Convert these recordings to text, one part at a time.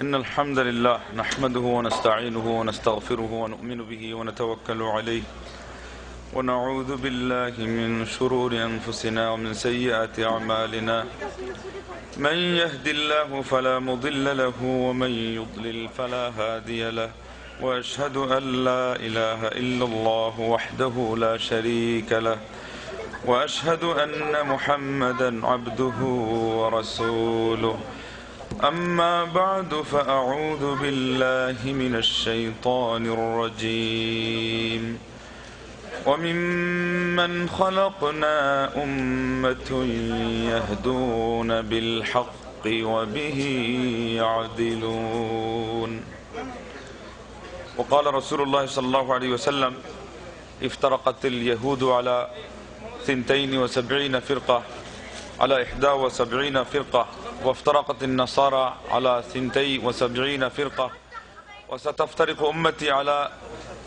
إن الحمد لله نحمده ونستعينه ونستغفره ونؤمن به ونتوكل عليه ونعوذ بالله من شرور أنفسنا ومن سيئات أعمالنا من يهد الله فلا مضل له ومن يضلل فلا هادي له وأشهد أن لا إله إلا الله وحده لا شريك له وأشهد أن محمدا عبده ورسوله أما بعد فأعوذ بالله من الشيطان الرجيم وممن خلقنا أمة يهدون بالحق وبه يعدلون وقال رسول الله صلى الله عليه وسلم افترقت اليهود على 72 فرقة على 71 فرقة وافترقت النصارى على 72 فرقة وستفترق أمتي على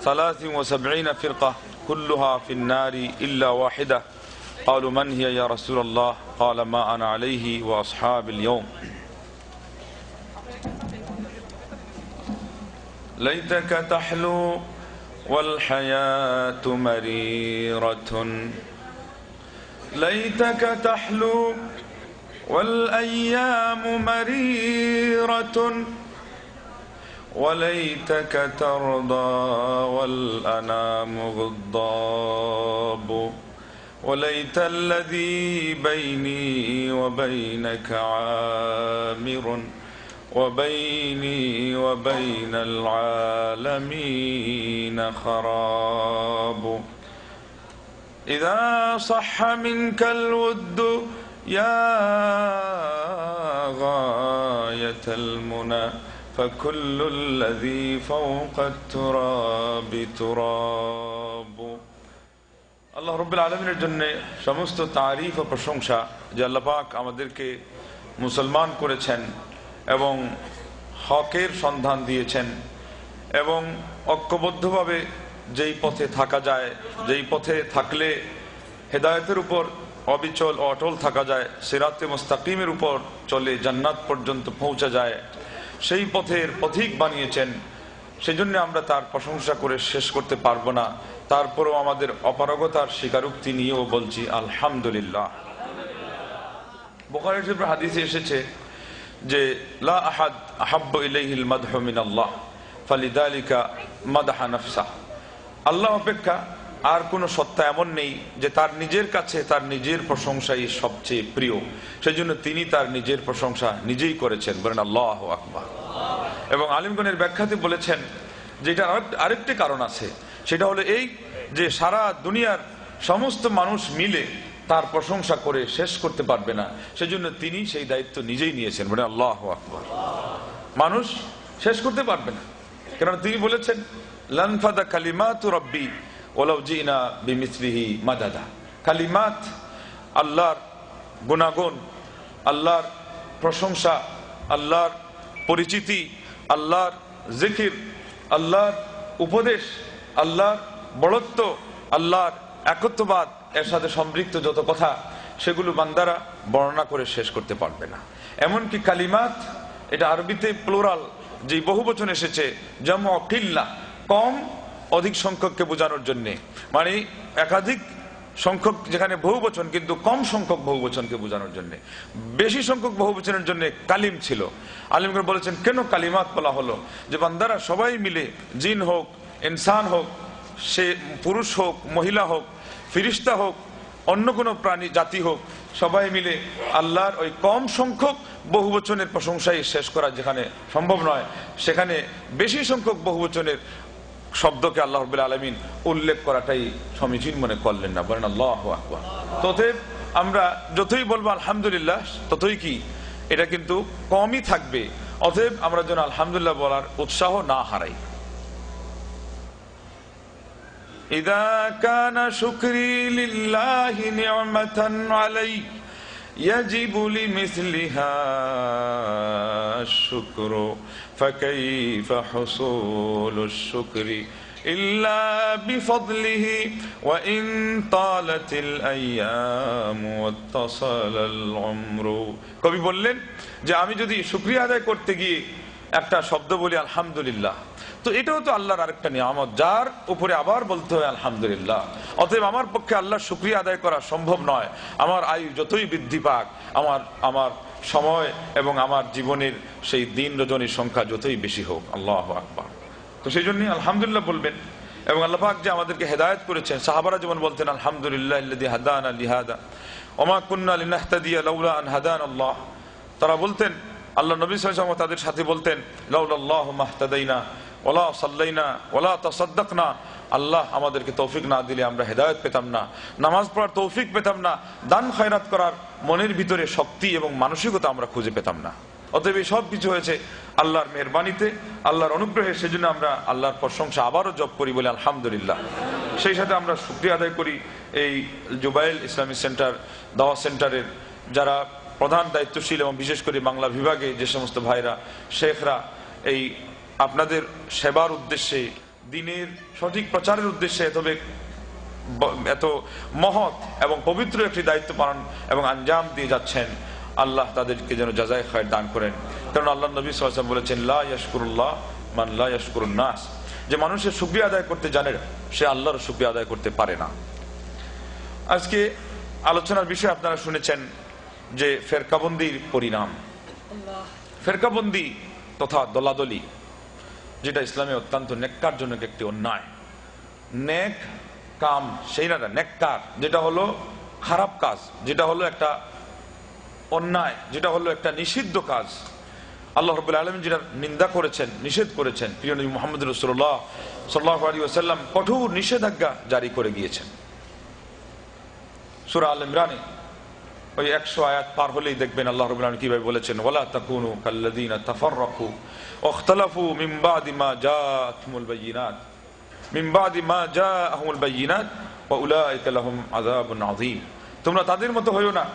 73 فرقة كلها في النار إلا واحدة قالوا من هي يا رسول الله قال ما أنا عليه وأصحاب اليوم ليتك تحلو والحياة مريرة ليتك تحلو والأيام مريرة وليتك ترضى والأنام غضاب وليت الذي بيني وبينك عامر وبيني وبين العالمين خراب إذا صح منك الود يا غاية المنى فكل الذي فوق التراب تراب আল্লাহ রাব্বুল আলামিনের জন্য সমস্ত তারিফ ও প্রশংসা যে আল্লাহ পাক আমাদেরকে মুসলমান করেছেন এবং হকের সন্ধান দিয়েছেন এবং ঐক্যবদ্ধভাবে যেই পথে থাকা যায়, যেই পথে থাকলে হেদায়েতের উপর অবিচল ও অটল থাকা যায়, সিরাতে মুস্তাকিমের উপর চলে জান্নাত পর্যন্ত পৌঁছা যায়, সেই পথের পথিক বানিয়েছেন। সেজন্য আমরা তার প্রশংসা করে শেষ করতে পারবো না। তারপরেও আমাদের অপারগতার স্বীকারোক্তি নিয়েও বলছি আলহামদুলিল্লাহ। বুখারী শরীফের হাদিসে এসেছে যে লা আহাদ আহাব্বু ইলাইহিল মাদহু মিনাল্লাহ ফালিযালিকা মাদাহা নাফসা। আল্লাহ অপেক্ষা আর কোন সত্তা এমন নেই যে তার নিজের কাছে তার নিজের প্রশংসাই সবচেয়ে প্রিয়, সেজন্য তিনি তার নিজের প্রশংসা নিজেই করেছেন। বলেন আল্লাহু আকবার। এবং আলিমগণের ব্যাখ্যাতে বলেছেন যে এটা আরেকটি কারণ আছে, সেটা হলো এই যে সারা দুনিয়ার সমস্ত মানুষ মিলে তার প্রশংসা করে শেষ করতে পারবে না, সেজন্য তিনি সেই দায়িত্ব নিজেই নিয়েছেন। বলেন আল্লাহু আকবার। মানুষ শেষ করতে পারবে না, কেননা তিনি বলেছেন লান ফাদা কালিমাতু রাব্বি ওয়ালাউ জিনা বিমিসলিহি মাদাদা। কালিমাত, আল্লাহর গুণাগুণ, আল্লাহর প্রশংসা, আল্লাহর পরিচিতি, আল্লাহর জিকির, আল্লাহর উপদেশ, আল্লাহর বড়ত্ব, আল্লাহর একত্ববাদ, এর সাথে সম্পৃক্ত যত কথা, সেগুলো বান্দারা বর্ণনা করে শেষ করতে পারবে না। এমনকি কালিমাত, এটা আরবিতে প্লুরাল, যে বহুবচন এসেছে জামউ কিল্লা, কম অধিক সংখ্যককে বোঝানোর জন্য, মানে একাধিক সংখ্যক যেখানে বহুবচন কিন্তু কম সংখ্যক বহুবচনকে বোঝানোর জন্য। বেশি সংখ্যক বহুবচনের জন্য কালিম ছিল। আলিমগণ বলেছেন কেন কালিমাত বলা হলো? যে বান্দারা সবাই মিলে, জিন হোক, ইনসান হোক, সে পুরুষ হোক, মহিলা হোক, ফিরিস্তা হোক, অন্য কোনো প্রাণী জাতি হোক, সবাই মিলে আল্লাহর ওই কম সংখ্যক বহুবচনের প্রশংসাই শেষ করা যেখানে সম্ভব নয়, সেখানে বেশি সংখ্যক বহুবচনের শব্দকে আল্লাহ রাব্বুল আলামিন উল্লেখ করাটাই সমীচীন মনে করলেন না। বলেন আল্লাহু আকবার। ততএব আমরা যতই বলবো আলহামদুলিল্লাহ, ততই কি এটা কিন্তু কমই থাকবে। অতএব আমরা যেন আলহামদুলিল্লাহ বলার উৎসাহ না হারাই। ইযা কানা শুকরি লিল্লাহি নি'মাতান আলাই ইয়াজিবু লিমিসলিহা শুকরু ফাকাইফা হুসুলুশ শুকরি ইল্লা বিফদলিহি ওয়া ইন তালাতিল আইয়াম ওয়াত্তাসালাল উমরু। কবি বললেন যে আমি যদি শুকরিয়া আদায় করতে গিয়ে একটা শব্দ বলি আলহামদুলিল্লাহ, তো এটাও তো আল্লাহর আরেকটা নিয়ামত, যার উপরে আবার বলতে হয় আলহামদুলিল্লাহ। অতএব আমার পক্ষে আল্লাহর শুকরিয়া আদায় করা সম্ভব নয়। আমার আয়ু যতই বৃদ্ধি পাক, আমার সময় এবং আমার জীবনের সেই দিন রজনীর সংখ্যা যতই বেশি হোক, আল্লাহু আকবার। তো সেই জন্যই আলহামদুলিল্লাহ বলবেন। এবং আল্লাহ পাক যে আমাদেরকে হেদায়েত করেছেন, সাহাবারা যেমন বলতেন আলহামদুলিল্লাহ আল্লাযী হাদানা লিহাদা ওয়া মা কুন্না লিনাহতাদিয়া লাউলা আন হাদানা আল্লাহ। তারা বলতেন, আল্লাহ নবী সাল্লাল্লাহু আলাইহি ওয়াসাল্লাম তাদের সাথে বলতেন, লাউলাল্লাহু মাহতাদাইনা ওয়ালা সাল্লাইনা ওয়ালা তাসাদ্দাকনা। আল্লাহ আমাদেরকে তৌফিক না দিলে আমরা হেদায়েত পেতাম না, নামাজ পড়ার তৌফিক পেতাম না, দান খয়রাত করার মনের ভিতরে শক্তি এবং মানসিকতা আমরা খুঁজে পেতাম না। অতএব এই সব কিছু হয়েছে আল্লাহর মেহেরবানিতে, আল্লাহর অনুগ্রহে। সেজন্য আমরা আল্লাহর প্রশংসা আবারও জপ করি বলে আলহামদুলিল্লাহ। সেই সাথে আমরা শুকরিয়া আদায় করি এই জুবাইল ইসলামিক সেন্টার, দাওয়া সেন্টারের যারা প্রধান দায়িত্বশীল এবং বিশেষ করে বাংলা বিভাগে যে সমস্ত ভাইরা, শেখরা এই আপনাদের সেবার উদ্দেশ্যে, দিনের সঠিক প্রচারের উদ্দেশ্যে এত মহৎ এবং পবিত্র একটি দায়িত্ব পালন এবং আঞ্জাম দিয়ে যাচ্ছেন, আল্লাহ তাদেরকে যেন জাযায়ে খায়র দান করেন। কারণ আল্লাহ নবী সাল্লাল্লাহু আলাইহি ওয়াসাল্লাম বলেছেন, লা ইয়াশকুরুল্লাহ মান লা ইয়াশকুরুন নাস। যে মানুষের শুকরিয়া আদায় করতে জানে না, সে আল্লাহর শুকরিয়া আদায় করতে পারে না। আজকে আলোচনার বিষয় আপনারা শুনেছেন যে ফেরকাবন্দির পরিণাম, ফেরকাবন্দি তথা দলাদলি, যেটা ইসলামে অত্যন্ত নেককারজনক একটি অন্যায়। নেক কাম সেই না, নেককার যেটা হলো খারাপ কাজ, যেটা হলো একটা অন্যায়, যেটা হলো একটা নিষিদ্ধ কাজ। আল্লাহ রাব্বুল আলামিন যেটা নিন্দা করেছেন, নিষেধ করেছেন, প্রিয় নবী মুহাম্মদ রাসূলুল্লাহ সাল্লাল্লাহু আলাইহি ওয়াসাল্লাম কঠোর নিষেধাজ্ঞা জারি করে গিয়েছেন। সূরা আল ইমরানে ওই 100 আয়াত পার হলেই দেখবেন আল্লাহ রাব্বুল আলামিন কিভাবে বলেছেন, ওয়ালা তাকুনু কাল্লাযীনা তাফাররাকু ওয়াখতালাফু মিন বাদি মা জাআতহুমুল বায়িনাত ওয়া উলাইকা লাহুম আযাবুন আযীম। তোমরা তাদের মতো হইও না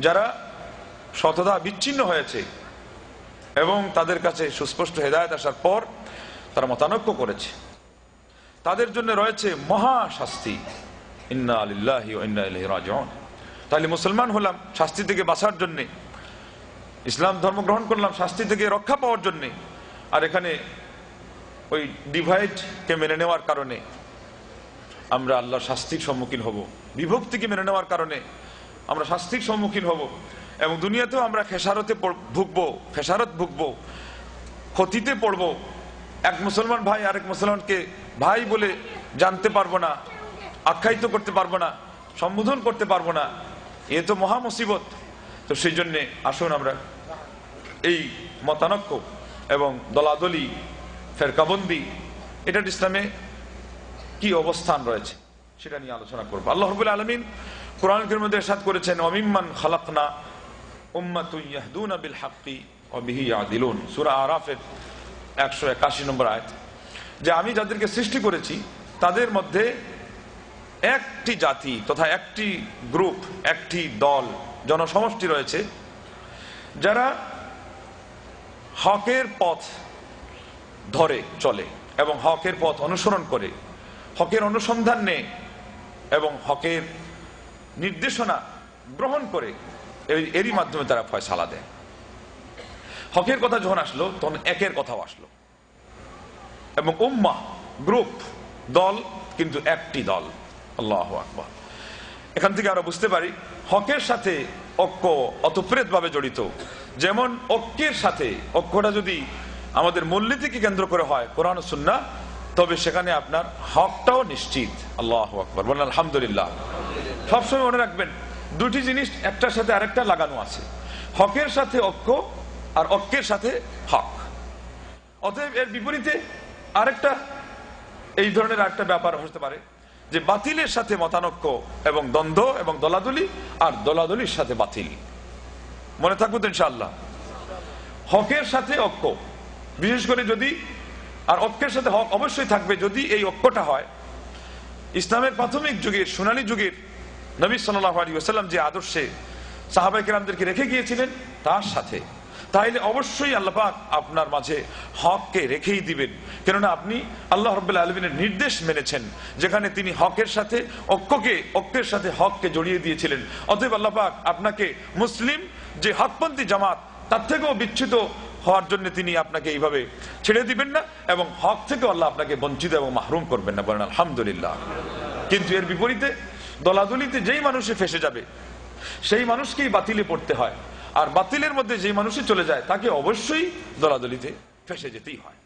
যারা শতদা বিচ্ছিন্ন হয়েছে এবং তাদের কাছে সুস্পষ্ট হেদায়েত আসার পর তারা মতানৈক্য করেছে, তাদের জন্য রয়েছে মহা শাস্তি। ইন্না লিল্লাহি ওয়া ইন্না ইলাইহি রাজিউন। তাহলে মুসলমান হলাম শাস্তি থেকে বাঁচার জন্য, ইসলাম ধর্ম গ্রহণ করলাম শাস্তি থেকে রক্ষা পাওয়ার জন্য, আর এখানে ওই ডিভাইডকে মেনে নেওয়ার কারণে আমরা আল্লাহর শাস্তির সম্মুখীন হব, বিভক্তিকে মেনে নেওয়ার কারণে আমরা শাস্তির সম্মুখীন হব, এবং দুনিয়াতেও আমরা খেসারত ভুগবো, ক্ষতিতে পড়বো। এক মুসলমান ভাই আরেক মুসলমানকে ভাই বলে জানতে পারবো না, আখ্যায়িত করতে পারবো না, সম্বোধন করতে পারবো না, এ তো মহা মুসিবত। তো সেই জন্যে আসুন আমরা এই মতানৈক্য এবং দলাদলি, ফেরকাবন্দি, এটার ইসলামে কি অবস্থান রয়েছে সেটা নিয়ে আলোচনা করবো। আল্লাহ রাব্বুল আলামিন কোরআন কারীমের মধ্যে ইরশাদ করেছেন, ওয়া মিম্মান খালাকনা উম্মাতুন ইয়াহদুনা বিল হাক্কি ওয়া বিহি ইয়াদিলুন। সূরা আরাফের 181 নম্বর আয়াত, যে আমি যাদেরকে সৃষ্টি করেছি তাদের মধ্যে একটি জাতি তথা একটি গ্রুপ, একটি দল, জনসমষ্টি রয়েছে যারা হকের পথ ধরে চলে এবং হকের পথ অনুসরণ করে, হকের অনুসন্ধান নেয় এবং হকের নির্দেশনা গ্রহণ করে, এরই মাধ্যমে তারা ফয়সালা দেয়। হকের কথা যখন আসলো তখন একের কথাও আসলো, এবং উম্মাহ গ্রুপ, দল, কিন্তু একটি দল। আল্লাহু আকবার। এখান থেকে আমরা বুঝতে পারি হকের সাথে ঐক্য অতপ্রেতভাবে জড়িত। যেমন ঐক্যের সাথে, ঐক্যটা যদি আমাদের মূলনীতিকে কেন্দ্র করে হয়, কোরআন ও সুন্নাহ, তবে সেখানে আপনার হকটাও নিশ্চিত। আল্লাহু আকবার, বলেন আলহামদুলিল্লাহ। সবসময় মনে রাখবেন দুটি জিনিস একটার সাথে আরেকটা লাগানো আছে, হকের সাথে ঐক্য আর ঐক্যের সাথে হক। অতএব এর বিপরীতে আরেকটা এই ধরনের আরেকটা ব্যাপার হতে পারে যে বাতিলের সাথে মতানৈক্য এবং দ্বন্দ্ব এবং দলাদলি, আর দলাদলির সাথে বাতিল। মনে থাকবে তো ইনশাআল্লাহ। হকের সাথে ঐক্য, বিশেষ করে যদি, আর ঐক্যের সাথে হক অবশ্যই থাকবে যদি এই ঐক্যটা হয় ইসলামের প্রাথমিক যুগের, সোনালী যুগের নবী সাল্লাল্লাহু আলাইহি ওয়াসাল্লাম যে আদর্শে সাহাবায়ে কেরামদেরকে রেখে গিয়েছিলেন তার সাথে, তাইলে অবশ্যই আল্লাহ পাক আপনার মাঝে হককে রেখেই দিবেন। কেননা আপনি আল্লাহ রাব্বুল আলামিনের নির্দেশ মেনেছেন, যেখানে তিনি হকের সাথে ঐক্যের সাথে হককে জড়িয়ে দিয়েছিলেন। অতএব আল্লাহ পাক আপনাকে মুসলিম যে হকপন্থী জামাত তার থেকেও বিচ্যুত হওয়ার জন্য তিনি আপনাকে এইভাবে ছেড়ে দিবেন না, এবং হক থেকে আল্লাহ আপনাকে বঞ্চিত এবং মাহরুম করবেন না, বলেন আলহামদুলিল্লাহ। কিন্তু এর বিপরীতে দলাদলিতে যেই মানুষে ফেসে যাবে সেই মানুষকেই বাতিলে পড়তে হয়, আর বাতিলের মধ্যে যেই মানুষই চলে যায় তাকে অবশ্যই দলাদলিতে ফেসে যেতেই হয়।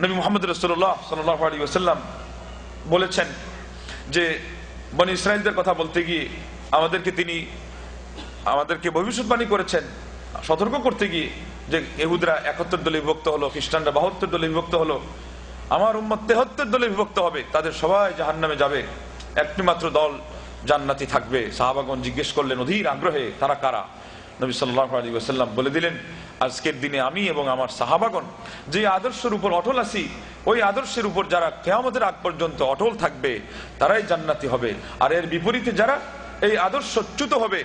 নবী মুহাম্মদ রাসূলুল্লাহ সাল্লাল্লাহু আলাইহি ওয়াসাল্লাম বলেছেন যে বনী ইসরাইলদের কথা বলতে গিয়ে আমাদেরকে ভবিষ্যৎবাণী করেছেন, সতর্ক করতে গিয়ে যে ইহুদরা 71 দলে বিভক্ত হলো, খ্রিস্টানরা 72 দলে বিভক্ত হলো, আমার উম্মত 73 দলে বিভক্ত হবে, তাদের সবাই জাহান্নামে যাবে, একটি মাত্র দল জান্নাতি থাকবে। সাহাবাগণ জিজ্ঞেস করলেন অধীর আগ্রহে, তারা কারা? নবী সাল্লাল্লাহু আলাইহি ওয়াসাল্লাম বলে দিলেন, আজকের দিনে আমি এবং আমার সাহাবাগণ যে আদর্শের উপর অটল আছি, ওই আদর্শের উপর যারা কিয়ামতের আগ পর্যন্ত অটল থাকবে তারাই জান্নাতি হবে। আর এর বিপরীতে যারা এই আদর্শচ্যুত হবে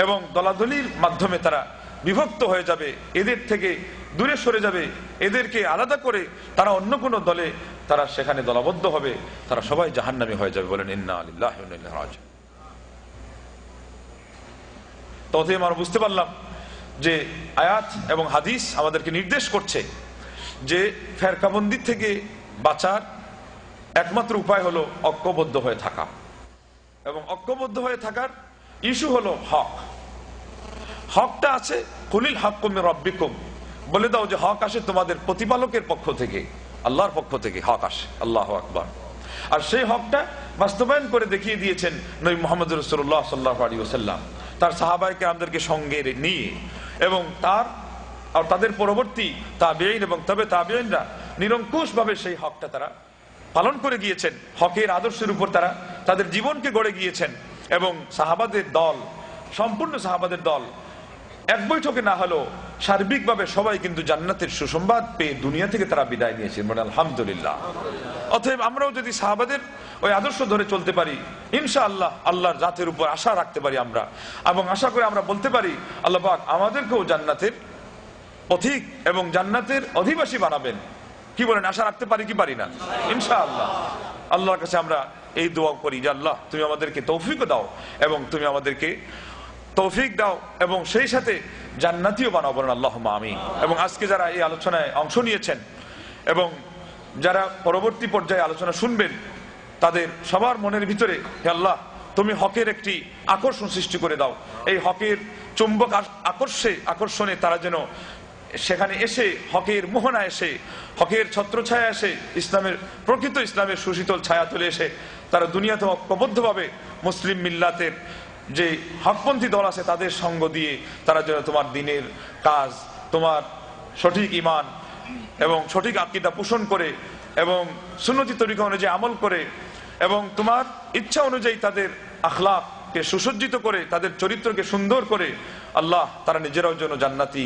এবং দলাদলির মাধ্যমে তারা বিভক্ত হয়ে যাবে, এদের থেকে দূরে সরে যাবে, এদেরকে আলাদা করে তারা অন্য কোনো দলে তারা সেখানে দলবদ্ধ হবে, তারা সবাই জাহান্নামী হয়ে যাবে। বলেন ইন্না লিল্লাহি ওয়া ইন্না ইলাইহি রাজিউন। তবে আমরা বুঝতে পারলাম যে আয়াত এবং হাদিস আমাদেরকে নির্দেশ করছে যে ফেরকাবন্দি থেকে বাঁচার একমাত্র উপায় হলো ঐক্যবদ্ধ হয়ে থাকা, এবং ঐক্যবদ্ধ হয়ে থাকার ইস্যু হলো হক। হকটা আছে কুলিল হাক্কু মির রাব্বিকুম, বলে দাও যে হক আসে তোমাদের প্রতিপালকের পক্ষ থেকে, আল্লাহর পক্ষ থেকে হক আসে। আল্লাহু আকবার। আর সেই হকটা বাস্তবায়ন করে দেখিয়ে দিয়েছেন নবী মুহাম্মদ রাসূলুল্লাহ সাল্লাল্লাহু আলাইহি ওয়াসাল্লাম তার সাহাবায়ে কেরামদেরকে সঙ্গে নিয়ে, এবং তাদের পরবর্তী তাবেঈন এবং তবে তাবেঈনরা নিরঙ্কুশভাবে সেই হকটা তারা পালন করে গিয়েছেন। হকের আদর্শের উপর তারা তাদের জীবনকে গড়ে গিয়েছেন, এবং সাহাবাদের দল, সম্পূর্ণ সাহাবাদের দল এক বৈঠকে না হলেও সার্বিকভাবে সবাই কিন্তু জান্নাতের সুসংবাদ পেয়ে দুনিয়া থেকে তারা বিদায় নিয়েছেন। মানে আলহামদুলিল্লাহ। অতএব আমরাও যদি সাহাবাদের ওই আদর্শ ধরে চলতে পারি, ইনশাআল্লাহ আল্লাহর জাতের উপর আশা রাখতে পারি আমরা, এবং আশা করে আমরা বলতে পারি আল্লাহ পাক আমাদেরকেও জান্নাতের পথিক এবং জান্নাতের অধিবাসী বানাবেন। কি বলেন, আশা রাখতে পারি কি পারি না? ইনশাআল্লাহ আল্লাহর কাছে আমরা এই দোয়া করি যে আল্লাহ তুমি আমাদেরকে তৌফিক দাও, এবং তুমি আমাদেরকে তৌফিক দাও এবং সেই সাথে জান্নাতীও বানাও। বলেন আল্লাহুম্মা আমিন। এবং আজকে যারা এই আলোচনায় অংশ নিয়েছেন এবং যারা পরবর্তী পর্যায়ে আলোচনা শুনবেন, তাদের সবার মনের ভিতরে হে আল্লাহ তুমি হকের একটি আকর্ষণ সৃষ্টি করে দাও। এই হকের চুম্বক আকর্ষণে তারা যেন সেখানে এসে হকের মোহনা এসে, হকের ছত্রছায়া এসে, ইসলামের প্রকৃত ইসলামের সুশীতল ছায়া তুলে এসে তারা দুনিয়াতে ঐক্যবদ্ধভাবে মুসলিম মিল্লাতের যে হকপন্থী দল আছে তাদের সঙ্গ দিয়ে তারা যেন তোমার দিনের কাজ, তোমার সঠিক ঈমান এবং সঠিক আকীদা পোষণ করে এবং সুন্নতি তরিকা অনুযায়ী আমল করে এবং তোমার ইচ্ছা অনুযায়ী তাদের আখলাককে সুসজ্জিত করে, তাদের চরিত্রকে সুন্দর করে আল্লাহ তারা নিজেরাও যেন জান্নাতি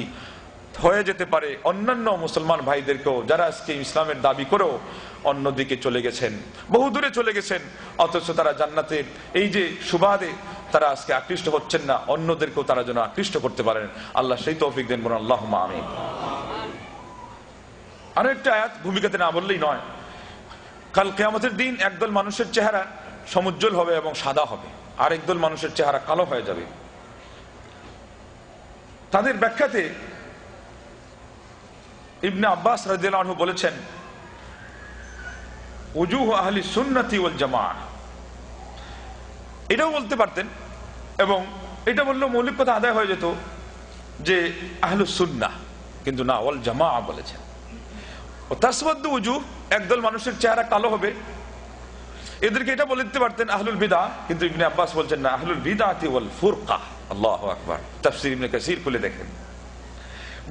হয়ে যেতে পারে। অন্যান্য মুসলমান ভাইদেরকেও যারা আজকে ইসলামের দাবি করেও অন্যদিকে চলে গেছেন, বহু দূরে চলে গেছেন, অথচ তারা জান্নাতের এই যে সুবাদে তারা আজকে আকৃষ্ট হচ্ছেন না, অন্যদেরকেও তারা যেন আকৃষ্ট করতে পারেন। আল্লাহ সেই তৌফিক দেন। বলুন আল্লাহুম্মা আমিন। আরো একটা আয়াত ভূমিকাতে না বললেই নয়। কাল কিয়ামতের দিন একদল মানুষের চেহারা সমুজ্জ্বল হবে এবং সাদা হবে, আর একদল মানুষের চেহারা কালো হয়ে যাবে। তাদের ব্যাখ্যাতে ইবনে আব্বাস রাদিয়াল্লাহু আনহু বলেছেন, উজুহু আহলি সুন্নতি ওয়াল জামাআহ। এটাও বলতে পারতেন, এবং এটা বললেও মৌলিক কথা আদায় হয়ে যেত যে আহলুস সুন্নাহ, কিন্তু না, ওয়াল জামাআহ বলেছেন। ও তাসওয়াদু উজুহ, একদল মানুষের চেহারা কালো হবে, এদেরকে এটা বলে দিতে পারতেন আহলুল বিদআহ, কিন্তু ইবনে আব্বাস বলছেন না, আহলুল বিদআতি ওয়াল ফুরকা। আল্লাহু আকবার। তাফসীর ইবনে কাসির খুলে দেখেন,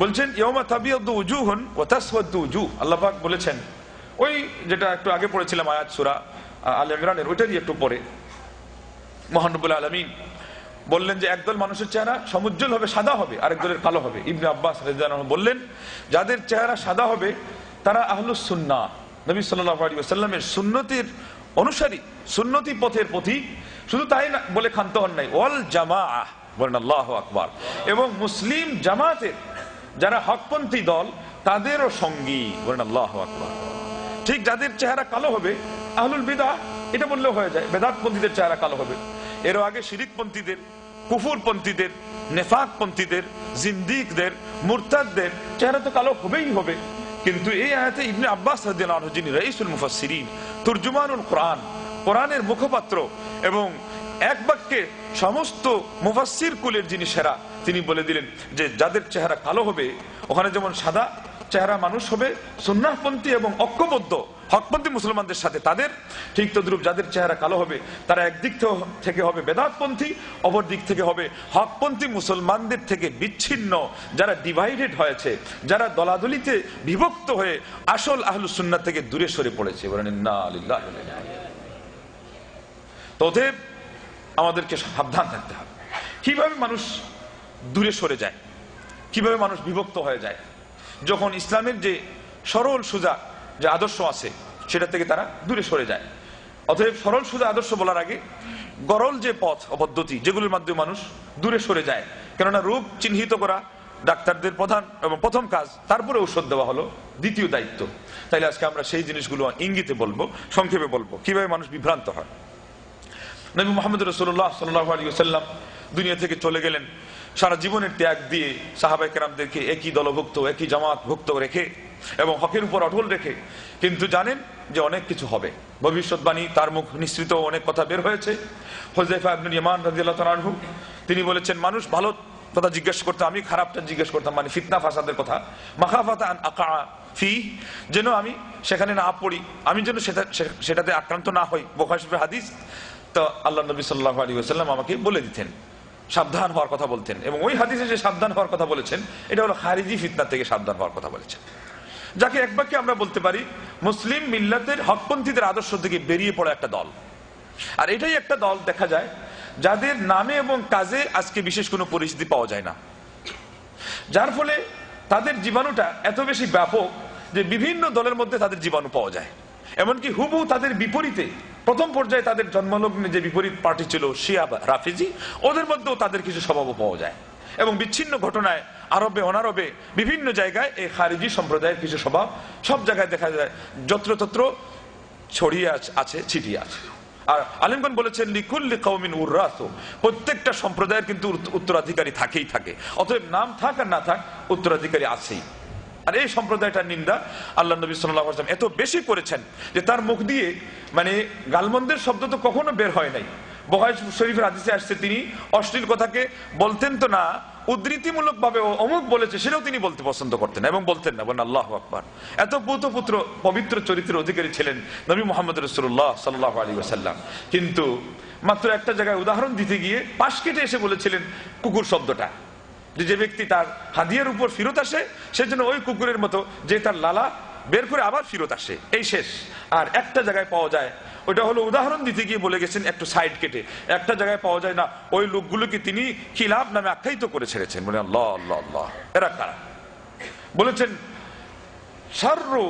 বলছেন ইয়াউমা তাবিয়াদু উজুহুন ওয়া তাসওয়াদু উজুহ। আল্লাহ পাক বলেছেন, ওই যেটা একটু আগে পড়েছিলাম আয়াত সূরা আলে ইমরানের, ওইটারই একটু পরে মহান রব্বুল আলামিন বললেন যে একদল মানুষের চেহারা সমুজ্জ্বল হবে, সাদা হবে, আর একদলের কালো হবে। ইবনে আব্বাস রাদিয়াল্লাহু আনহু বললেন, যাদের চেহারা সাদা হবে তারা আহলুস সুন্নাহ, নবী সাল্লাল্লাহু আলাইহি ওয়াসাল্লামের সুন্নতির অনুসারী, সুন্নতি পথের পথিক। শুধু তাই না বলে ক্ষান্ত হন নাই, ওয়াল জামাআহ। বলেন আল্লাহু আকবার। এবং মুসলিম জামাতের যারা হকপন্থী দল তাদেরও সঙ্গী। বলেন আল্লাহু আকবার। ঠিক যাদের চেহারা কালো হবে আহলুল বিদআহ, এটা বললেও হয়ে যায়, বেদাতপন্থীদের চেহারা কালো হবে। এরও আগে শিরিকপন্থীদের, কুফুরপন্থীদের, নেফাকপন্থীদের, জিন্দিকদের, মুরতাদদের চেহারা তো কালো হবেই হবে। কিন্তু এই আয়াতে ইবনে আব্বাস রাদিয়াল্লাহু আনহু, যিনি রাইসুল মুফাসসিরিন, তুরজুমানুল কোরআন, কোরআনের মুখপাত্র এবং এক বাক্যে সমস্ত মুফাসসির কুলের যিনি সেরা, তিনি বলে দিলেন যে যাদের চেহারা কালো হবে, ওখানে যেমন সাদা চেহারা মানুষ হবে সুন্নাহপন্থী এবং ঐক্যবদ্ধ হকপন্থী মুসলমানদের সাথে তাদের, ঠিক তদ্রূপ যাদের চেহারা কালো হবে তারা একদিক থেকে হবে বেদাতপন্থী, অপর দিক থেকে হবে হকপন্থী মুসলমানদের থেকে বিচ্ছিন্ন, যারা ডিভাইডেড হয়েছে, যারা দলাদলিতে বিভক্ত হয়ে আসল আহলুস সুন্নাহ থেকে দূরে সরে পড়েছে। বলেন ইন্না লিল্লাহি ওয়া ইন্না ইলাইহি রাজিউন। তবে আমাদেরকে সাবধান থাকতে হবে কিভাবে মানুষ দূরে সরে যায়, কিভাবে মানুষ বিভক্ত হয়ে যায় যখন ইসলামের যে সরল সোজা যে আদর্শ আছে সেটা থেকে তারা দূরে সরে যায়। অতএব সরল সোজা আদর্শ বলার আগে গরল যে পথ পদ্ধতি যেগুলোর মাধ্যমে মানুষ দূরে সরে যায়, কেননা রোগ চিহ্নিত করা ডাক্তারদের প্রধান এবং প্রথম কাজ, তারপরে ঔষধ দেওয়া হলো দ্বিতীয় দায়িত্ব। তাইলে আজকে আমরা সেই জিনিসগুলো ইঙ্গিতে বলবো, সংক্ষেপে বলবো কিভাবে মানুষ বিভ্রান্ত হয়। নবী মুহাম্মদ রাসূলুল্লাহ সাল্লাল্লাহু আলাইহি ওয়াসাল্লাম দুনিয়া থেকে চলে গেলেন সারা জীবনের ত্যাগ দিয়ে, সাহাবায়ে কেরামদেরকে একই দলভুক্ত, একই জামাতভুক্ত রেখে এবং হকের উপর অটল রেখে। কিন্তু জানেন যে অনেক কিছু হবে, ভবিষ্যৎবাণী তার মুখ নিঃসৃত অনেক কথা বের হয়েছে। হুযায়ফা ইবনে ইয়ামান রাদিয়াল্লাহু তাআলা আনহু তিনি বলেছেন, মানুষ ভালো কথা জিজ্ঞেস করতাম, আমি খারাপটা জিজ্ঞেস করতাম, মানে ফিতনা ফাসাদের কথা, মাখাফাতা আন আকা ফি, যেন আমি সেখানে না পড়ি, আমি যেন সেটাতে আক্রান্ত না হই। বুখারী শরীফের হাদিস। তো আল্লাহ নবী সাল্লাল্লাহু আলাইহি ওয়াসাল্লাম আমাকে বলে দিতেন, সাবধান হওয়ার কথা বলতেন, এবং ওই হাদিসে যে সাবধান হওয়ার কথা বলেছেন এটা হলো খারিজি ফিতনা থেকে সাবধান হওয়ার কথা বলেছেন, যাকে এক বাক্যে আমরা বলতে পারি মুসলিম মিল্লাতের হকপন্থীদের আদর্শ থেকে বেরিয়ে পড়া একটা দল। আর এটাই একটা দল দেখা যায় যাদের নামে এবং কাজে আজকে বিশেষ কোনো পরিস্থিতি পাওয়া যায় না, যার ফলে তাদের জীবাণুটা এত বেশি ব্যাপক যে বিভিন্ন দলের মধ্যে তাদের জীবাণু পাওয়া যায়। এমনকি হুবহু তাদের বিপরীতে প্রথম পর্যায়ে তাদের জন্মলগ্নে যে বিপরীত পার্টি ছিল শিয়া বা রাফিজি, ওদের মধ্যেও তাদের কিছু স্বভাবও পাওয়া যায়। এবং বিচ্ছিন্ন ঘটনায় আরবে অনারবে বিভিন্ন জায়গায় এই খারিজি সম্প্রদায়ের কিছু স্বভাব সব জায়গায় দেখা যায়, যত্রতত্র ছড়িয়ে আছে, ছিটিয়ে আছে। আর আলেমগণ বলেছেন লিকুল্লি কওমিন উররাসু, প্রত্যেকটা সম্প্রদায়ের কিন্তু উত্তরাধিকারী থাকেই থাকে। অতএব নাম থাক আর না থাক উত্তরাধিকারী আছেই। আর এই সম্প্রদায়টার নিন্দা আল্লাহ নবী সাল্লাল্লাহু আলাইহি ওয়াসাল্লাম এত বেশি করেছেন যে তার মুখ দিয়ে মানে গালমন্দের শব্দ তো কখনো বের হয় নাই। বুখারী শরীফের হাদিসে আসছে তিনি অশ্লীল কথাকে বলতেন তো না, উদ্ধৃতিমূলক ভাবে অমুক বলেছে সেটাও তিনি বলতে পছন্দ করতেন এবং বলতেন না। বলেন আল্লাহু আকবার। এত পুত্র পবিত্র চরিত্রের অধিকারী ছিলেন নবী মুহাম্মদ রাসূলুল্লাহ সাল্লাল্লাহু আলাইহি ওয়াসাল্লাম। কিন্তু মাত্র একটা জায়গায় উদাহরণ দিতে গিয়ে পাশ কেটে এসে বলেছিলেন কুকুর শব্দটা, যে ব্যক্তি তার হাদিয়ার উপর ফিরত আসে সেজন্য ওই কুকুরের মতো যে তার লালা বের করে আবার ফিরত আসে, এই শেষ। আর একটা জায়গায় পাওয়া যায়, ওটা হলো উদাহরণ দিতে গিয়ে বলে গেছেন একটু সাইড কেটে, একটা জায়গায় পাওয়া যায় না, ওই লোকগুলোকে তিনি খিলাফ নামে আখ্যায়িত করে ছেড়েছেন। বলে আল্লাহ আল্লাহ আল্লাহ, এরা কারা? বলেছেন শাররু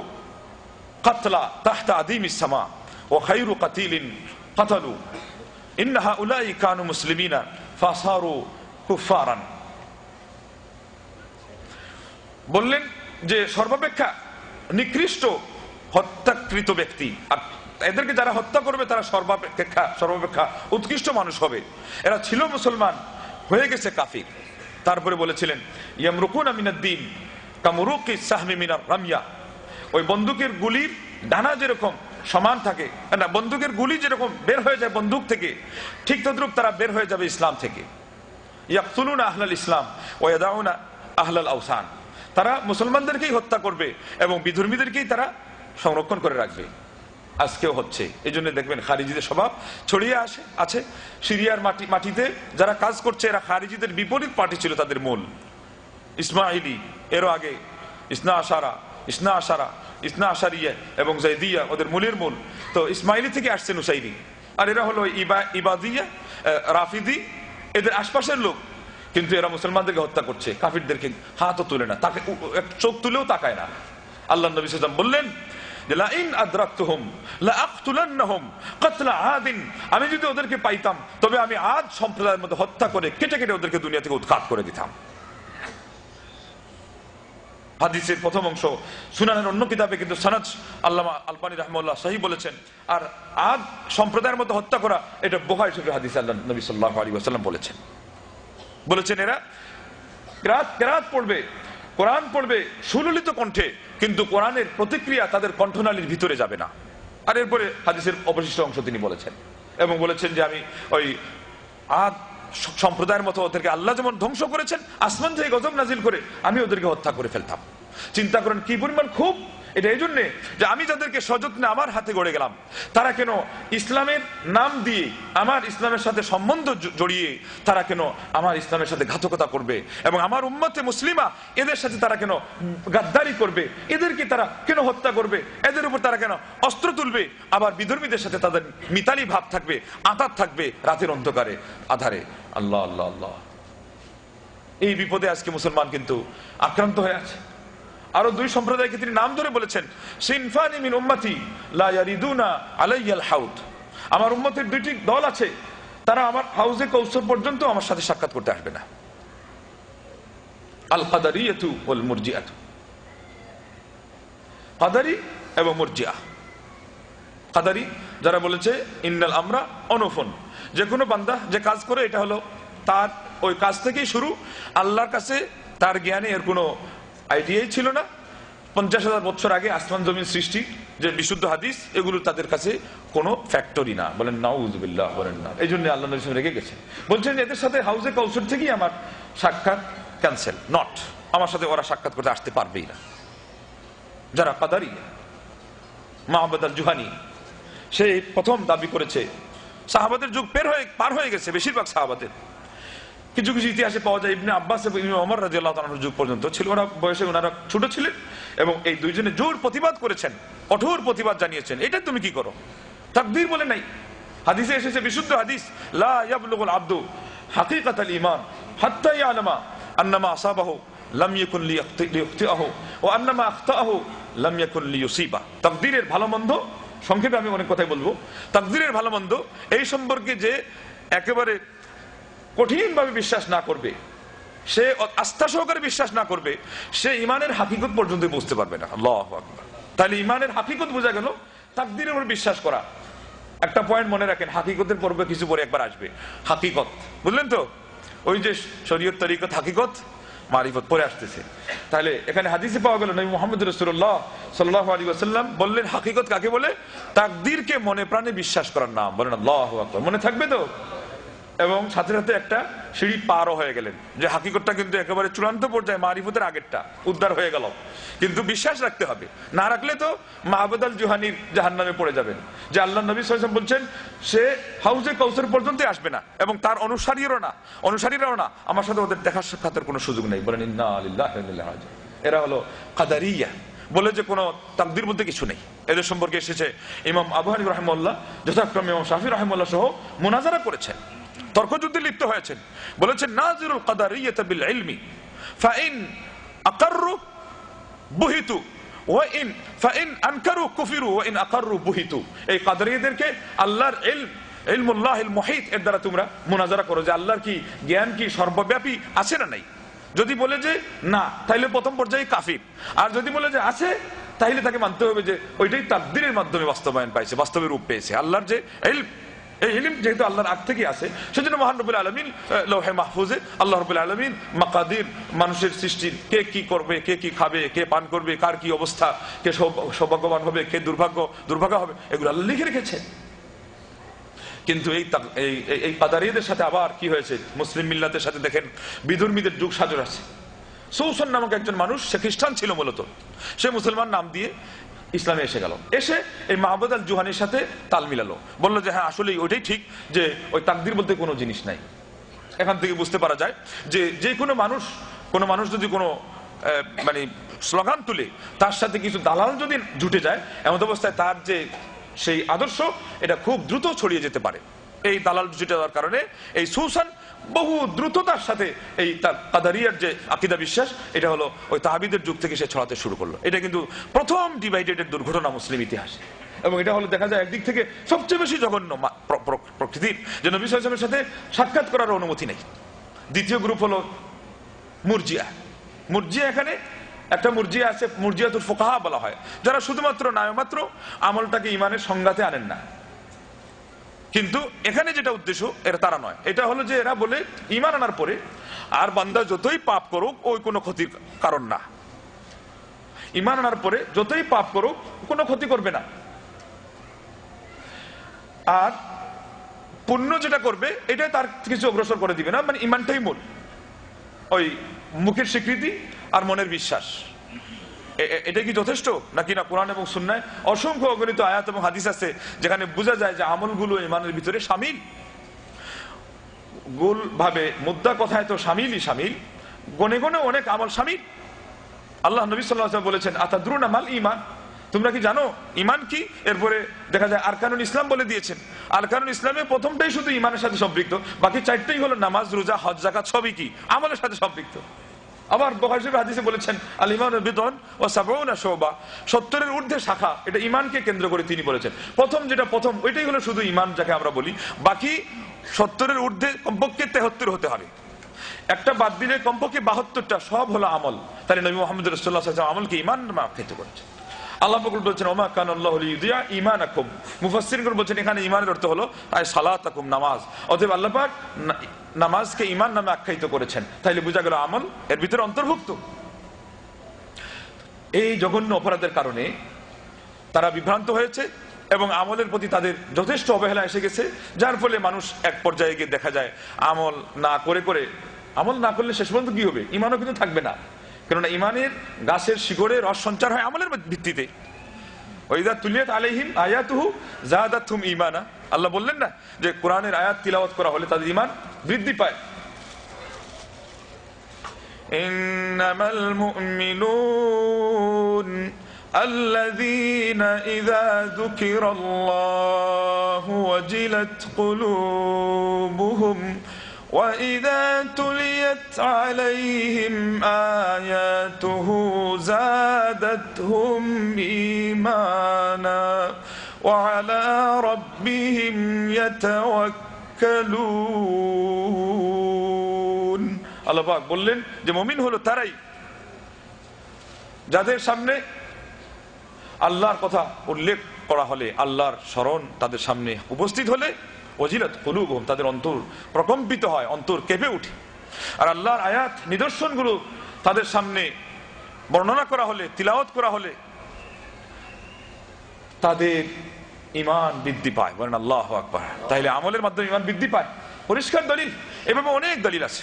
কাতলা তাহতা আদিমিস সামা ওয়া খায়রু কাতিলিন কাতালু ইন্না হাউলাই কানু মুসলিমিনা ফাসারু কুফারান। বললেন যে সর্বাপেক্ষা নিকৃষ্ট হত্যাকৃত ব্যক্তি, আর এদেরকে যারা হত্যা করবে তারা সর্বাপেক্ষা উৎকৃষ্ট মানুষ হবে। এরা ছিল মুসলমান, হয়ে গেছে কাফির। তারপরে বলেছিলেন ইয়ামরুকুনা মিনাদ-দ্বীন কামরুকিস সাহমি মিনার রামিয়া, ওই বন্দুকের গুলির ডানা যেরকম সমান থাকে না, বন্দুকের গুলি যেরকম বের হয়ে যায় বন্দুক থেকে, ঠিক তদ্রূপ তারা বের হয়ে যাবে ইসলাম থেকে। ইয়াকতুলুনা আহলাল ইসলাম ওয়া ইয়াদাউনা আহলাল আওসান, তারা মুসলমানদেরকেই হত্যা করবে এবং বিধর্মীদেরকেই তারা সংরক্ষণ করে রাখবে। আজকেও হচ্ছে। এই জন্য দেখবেন খারিজিদের স্বভাব ছড়িয়ে আছে সিরিয়ার মাটিতে যারা কাজ করছে, এরা খারিজিদের বিপরীত পার্টি ছিল তাদের মূল। ইসমাইলি, এরও আগে ইসনা আশারিয়া এবং জাইদিয়া ওদের মূলের মূল। তো ইসমাইলি থেকে আসছে নুসাইরি, আর এরা হলো ইবাদিয়া রাফিদি, এদের আশপাশের লোক। কিন্তু এরা মুসলমানদেরকে হত্যা করছে, কাফিরদেরকে হাতও তুলে না, তাকে চোখ তুলেও তাকায় না। আল্লাহ নবী সাল্লাল্লাহু আলাইহি ওয়াসাল্লাম বললেন যে লা ইন আদরাকতুহুম লা আকতুলান্নাহুম কতলা আদিন, আমি যদি ওদেরকে পাইতাম তবে আমি আদ সম্প্রদায়ের মধ্যে হত্যা করে কেটে কেটে ওদেরকে দুনিয়া থেকে উৎখাত করে দিতাম। হাদিসের প্রথম অংশ সুনানের অন্য কিতাবে কিন্তু সনদ আল্লামা আলবানী রাহমাহুল্লাহ সহিহ বলেছেন। আর আদ সম্প্রদায়ের মধ্যে হত্যা করা এটা বুখারী শরীফের হাদিসে আল্লাহ নবী সাল্লাল্লাহু আলাইহি ওয়াসাল্লাম বলেছেন। বলেছেন এরা কেরাত পড়বে, কোরআন পড়বে সুললিত কণ্ঠে, কিন্তু কোরআনের প্রতিক্রিয়া তাদের কণ্ঠনালীর ভিতরে যাবে না। আর এরপরে হাদিসের অবশিষ্ট অংশ তিনি বলেছেন এবং বলেছেন যে আমি ওই আদ সম্প্রদায়ের মতো ওদেরকে আল্লাহ যেমন ধ্বংস করেছেন আসমান থেকে গজব নাজিল করে, আমি ওদেরকে হত্যা করে ফেলতাম। চিন্তা করেন কি পরিমাণ খুব। এটা এই জন্যে যে আমি যাদেরকে সযত্নে আমার হাতে গড়ে গেলাম, তারা কেন ইসলামের নাম দিয়ে আমার ইসলামের সাথে সম্বন্ধ জড়িয়ে তারা কেন আমার ইসলামের সাথে ঘাতকতা করবে, এবং আমার উম্মতে মুসলিমা এদের সাথে তারা কেন গাদ্দারি করবে, এদেরকে তারা কেন হত্যা করবে, এদের উপর তারা কেন অস্ত্র তুলবে, আবার বিধর্মীদের সাথে তাদের মিতালি ভাব থাকবে, আতাত থাকবে রাতের অন্ধকারে আধারে। আল্লাহ আল্লাহ আল্লাহ, এই বিপদে আজকে মুসলমান কিন্তু আক্রান্ত হয়ে আছে। আরো দুই সম্প্রদায়কে তিনি নাম ধরে বলেছেন, সিনফানি মিন উম্মতি লা ইয়ারিদুনা আলাইয়াল হাউদ, আমার উম্মতের দুইটি দল আছে, তারা আমার হাউজে কৌসর পর্যন্ত আমার সাথে সাক্ষাৎ করতে আসবে না। আল কাদারিয়াতু ওয়াল মুরজিআতু, কাদারি এবং মুরজিআ। কাদারি যারা বলেছে ইন্নাল আমরা অনফন, যে কোনো বান্দা যে কাজ করে এটা হলো তার ওই কাজ থেকেই শুরু, আল্লাহর কাছে তার জ্ঞানে এর কোনো আইডিয়াই ছিল না। 50,000 বছর আগে আসমান জমিন সৃষ্টি, যে বিশুদ্ধ হাদিস, এগুলো তাদের কাছে কোনো ফ্যাক্টরি না। বলেন নাউযুবিল্লাহ, বলেন না। এই জন্য আল্লাহ নবী রেগে গেছে, বলছেন এদের সাথে হাউজে কাউসার থেকেই আমার সাক্ষাৎ ক্যান্সেল, নট, আমার সাথে ওরা সাক্ষাৎ করতে আসতে পারবেই না। যারা কাদারি, মাহবুদ আল জুহানি, সে প্রথম দাবি করেছে, সাহাবাদের যুগ পার হয়ে গেছে, বেশিরভাগ সাহাবাদের। কিছু কিছু ইতিহাসে পাওয়া যায় ইবনে আব্বাস এবং ইবনে ওমর রাদিয়াল্লাহু তাআলার যুগ পর্যন্ত ছিল, ওরা বয়সে ওনারা ছোট ছিলেন, এবং এই দুইজনে জোর প্রতিবাদ করেছেন, কঠোর প্রতিবাদ জানিয়েছেন। এটা তুমি কি করো, তাকদীর বলে নাই। হাদিসে এসেছে, বিশুদ্ধ হাদিস, লা ইয়াবলুগুল আবদু হাকিকাতাল ঈমান হাত্তা ইয়ালামা আন্নামা আসাবাহু লাম ইয়াকুন লিয়াখতিআহু ওয়া আন্নামা আখতাআহু লাম ইয়াকুন লিয়ুসিবা। তাকদীরের ভালো মন্দ, সংক্ষেপে আমি অনেক কথাই বলবো, তাকদীরের ভালো মন্দ এই সম্পর্কে যে একেবারে কঠিনভাবে বিশ্বাস না করবে, সে আস্থা সহকারে বিশ্বাস না করবে, সে ইমানের হাকিকত পর্যন্ত বুঝতে পারবে না। আল্লাহু আকবার। তাহলে ইমানের হাকিকত বোঝা গেল তাকদীরের উপর বিশ্বাস করা। একটা পয়েন্ট মনে রাখেন, হাকিকতের পর্বে কিছু পরে একবার আসবে, হাকিকত, বুঝলেন তো? ওই যে শরীয়ত তরিকত হাকিকত মারিফত পরে আসতেছে। তাহলে এখানে হাদিসে পাওয়া গেল নবী মুহাম্মদ রাসূলুল্লাহ সাল্লাল্লাহু আলাইহি ওয়াসাল্লাম বললেন হাকিকত কাকে বলে? তাকদীরকে মনে প্রাণে বিশ্বাস করার নাম। বলেন আল্লাহু আকবার। মনে থাকবে তো? এবং সাথে সাথে একটা সিঁড়ি পারও হয়ে গেলেন, যে হাকিকতটা কিন্তু একেবারে চূড়ান্ত পর্যায়ে মারিফতের আগেরটা উদ্ধার হয়ে গেল, কিন্তু বিশ্বাস রাখতে হবে। না রাখলে তো মাহবুদ আল জুহানির জাহান্নামে পড়ে যাবেন, যে আল্লাহ নবী সাল্লাল্লাহু আলাইহি ওয়াসাল্লাম বলছেন সে হাউজে কাউসার পর্যন্ত আসবে না, এবং তার অনুসারীরাও না, আমার সাথে ওদের দেখা সাক্ষাতের কোনো সুযোগ নেই। বলেন ইন্না লিল্লাহি ওয়া ইন্না ইলাইহি রাজিউন। এরা হলো কাদারিয়া, বলে যে কোনো তাকদীর বলতে কিছু নেই। এদের সম্পর্কে এসেছে ইমাম আবু হানিফা রাহিমাহুল্লাহ, যথাক্রমে ইমাম শাফিঈ রাহিমাহুল্লাহ সহ মুনাজারা করেছেন, তর্কযুদ্ধে লিপ্ত হয়েছেন। বলেছেন নাজিরুল কাদারিয়্যাত বিল ইলমি ফাইন আকাররু বুহিতু ওয়া ইন ফাইন আনকারু কুফিরু ওয়া ইন আকাররু বুহিতু। এই কাদারিয়্যাদেরকে আল্লাহর ইলমুল্লাহিল মুহিত এর দ্বারা তোমরা মুনাজারা করো, যে আল্লাহর কি জ্ঞান কি সর্বব্যাপী আছে না নাই। যদি বলে যে না, তাহলে প্রথম পর্যায়ে কাফির, আর যদি বলে যে আছে, তাহলে তাকে মানতে হবে যে ওইটাই তাকদীরের মাধ্যমে বাস্তবায়ন পাইছে, বাস্তবে রূপ পেয়েছে। আল্লাহর যে ইলম, এই ইলম যেহেতু আল্লাহর আগ থেকে আছে, সেজন্য মহান রব্বুল আলামিন লৌহে মাহফুজে আল্লাহ রব্বুল আলামিন মাকাদির, মানুষের সৃষ্টির কে কি করবে, কে কি খাবে, কে পান করবে, কার কি অবস্থা, কে সৌভাগ্যবান হবে, কে দুর্ভাগ্য হবে, এগুলো আল্লাহ লিখে রেখেছে। কিন্তু এই কাদারিদের সাথে আবার কি হয়েছে, মুসলিম মিল্লাতের সাথে দেখেন বিধর্মীদের যুগ সাজর আছে। সৌসন নামক একজন মানুষ, সে খ্রিস্টান ছিল মূলত, সে মুসলমান নাম দিয়ে ইসলামে এসে গেল। এসে এই মাহবুদ আল জুহানির সাথে তাল মিলালো, বললো যে হ্যাঁ আসলে ওইটাই ঠিক, যে ওই তাকদীর বলতে কোনো জিনিস নাই। এখান থেকে বুঝতে পারা যায় যে কোনো মানুষ যদি কোনো মানে স্লোগান তুলে, তার সাথে কিছু দালাল যদি জুটে যায়, এমন অবস্থায় তার যে সেই আদর্শ এটা খুব দ্রুত ছড়িয়ে যেতে পারে। এই দালাল জুটে যাওয়ার কারণে এই সুসান বহু দ্রুততার সাথে এই তার কাদারিয়ার যে আকীদা বিশ্বাস, এটা হলো ওই তাহাবিদের যুগ থেকে সে ছড়াতে শুরু করলো। এটা কিন্তু প্রথম ডিভাইডেডের দুর্ঘটনা মুসলিম ইতিহাসে, এবং এটা হলো দেখা যায় একদিক থেকে সবচেয়ে বেশি জঘন্য প্রকৃতির, যে নবী সাল্লাল্লাহু আলাইহি ওয়াসাল্লামের সাথে সাক্ষাৎ করার অনুমতি নেই। দ্বিতীয় গ্রুপ হলো মুরজিয়া। এখানে একটা মুরজিয়া আছে, মুরজিয়াতুল ফুকাহা বলা হয়, যারা শুধুমাত্র নামমাত্র আমলটাকে ইমানের সংজ্ঞাতে আনেন না। কিন্তু এখানে যেটা উদ্দেশ্য এটা তারা নয়, এটা হলো যে এরা বলে ঈমান আনার পরে আর বান্দা যতই পাপ করুক ওই কোনো ক্ষতির কারণ না, ঈমান আনার পরে যতই পাপ করুক কোনো ক্ষতি করবে না, আর পুণ্য যেটা করবে এটাই তার কিছু অগ্রসর করে দিবে না, মানে ঈমানটাই মূল, ওই মুখের স্বীকৃতি আর মনের বিশ্বাস, এটা কি যথেষ্ট নাকি না? কোরআন এবং সুন্নায় অসংখ্য অগণিত আয়াত এবং হাদিস আছে যেখানে বোঝা যায় যে আমলগুলো ঈমানের ভিতরে শামিল। গোল ভাবে মুদ্রা কথায় তো শামিলই শামিল, গনে গনে অনেক আমল শামিল। আল্লাহ নবী সাল্লাল্লাহু আলাইহি ওয়াসাল্লাম বলেছেন আতাদরুনা মাল ঈমান, তোমরা কি জানো ঈমান কি? এরপরে দেখা যায় আরকানুল ইসলাম বলে দিয়েছেন। আরকানুল ইসলামে প্রথমটাই শুধু ঈমানের সাথে সম্পৃক্ত, বাকি চারটেই হলো নামাজ, রোজা, হজ, যাকাত, সবই কি আমলের সাথে সম্পৃক্ত। আবার বুখারী শরীফের হাদিসে বলেছেন আল ঈমানু বিদউন ওয়া সাবউনা শুবা, 70 এর ঊর্ধ্বে শাখা, এটা ঈমানকে কেন্দ্র করে তিনি বলেছেন। প্রথম ওইটাই হলো শুধু ঈমান যাকে আমরা বলি, বাকি 70 এর ঊর্ধ্বে কমপক্ষে 73 হতে হবে, একটা বাদ দিলে কমপক্ষে 72টা সব হলো আমল। তাহলে নবী মুহাম্মদ রাসূলুল্লাহ সাল্লাল্লাহু আলাইহি ওয়াসাল্লাম আমলকে ঈমান নামে আখ্যায়িত করেছেন। আল্লাহ পাক বলেছেন ওমা কানাল্লাহু লিইউযিয়া ঈমানাকুম, মুফাসসিরগণ বলেছেন এখানে ঈমানের অর্থ হলো আই সালাতাকুম, নামাজ। অতএব আল্লাহ পাক নামাজকে ঈমান নামে আখ্যায়িত করেছেন, তাইলে বোঝা গেল আমল এর ভিতরে অন্তর্ভুক্ত। এই জঘন্য অপরাধের কারণে তারা বিভ্রান্ত হয়েছে এবং আমলের প্রতি তাদের যথেষ্ট অবহেলা এসে গেছে, যার ফলে মানুষ এক পর্যায়ে গিয়ে দেখা যায় আমল না করলে শেষ পর্যন্ত কি হবে? ঈমানও কিন্তু থাকবে না, কেননা ঈমানের গাছের শিকড়ে রস সঞ্চার হয় আমলের ভিত্তিতে। ওয়াইদা তুলিয়াত আলাইহিম আয়াতুহু যাদাতহুম ঈমানা, আল্লাহ বললেন না যে কোরআনের আয়াত তিলাওয়াত করা হলে তাদের ঈমান বৃদ্ধি পায়। ইন্নামাল মুমিনুন الذين إذا ذكر الله وجلت قلوبهم وإذا تليت عليهم آياته زادتهم إيمانا وعلى ربهم يتوكلون। আল্লাহ পাক বললেন যে মুমিন হলো তারাই যাদের সামনে আল্লাহর কথা উল্লেখ করা হলে, আল্লাহর স্মরণ তাদের সামনে উপস্থিত হলে ওয়াজিলাত কুলুবুহুম, তাদের অন্তর প্রকম্পিত হয়, অন্তর কেঁপে ওঠে। আর আল্লাহর আয়াত নিদর্শনগুলো তাদের সামনে বর্ণনা করা হলে, তিলাওয়াত করা হলে তাদের ঈমান বৃদ্ধি পায়। বলেন আল্লাহু আকবার। তাইলে আমলের মাধ্যমে ঈমান বৃদ্ধি পায়, পরিষ্কার দলিল, এভাবে অনেক দলিল আছে।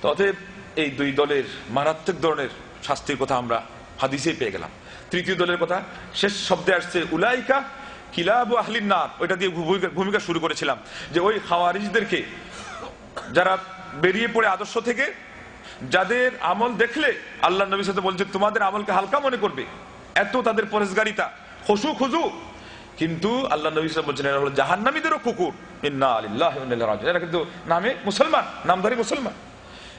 তো অতএব এই দুই দলের মারাত্মক ধরনের শাস্তির কথা আমরা হাদিসেই পেয়ে গেলাম। তৃতীয় দলের কথা শেষ শব্দে আসছে উলাইকা কিলাবু আহলিন নার, ওইটা দিয়ে ভূমিকা শুরু করেছিলাম যে ওই খাওয়ারিজদেরকে যারা বেরিয়ে পড়ে আদর্শ থেকে, যাদের আমল দেখলে আল্লাহ নবী সাথে বলছে তোমাদের আমলকে হালকা মনে করবে, এত তাদের পরেশগারিতা, খুশু খুজু, কিন্তু আল্লাহ নবী সাল্লাল্লাহু আলাইহি ওয়াসাল্লাম বলছেন এরা হলো জাহান্নামীদেরও কুকুর। ইন্না লিল্লাহি ওয়া ইন্না ইলাইহি রাজিউন। এরা কিন্তু নামে মুসলমান, নামধারী মুসলমান,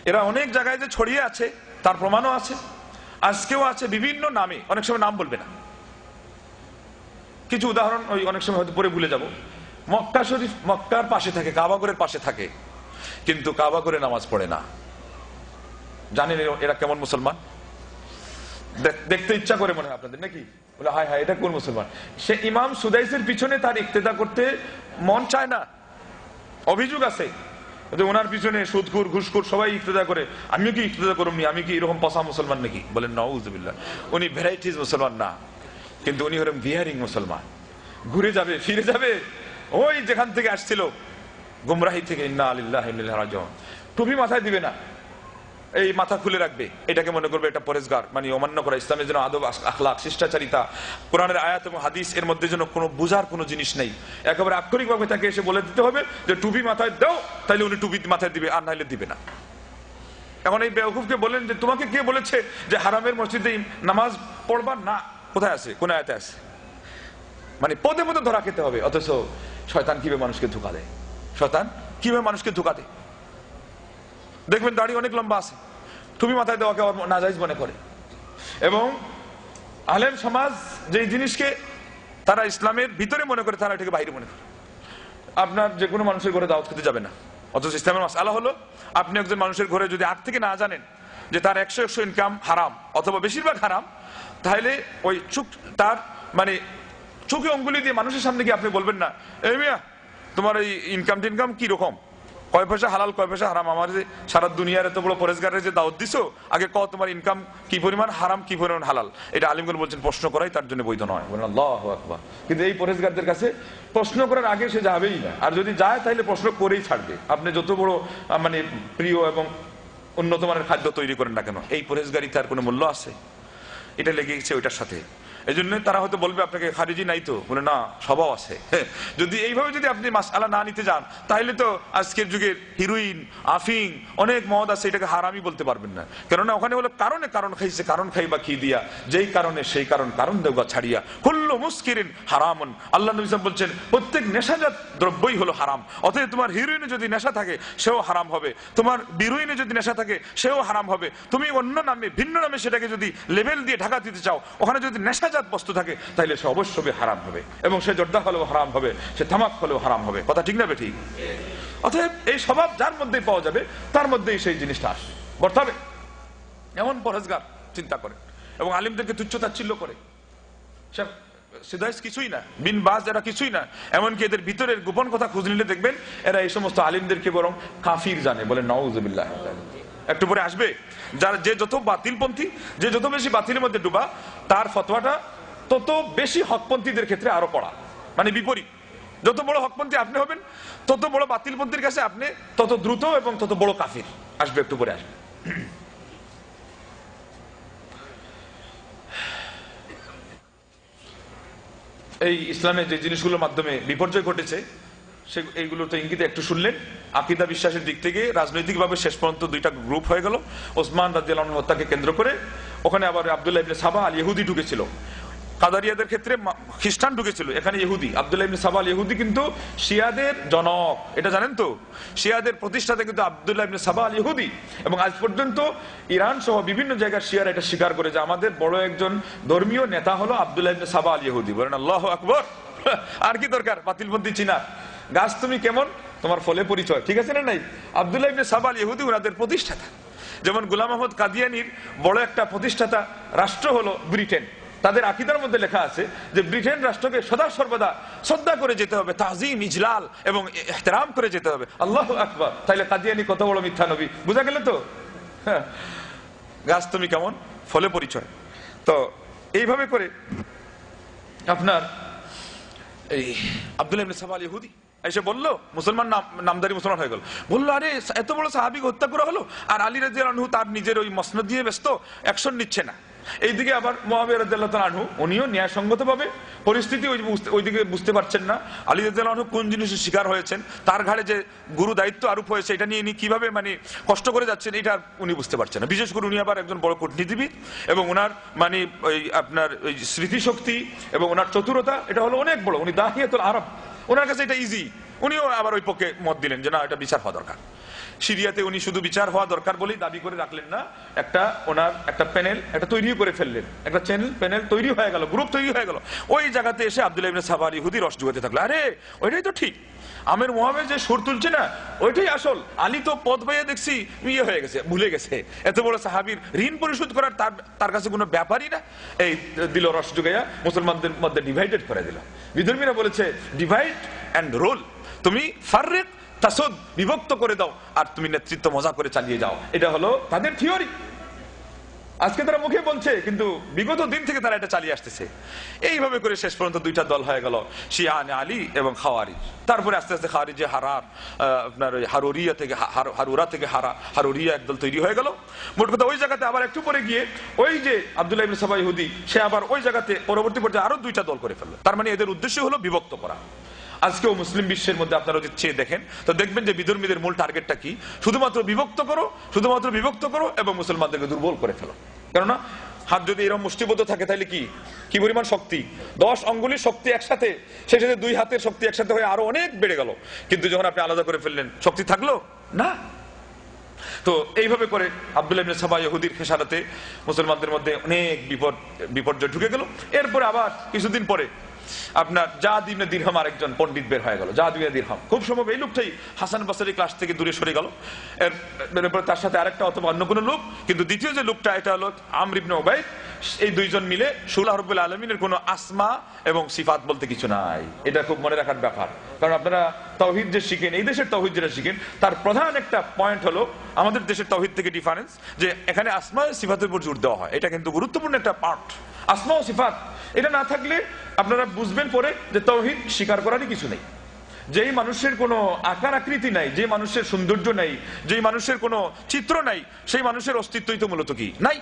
এরা অনেক জায়গায় যে ছড়িয়ে আছে তার প্রমাণও আছে, আজকেও আছে বিভিন্ন নামে, অনেক সময় নাম বলবে না, কিছু উদাহরণ ওই অনেক সময় হয়তো পরে ভুলে যাব। মক্কা শরীফ মক্কার পাশে থাকে, কাবাগরের পাশে থাকে, কিন্তু কাবাগরে নামাজ পড়ে না। জানেন এরা কেমন মুসলমান? দেখতে ইচ্ছা করে মনে হয় আপনাদের নাকি? বলে হায় হায় এটা কোন মুসলমান? সে ইমাম সুদাইসের পিছনে তার ইক্তেদা করতে মন চায় না, অভিযোগ আছে ওনার পিছনে সুদখোর ঘুষখোর সবাই ইক্তেদা করে, আমিও কি ইক্তেদা করুমনি? আমি কি এরকম পচা মুসলমান নাকি? বলেন নাউযুবিল্লাহ। উনি ভ্যারাইটিস মুসলমান না, কিন্তু উনি হলেন বিহারিং মুসলমান, ঘুরে যাবে ফিরে যাবে ওই যেখান থেকে আসছিল, গুমরাহি থেকে। ইন্না লিল্লাহি ওয়া ইন্না ইলাইহি রাজিউন। টুপি মাথায় দিবে না, এই মাথা খুলে রাখবে, এটাকে মনে করবে এটা পরেশগার, মানে অমান্য করা, ইসলামের জন্য আদব আখলাক শিষ্টাচারিতা, কোরআনের আয়াত এবং হাদিস এর মধ্যে যেন কোনো বুঝার কোনো জিনিস নেই। একেবারে আক্ষরিকভাবে তাকে এসে বলে দিতে হবে যে টুপি মাথায় দাও, তাইলে উনি টুপি মাথায় দিবে, আর নাইলে দিবে না। এখন এই বেওকুফকে বলেন যে তোমাকে কে বলেছে যে হারামের মসজিদে নামাজ পড়বা না? কোথায় আছে? কোন আয়াতে আছে? মানে পদে পদে ধরা খেতে হবে। অথচ শয়তান কিভাবে মানুষকে ধোঁকা দেয়, শয়তান কিভাবে মানুষকে ধোঁকা দেয়। দেখবেন দাড়ি অনেক লম্বা আছে, টুপি মাথায় দেওয়াকে নাজায়েজ মনে করে। এবং আলেম সমাজ যে জিনিসকে তারা ইসলামের ভিতরে মনে করে, তারা এটাকে বাইরে মনে করে। আপনার যে কোনো মানুষের ঘরে দাওয়াত খেতে যাবে না, অথচ ইসলামের মাসআলা হলো আপনি একজন মানুষের ঘরে যদি আগ থেকে না জানেন যে তার 100 ইনকাম হারাম অথবা বেশিরভাগ হারাম, তাহলে ওই তার মানে চোখে অঙ্গুলি দিয়ে মানুষের সামনে গিয়ে আপনি বলবেন না, এই মিয়া তোমার এই ইনকাম টিনকাম কি রকম, কয় পয়সা হালাল কয় পয়সা হারাম, আমার যে সারা দুনিয়ার এত বড় পরেশগারের যে দাওয়াত দিছো, আগে ক তোমার ইনকাম কি পরিমাণ, হারাম কি পরিমাণ, হালাল। এটা আলিমগুলো বলছেন প্রশ্ন করাই তার জন্য বৈধ নয়। বলেন আল্লাহু আকবার। কিন্তু এই পরেশগারদের কাছে প্রশ্ন করার আগে সে যাবেই না, আর যদি যায় তাহলে প্রশ্ন করেই ছাড়বে। আপনি যত বড় মানে প্রিয় এবং উন্নত মানের খাদ্য তৈরি করেন না কেন, এই পরেশগারি তার কোনো মূল্য আছে? এটা লেগে গেছে ওইটার সাথে। এই জন্য তারা হয়তো বলবে আপনাকে খারিজি নাই তো, বলে না স্বভাব আছে। যদি এইভাবে যদি আপনি মাসআলা না নিতে যান, তাহলে তো আজকের যুগের হিরোইন, আফিং, অনেক মদ আছে, এটাকে হারামই বলতে পারবেন না। কেননা ওখানে বলে কারণে কারণ খাইছে, কারণ খাইবা কি দিয়া, যেই কারণে সেই কারণ, কারণ দেওয়া ছাড়িয়া কুল্লু মুস্কিরিন হারামুন। আল্লাহ নবী সাল্লাল্লাহু আলাইহি ওয়াসাল্লাম বলছেন প্রত্যেক নেশাজাত দ্রব্যই হলো হারাম। অতএব তোমার হিরোইনে যদি নেশা থাকে সেও হারাম হবে, তোমার বিরোইনে যদি নেশা থাকে সেও হারাম হবে। তুমি অন্য নামে ভিন্ন নামে সেটাকে যদি লেবেল দিয়ে ঢাকা দিতে চাও, ওখানে যদি নেশাজাত বস্তু থাকে তাহলে সে অবশ্যই হারাম হবে, এবং সে জর্দা হলেও হারাম হবে, সে তামাক হলেও হারাম হবে। কথা ঠিক না বেঠিক? অতএব এই স্বভাব যার মধ্যেই পাওয়া যাবে তার মধ্যেই সেই জিনিসটা আসে বর্তাবে। এমন পরহেজগার চিন্তা করে এবং আলিমদেরকে তুচ্ছতাচ্ছিল্য করে, সিদাইস কিছুই না, বিন বাজ এরা কিছুই না। এমনকি এদের ভিতরের গোপন কথা খুঁজ নিলে দেখবেন এরা এই সমস্ত আলিমদেরকে বরং কাফির জানে। বলে নাউজুবিল্লাহ। একটু পরে আসবে যার যে যত বাতিলপন্থী, যে যত বেশি বাতিলের মধ্যে ডুবা, তার ফতোয়াটা তত বেশি হকপন্থীদের ক্ষেত্রে আরো কড়া, মানে বিপরীত। যত বড় হকপন্থী আপনি হবেন, তত বড় বাতিলপন্থীর কাছে আপনি তত দ্রুত এবং তত বড় কাফির। আসবে, একটু পরে আসবে। এই ইসলামে যে জিনিসগুলোর মাধ্যমে বিপর্যয় ঘটেছে এইগুলো তো ইঙ্গিতে একটু শুনলেন। আকীদা বিশ্বাসের দিক থেকে রাজনৈতিকভাবে শেষ পর্যন্ত দুইটা গ্রুপ হয়ে গেল। ওসমান রাদিয়াল্লাহু আনহু হত্যাকে কেন্দ্র করে ওখানে আবার আব্দুল্লাহ ইবনে সাবা আল ইহুদি ঢুকেছিল। কাদারিয়াদের ক্ষেত্রে খ্রিস্টান ঢুকেছিল, এখানে ইহুদি। আব্দুল্লাহ ইবনে সাবা আল ইহুদি কিন্তু শিয়াদের জনক, এটা জানেন তো? শিয়াদের প্রতিষ্ঠাতা কিন্তু আব্দুল্লাহ ইবনে সাবা আল ইহুদি। এবং আজ পর্যন্ত ইরান সহ বিভিন্ন জায়গার শিয়ারা এটা স্বীকার করে যে আমাদের বড় একজন ধর্মীয় নেতা হলো আব্দুল্লাহ ইবনে সাবা আল ইহুদি। বলেন আল্লাহু আকবার। আর কি দরকার বাতিলপন্থী চিনার? গাছ তুমি কেমন, তোমার ফলে পরিচয়। ঠিক আছে না নাই? আব্দুল্লাহ ইবনে সাবা আল ইহুদি ওনাদের প্রতিষ্ঠাতা। যেমন গোলাম আহমদ কাদিয়ানির বড় একটা প্রতিষ্ঠাতা রাষ্ট্র হলো ব্রিটেন। তাদের আকীদার মধ্যে লেখা আছে যে ব্রিটেন রাষ্ট্রকে সদা সর্বদা শ্রদ্ধা করে যেতে হবে, তাজিম, ইজলাল এবং ইহতিরাম করে যেতে হবে। আল্লাহু আকবার। তাইলে কাদিয়ানি কত বড় মিথ্যা নবী, বুঝা গেল তো? গাছ তুমি কেমন, ফলে পরিচয়। তো এইভাবে করে আপনার এই আব্দুল্লাহ ইবনে সাবা আল ইহুদি এসে বললো, মুসলমান নামদারি মুসলমান হয়ে গেল। বললো আরে এত বড় সাহাবীকে হত্যা করা হলো, আর আলী রাদিয়াল্লাহু আনহু তার নিজের ওই মসনদ দিয়ে ব্যস্ত, অ্যাকশন নিচ্ছে না। এইদিকে আবার মুআবিয়া রাদিয়াল্লাহু তাআলা আনহু উনিও ন্যায়সঙ্গতভাবে পরিস্থিতি ওইদিকে বুঝতে পারছেন না। আলী রাদিয়াল্লাহু আনহু কোন জিনিসের শিকার হয়েছেন, তার ঘাড়ে যে গুরু দায়িত্ব আরোপ হয়েছে, এটা নিয়ে ইনি কিভাবে মানে কষ্ট করে যাচ্ছেন, এটা উনি বুঝতে পারছেন না। বিশেষ করে উনি আবার একজন বড় কূটনীতিবিদ, এবং ওনার মানে ওই আপনার ওই স্মৃতিশক্তি এবং ওনার চতুরতা এটা হলো অনেক বড়। উনি দাহিয়াতুল আরব, ওনার কাছে এটা ইজি। উনিও আবার ওই পক্ষে মত দিলেন যে না, এটা বিচার হওয়া দরকার। সিরিয়াতে উনি শুধু বিচার হওয়া দরকার বলেই দাবি করে রাখলেন না, একটা ওনার একটা প্যানেল একটা তৈরি করে ফেললেন, একটা প্যানেল তৈরি হয়ে গেল, গ্রুপ তৈরি হয়ে গেল। ওই জায়গাতে এসে আব্দুল্লাহ ইবনে সাবা আল ইহুদি রস জুগাতে থাকলো, আরে ওইটাই তো ঠিক, আমের মুহাম্মদ যে সুর তুলছে না ওইটাই আসল। আলী তো পদ পাইয়া দেখছি ইয়ে হয়ে গেছে, ভুলে গেছে। এত বড় সাহাবীর ঋণ পরিশোধ করার তার কাছে কোনো ব্যাপারই না। এই দিল রস জুগাইয়া মুসলমানদের মধ্যে ডিভাইডেড করে দিল। বিধর্মীরা বলেছে ডিভাইড অ্যান্ড রোল, তুমি ফাররিক তাসুদ, বিভক্ত করে দাও আর তুমি নেতৃত্ব মজা করে চালিয়ে যাও। এটা হলো তাদের থিওরি। আজকে তারা মুখে বলছে, কিন্তু বিগত দিন থেকে তারা এটা চালিয়ে আসতেছে। এইভাবে করে শেষ পর্যন্ত দুইটা দল হয়ে গেল, শিয়ানে আলী এবং খাওয়ারিজ। তারপরে আস্তে আস্তে খাওয়ারিজে আপনার হারুরিয়া থেকে হারুরা থেকে হারুরিয়া একদল তৈরি হয়ে গেল। মোট কথা ওই জায়গাতে আবার একটু পরে গিয়ে ওই যে আব্দুল্লাহ ইবনে সাবা ইহুদি, সে আবার ওই জায়গাতে পরবর্তী পর্যায়ে আরো দুইটা দল করে ফেললো। তার মানে এদের উদ্দেশ্য হলো বিভক্ত করা। আজকেও মুসলিম বিশ্বের মধ্যে আপনারা যদি চেয়ে দেখেন তো দেখবেন যে বিধর্মীদের মূল টার্গেটটা কি? শুধুমাত্র বিভক্ত করো, শুধুমাত্র বিভক্ত করো এবং মুসলমানদেরকে দুর্বল করে ফেলো। কেননা হাত যদি এরকম মুষ্টিবদ্ধ থাকে তাহলে কি পরিমাণ শক্তি, 10 আঙ্গুলির শক্তি একসাথে, সেই সাথে 2 হাতের শক্তি একসাথে হয়ে আরো অনেক বেড়ে গেল। কিন্তু যখন আপনি আলাদা করে ফেললেন, শক্তি থাকলো না। তো এইভাবে করে আব্দুল্লাহ ইবনে সাবা ইহুদির খেসারতে মুসলমানদের মধ্যে অনেক বিপর্যয় ঢুকে গেল। এরপরে আবার কিছুদিন পরে আপনার জাদ ইবনে দিরহাম আরেকজন পণ্ডিত বের হয়ে গেল। জাদ ইবনে দিরহাম খুব সম্ভব এই লোকটাই হাসান বসরি ক্লাস থেকে দূরে সরে গেল। এরপরে তার সাথে আরেকটা অথবা অন্য কোনো লোক, কিন্তু দ্বিতীয় যে লোকটা এটা হলো আমর ইবনে উবাইদ। এই দুইজন মিলে আল্লাহ রাব্বুল আলামিনের কোনো আসমা এবং সিফাত বলতে কিছু নাই। এটা খুব মনে রাখার ব্যাপার, কারণ আপনারা তাওহীদ যে শিখেন, এই দেশের তাওহীদ যেটা শিখেন, তার প্রধান একটা পয়েন্ট হলো আমাদের দেশের তাওহীদ থেকে ডিফারেন্স, যে এখানে আসমা সিফাতের উপর জোর দেওয়া হয়। এটা কিন্তু গুরুত্বপূর্ণ একটা পার্ট, আসমা ও সিফাত। এটা না থাকলে আপনারা বুঝবেন পরে যে তাওহীদ স্বীকার করারই কিছু নেই। যেই মানুষের কোনো আকার আকৃতি নাই, যে মানুষের সৌন্দর্য নাই, যেই মানুষের কোনো চিত্র নাই, সেই মানুষের অস্তিত্বই তো মূলত কি নাই।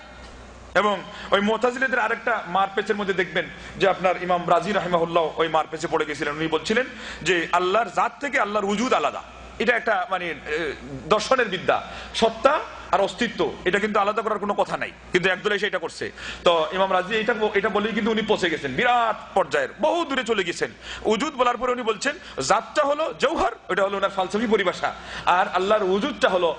এবং ওই মুতাজিলাদের আরেকটা মারপেচের মধ্যে দেখবেন যে আপনার ইমাম রাজি রাহিমাহুল্লাহ ওই মারপেচে পড়ে গেছিলেন। উনি বলছিলেন যে আল্লাহর জাত থেকে আল্লাহর উজুদ আলাদা। এটা একটা মানে দর্শনের বিদ্যা, সত্তা আর অস্তিত্ব এটা কিন্তু আলাদা করার কোনো কথা নাই, কিন্তু একদল এসে এটা করছে। তো ইমাম রাজি এটা বলেই কিন্তু উনি পৌঁছে গেছেন বিরাট পর্যায়ের, বহু দূরে চলে গেছেন। উজুদ বলার পরে উনি বলছেন জাতটা হলো জৌহর, এটা হলো ওনার ফালসাফি পরিভাষা, আর আল্লাহর উজুদটা হলো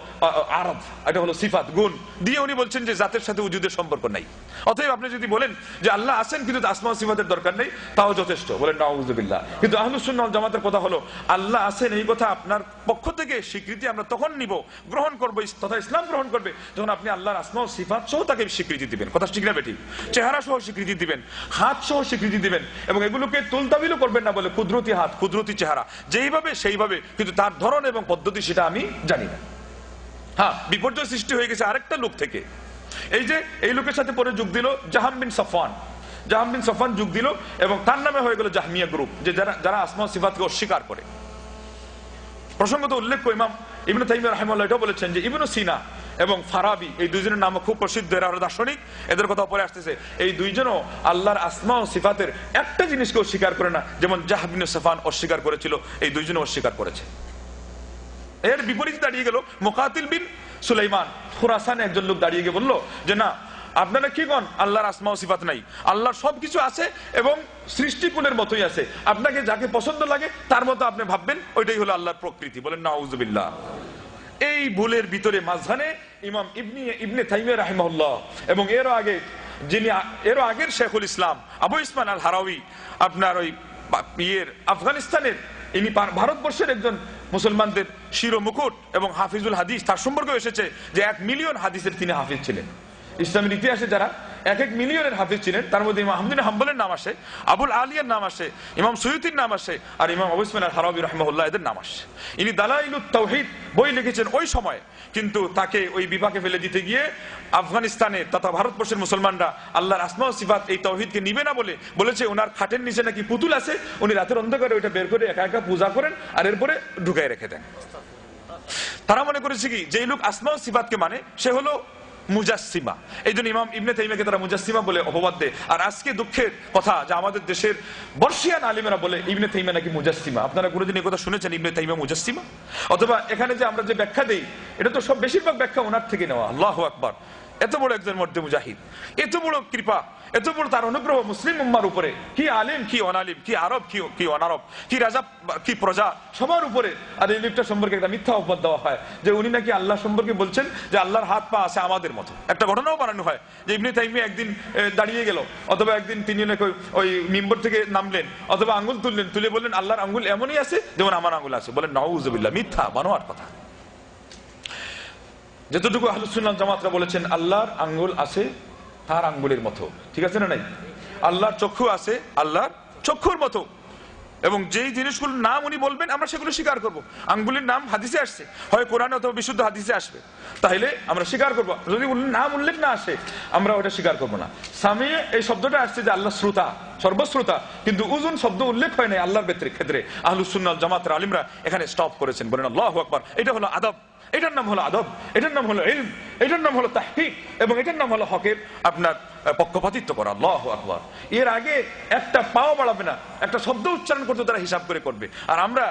আরদ, এটা হলো সিফাত গুণ দিয়ে উনি বলছেন যে জাতের সাথে উজুদের সম্পর্ক নাই। অতএব আপনি যদি বলেন যে আল্লাহ আছেন কিন্তু আসমা ও সিফাতের দরকার নেই, তাও যথেষ্ট, বলেন নাউযুবিল্লাহ। কিন্তু আহলুস সুন্নাহ ওয়াল জামাতের কথা হলো আল্লাহ আছেন এই কথা আপনার পক্ষ থেকে স্বীকৃতি আমরা তখন নিব, গ্রহণ করবো, তথা ইসলাম গ্রহণ করবে যখন আপনি আল্লাহর আসমা ও সিফাত সহ তাকে স্বীকৃতি দিবেন। কথা ঠিক না বেঠিক? চেহারা সহ স্বীকৃতি দিবেন, হাত সহ স্বীকৃতি দিবেন, এবং এগুলোকে তুলতাবিলও করবেন না, বলে কুদরতি হাত, কুদরতি চেহারা, যেইভাবে সেইভাবে, কিন্তু তার ধরন এবং পদ্ধতি সেটা আমি জানি না। হ্যাঁ, বিপর্যয় সৃষ্টি হয়ে গেছে আরেকটা লোক থেকে। এই যে এই লোকের সাথে পরে যোগ দিল জাহাম বিন সফওয়ান। জাহাম বিন সফওয়ান যোগ দিল এবং তার নামে হয়ে গেল জাহমিয়া গ্রুপ, যে যারা আসমা ও সিফাতকে অস্বীকার করে। প্রসঙ্গত উল্লেখ্য ইমাম ইবনে তাইমিয়া রাহিমাহুল্লাহ এটাও বলেছেন যে ইবনে সিনা এবং ফারাবি, এই দুইজনের নাম খুব প্রসিদ্ধ, এরা হলো দার্শনিক, এদের কথা পরে আসতেছে। এই দুইজনও আল্লাহর আসমা ও সিফাতের একটা জিনিসকে অস্বীকার করে না, যেমন জাহাম বিন সফওয়ান অস্বীকার করেছিল, এই দুইজনও অস্বীকার করেছে। এর বিপরীতে দাঁড়িয়ে গেল মুকাতিল বিন সুলাইমান খুরাসানে একজন লোক দাঁড়িয়ে গিয়ে বলল যে না, আপনারা কি কন আল্লাহর আসমা ও সিফাত নাই, আল্লাহর সবকিছু আছে এবং সৃষ্টিকুলের মতোই আছে, আপনাকে যাকে পছন্দ লাগে তার মতো আপনি ভাববেন, ওইটাই হলো আল্লাহর প্রকৃতি, বলেন নাউযুবিল্লাহ। এই ভুলের ভিতরে মাঝখানে ইমাম ইবনে তাইমিয়া রাহিমাহুল্লাহ এবং এরও আগের শেখুল ইসলাম আবু ইসমান আল হারাউই, আপনার ওই আফগানিস্তানের, ইনি ভারতবর্ষের একজন মুসলমানদের শিরোমুকুট এবং হাফিজুল হাদিস, তার সম্পর্কে এসেছে যে 1 মিলিয়ন হাদিসের তিনি হাফিজ ছিলেন। ইসলামের ইতিহাসে যারা 1 মিলিয়নের হাফিজ ছিলেন তার মধ্যে ইমাম আহমদ বিন হাম্বলের নাম আসে, আবুল আলিয়ার নাম আসে, ইমাম সুয়ুতির নাম আসে, আর ইমাম আবু ইসমাইল আল হারাবি রাহিমাহুল্লাহ এদের নাম আসে। ইনি দালাইলুত তাওহীদ বই লিখেছেন ওই সময়, কিন্তু তাকে ওই বিপাকে ফেলে দিতে গিয়ে আফগানিস্তানে তথা ভারতবর্ষের মুসলমানরা আল্লাহর আসমা ও সিফাত এই তাওহীদকে নিবে না বলেছে ওনার খাটের নিচে নাকি পুতুল আছে, উনি রাতের অন্ধকারে ওইটা বের করে একা একা পূজা করেন আর এরপরে ঢুকায় রেখে দেন। তারা মনে করেছে কি যে এই লোক আসমা ও সিফাতকে মানে সে হলো মুজাসসিমা, এই জন্য ইমাম ইবনে তাইমিয়াকে তারা মুজাসসিমা বলে অপবাদ দেয়। আর আজকে দুঃখের কথা যে আমাদের দেশের বর্ষিয়ান আলিমেরা বলে ইবনে তাইমিয়া নাকি মুজাসসিমা। আপনারা কোনোদিন এই কথা শুনেছেন ইবনে তাইমিয়া মুজাসসিমা? অথবা এখানে যে আমরা যে ব্যাখ্যা দেই এটা তো সব বেশিরভাগ ব্যাখ্যা ওনার থেকে নেওয়া। আল্লাহু আকবার! এত বড় একজন মর্দে মুজাহিদ, এত বড় কৃপা, এত বড় তার অনুগ্রহ মুসলিম উম্মার উপরে, কি আলিম কি অনালিম, কি আরব কি অনারব, কি রাজা কি প্রজা, সবার উপরে। আর এই লোকটা সম্পর্কে একটা মিথ্যা অপবাদ দেওয়া হয় যে উনি নাকি আল্লাহ সম্পর্কে বলছেন যে আল্লাহর হাত পা আছে আমাদের মতো। একটা ঘটনাও বানানো হয় যে ইবনে তাইমিয়া একদিন দাঁড়িয়ে গেল, অথবা একদিন তিনি নাকি ওই মিম্বর থেকে নামলেন, অথবা আঙ্গুল তুলে বললেন আল্লাহর আঙ্গুল এমনই আছে যেমন আমার আঙ্গুল আছে। বলেন নাউযুবিল্লাহ, মিথ্যা বানোয়ার কথা। যতটুকু আহলুস সুন্নাহ ওয়াল জামাতরা বলেছেন আল্লাহর আঙ্গুল আছে তার আঙ্গুলের মতো, ঠিক আছে না নাই? আল্লাহর চক্ষু আছে আল্লাহর চক্ষুর মতো, এবং যেই জিনিসগুলোর নাম উনি বলবেন আমরা সেগুলো স্বীকার করব। আঙ্গুলের নাম হাদিসে আসছে, হয় কোরআনে অথবা বিশুদ্ধ হাদিসে আসবে, তাহলে আমরা স্বীকার করব। যদি নাম উল্লেখ না আসে আমরা ওটা স্বীকার করব না। সামি এই শব্দটা আসছে যে আল্লাহ শ্রোতা, সর্বশ্রোতা, কিন্তু উজুন শব্দ উল্লেখ হয় নাই আল্লাহর ক্ষেত্রে। আহলুস সুন্নাহ ওয়াল জামাতের আলিমরা এখানে স্টপ করেছেন, বলেন আল্লাহু আকবার। এটা হলো আদব, এটার নাম হলো আদব, এটার নাম হলো ইলম, এটার নাম হলো তাহকিক, এবং এটার নাম হলো হকের আপনার পক্ষপাতিত্ব করা। আল্লাহু আকবার! এর আগে একটা পাও বাড়াবে না, একটা শব্দ উচ্চারণ করতে তারা হিসাব করে করবে। আর আমরা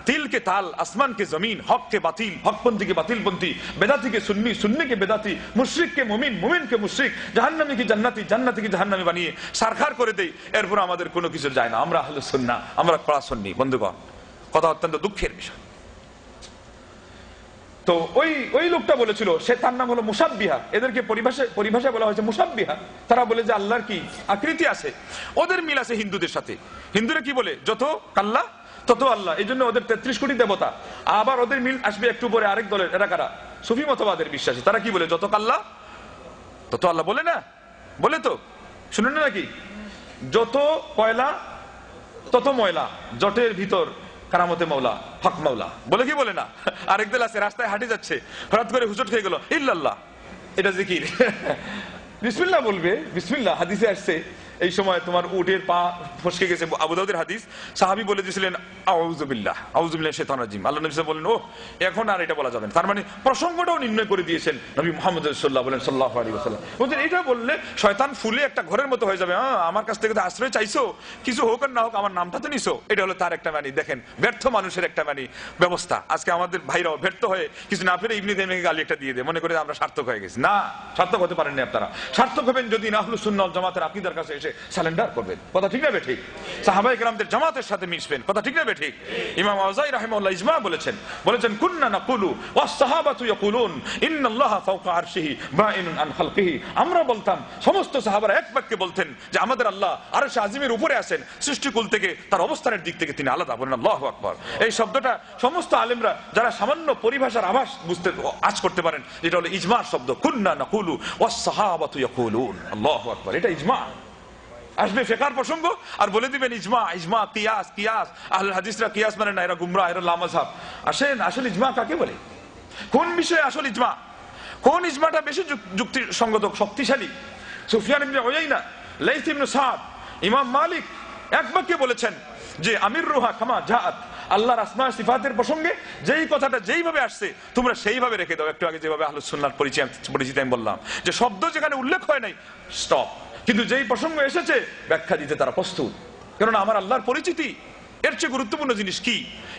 তিলকে তাল, আসমানকে জমিন, হককে বাতিল, হকপন্থীকে বাতিলপন্থী, বেদাতিকে সুন্নি, সুন্নিকে বেদাতি, মুশরিককে মুমিন, মুমিনকে মুশরিক, জাহান্নামীকে জান্নাতি, জান্নাতীকে জাহান্নামী বানিয়ে সারখার করে দেই। এরপর আমাদের কোনো কিছু যায় না। আমরা আহলে সুন্নাহ, আমরা কড়া সুন্নি। বন্ধুগণ, কথা অত্যন্ত দুঃখের বিষয়। তো ওই লোকটা বলেছিল, সে তার নাম হলো মুসাব্বিহা, এদেরকে পরিভাষায় বলা হয়েছে মুসাব্বিহা। তারা বলে যে আল্লাহর কি আকৃতি আছে, ওদের মিল আছে হিন্দুদের সাথে। হিন্দুরা কি বলে, যত কাল্লা তত আল্লাহ, এই জন্য ওদের 33 কোটি দেবতা। আবার ওদের মিল আসবে একটু পরে আরেক দলের, এরা কারা? সুফি মতবাদের বিশ্বাসী। তারা কি বলে, যত কাল্লা তত আল্লাহ বলে না, বলে তো, শুনেন না নাকি? যত কয়লা তত ময়লা, জটের ভিতর কারামতে মৌলা, হক মৌলা, বলে কি বলে না? আরেক দল আছে রাস্তায় হাঁটে যাচ্ছে, হঠাৎ করে হুজুট খেয়ে গেল, ইল্লাল্লাহ, এটা জিকির। বিসমিল্লাহ বলবে, বিসমিল্লাহ হাদিসে আসছে এই সময় তোমার উটের পা ফসকে গেছে, আবু দাউদের হাদিস, সাহাবী বলে দিয়েছিলেন আউযুবিল্লাহ, আউযুবিল্লাহ শাইতানির রাজিম। আল্লাহ নবী বলেন, ও এখন আর এটা বলা যাবে না। তার মানে প্রসঙ্গটাও নির্ণয় করে দিয়েছেন নবী মুহাম্মদ সাল্লাল্লাহু আলাইহি ওয়াসাল্লাম। বলেন এটা বললে শয়তান ফুলে একটা ঘরের মতো হয়ে যাবে, আমার কাছ থেকে তো আশ্রয় চাইছো, কিছু হোক আর না হোক আমার নামটা তো নিছো। এটা হলো তার একটা মানে, দেখেন ব্যর্থ মানুষের একটা মানে ব্যবস্থা। আজকে আমাদের ভাইরাও ব্যর্থ হয়ে কিছু না পেরে ইবনে তাইমিয়াকে গালি একটা দিয়ে দেয়, মনে করে আমরা সার্থক হয়ে গেছি। না, সার্থক হতে পারেননি আপনারা। সার্থক হবেন যদি আহলুস সুন্নাহ ওয়াল জামাতের আকীদার কাছে এসে সারেন্ডার করবেন, কথা ঠিক না বে ঠিক? সাহাবায়ে কেরামদের জামাতের সাথে মিশবেন, কথা ঠিক না বে ঠিক? ইমাম আওজাই রাহিমাহুল্লাহ ইজমা বলেছেন কুন্না নাকুলু ওয়াস সাহাবাতু ইয়াকুলুন ইন্নাল্লাহা ফাওকা আরশিহি বাইনুন আন খালকিহি। আমরা বলতাম, সমস্ত সাহাবারা এক বাক্যে বলতেন যে আমাদের আল্লাহ আরশে আজিমের উপরে আছেন, সৃষ্টিকুল থেকে তার অবস্থানের দিক থেকে তিনি আলাদা। বলেন আল্লাহু আকবার। এই শব্দটা সমস্ত আলেমরা যারা সামান্য পরিভাষার আভাস বুঝতে আজ করতে পারেন, এটা হলো ইজমার শব্দ। কুন্না নাকুলু ওয়াস সাহাবাতু ইয়াকুলুন, আল্লাহু আকবার। এটা ইজমা। আসবে ফিকহের প্রসঙ্গ আর বলে দিবেন ইজমা, ইজমা, কিয়াস, কিয়াস। আহলে হাদিসরা কিয়াস মানে না, এরা গুমরাহ, এরা লামাযহাব। আসেন, আসল ইজমা কাকে বলে? কোন বিষয়ে আসল ইজমা? কোন ইজমাটা বেশি যুক্তিসঙ্গত, শক্তিশালী? সুফিয়ান ইবনে উয়াইনা, লাইস ইবনে সাদ, ইমাম মালিক এক বাক্যে বলেছেন যে আমির রুহা কামা জাআত, আল্লাহর আসমা সিফাতের প্রসঙ্গে যেই কথাটা যেইভাবে আসছে তোমরা সেইভাবে রেখে দাও। একটু আগে যেভাবে আহলুস সুন্নাহর পরিচিত আমি বললাম যে শব্দ যেখানে উল্লেখ হয় নাই স্টপ, কিন্তু যেই প্রসঙ্গ এসেছে ব্যাখ্যা দিতে তারা প্রস্তুত। কেননা আমার আল্লাহর পরিচিতি, এর চেয়ে গুরুত্বপূর্ণ জিনিস কি?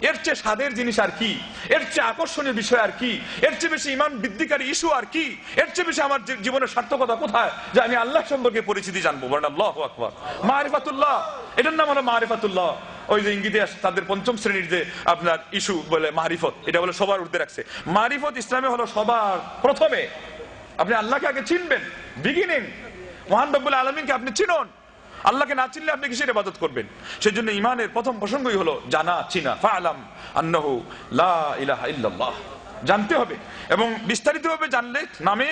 এর চেয়ে স্বাদের জিনিস আর কি? এর চেয়ে আকর্ষণীয় বিষয় আর কি? এর চেয়ে বেশি ঈমান বৃদ্ধিকারী ইস্যু আর কি? এর চেয়ে বেশি আমার জীবনের সার্থকতা কোথায় যে আমি আল্লাহ সম্পর্কে পরিচিতি জানবো? বলেন আল্লাহু আকবার। মারিফাতুল্লাহ, এটার নাম হলো মারিফাতুল্লাহ। ওই যে ইঙ্গিতে তাদের পঞ্চম শ্রেণীর যে আপনার ইস্যু বলে মারিফত, এটা বলে সবার ঊর্ধ্বে রাখছে। মারিফত ইসলামে হলো সবার প্রথমে আপনি আল্লাহকে আগে চিনবেন, বিগিনিং। মহান রব্বুল আলামিনকে আপনি চিনুন, আল্লাহকে না চিনলে আপনি কিসের ইবাদত করবেন? সেজন্য ঈমানের প্রথম প্রসঙ্গই হলো জানা, চিনা। ফাআলাম আন্নাহু লা ইলাহা ইল্লাল্লাহ, জানতে হবে। এবং বিস্তারিতভাবে জানলে নামে,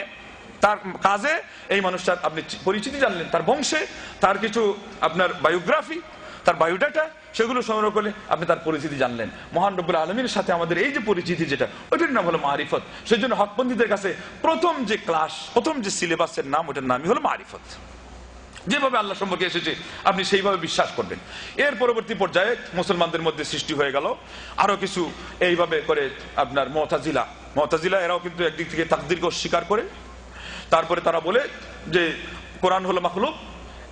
তার কাজে এই মানুষটার আপনি পরিচিতি জানলেন, তার বংশে, তার কিছু আপনার বায়োগ্রাফি, তার বায়োডাটা, সেগুলো সংগ্রহ করলে আপনি তার পরিচিতি জানলেন। মহান রব্বুল আলামিনের সাথে আমাদের এই যে পরিচিতি, যেটা ওইটার নাম হলো মারিফত। সেজন্য হকপন্থীদের কাছে প্রথম যে ক্লাস, প্রথম যে সিলেবাসের নাম, ওটার নামই হলো মারিফত। যেভাবে আল্লাহ সম্পর্কে এসেছে আপনি সেইভাবে বিশ্বাস করবেন। এর পরবর্তী পর্যায়ে মুসলমানদের মধ্যে সৃষ্টি হয়ে গেল আরো কিছু এইভাবে করে আপনার মুতাজিলা, এরাও কিন্তু একদিক থেকে তাকদীরকে অস্বীকার করে। তারপরে তারা বলে যে কোরআন হলো মাখলুক।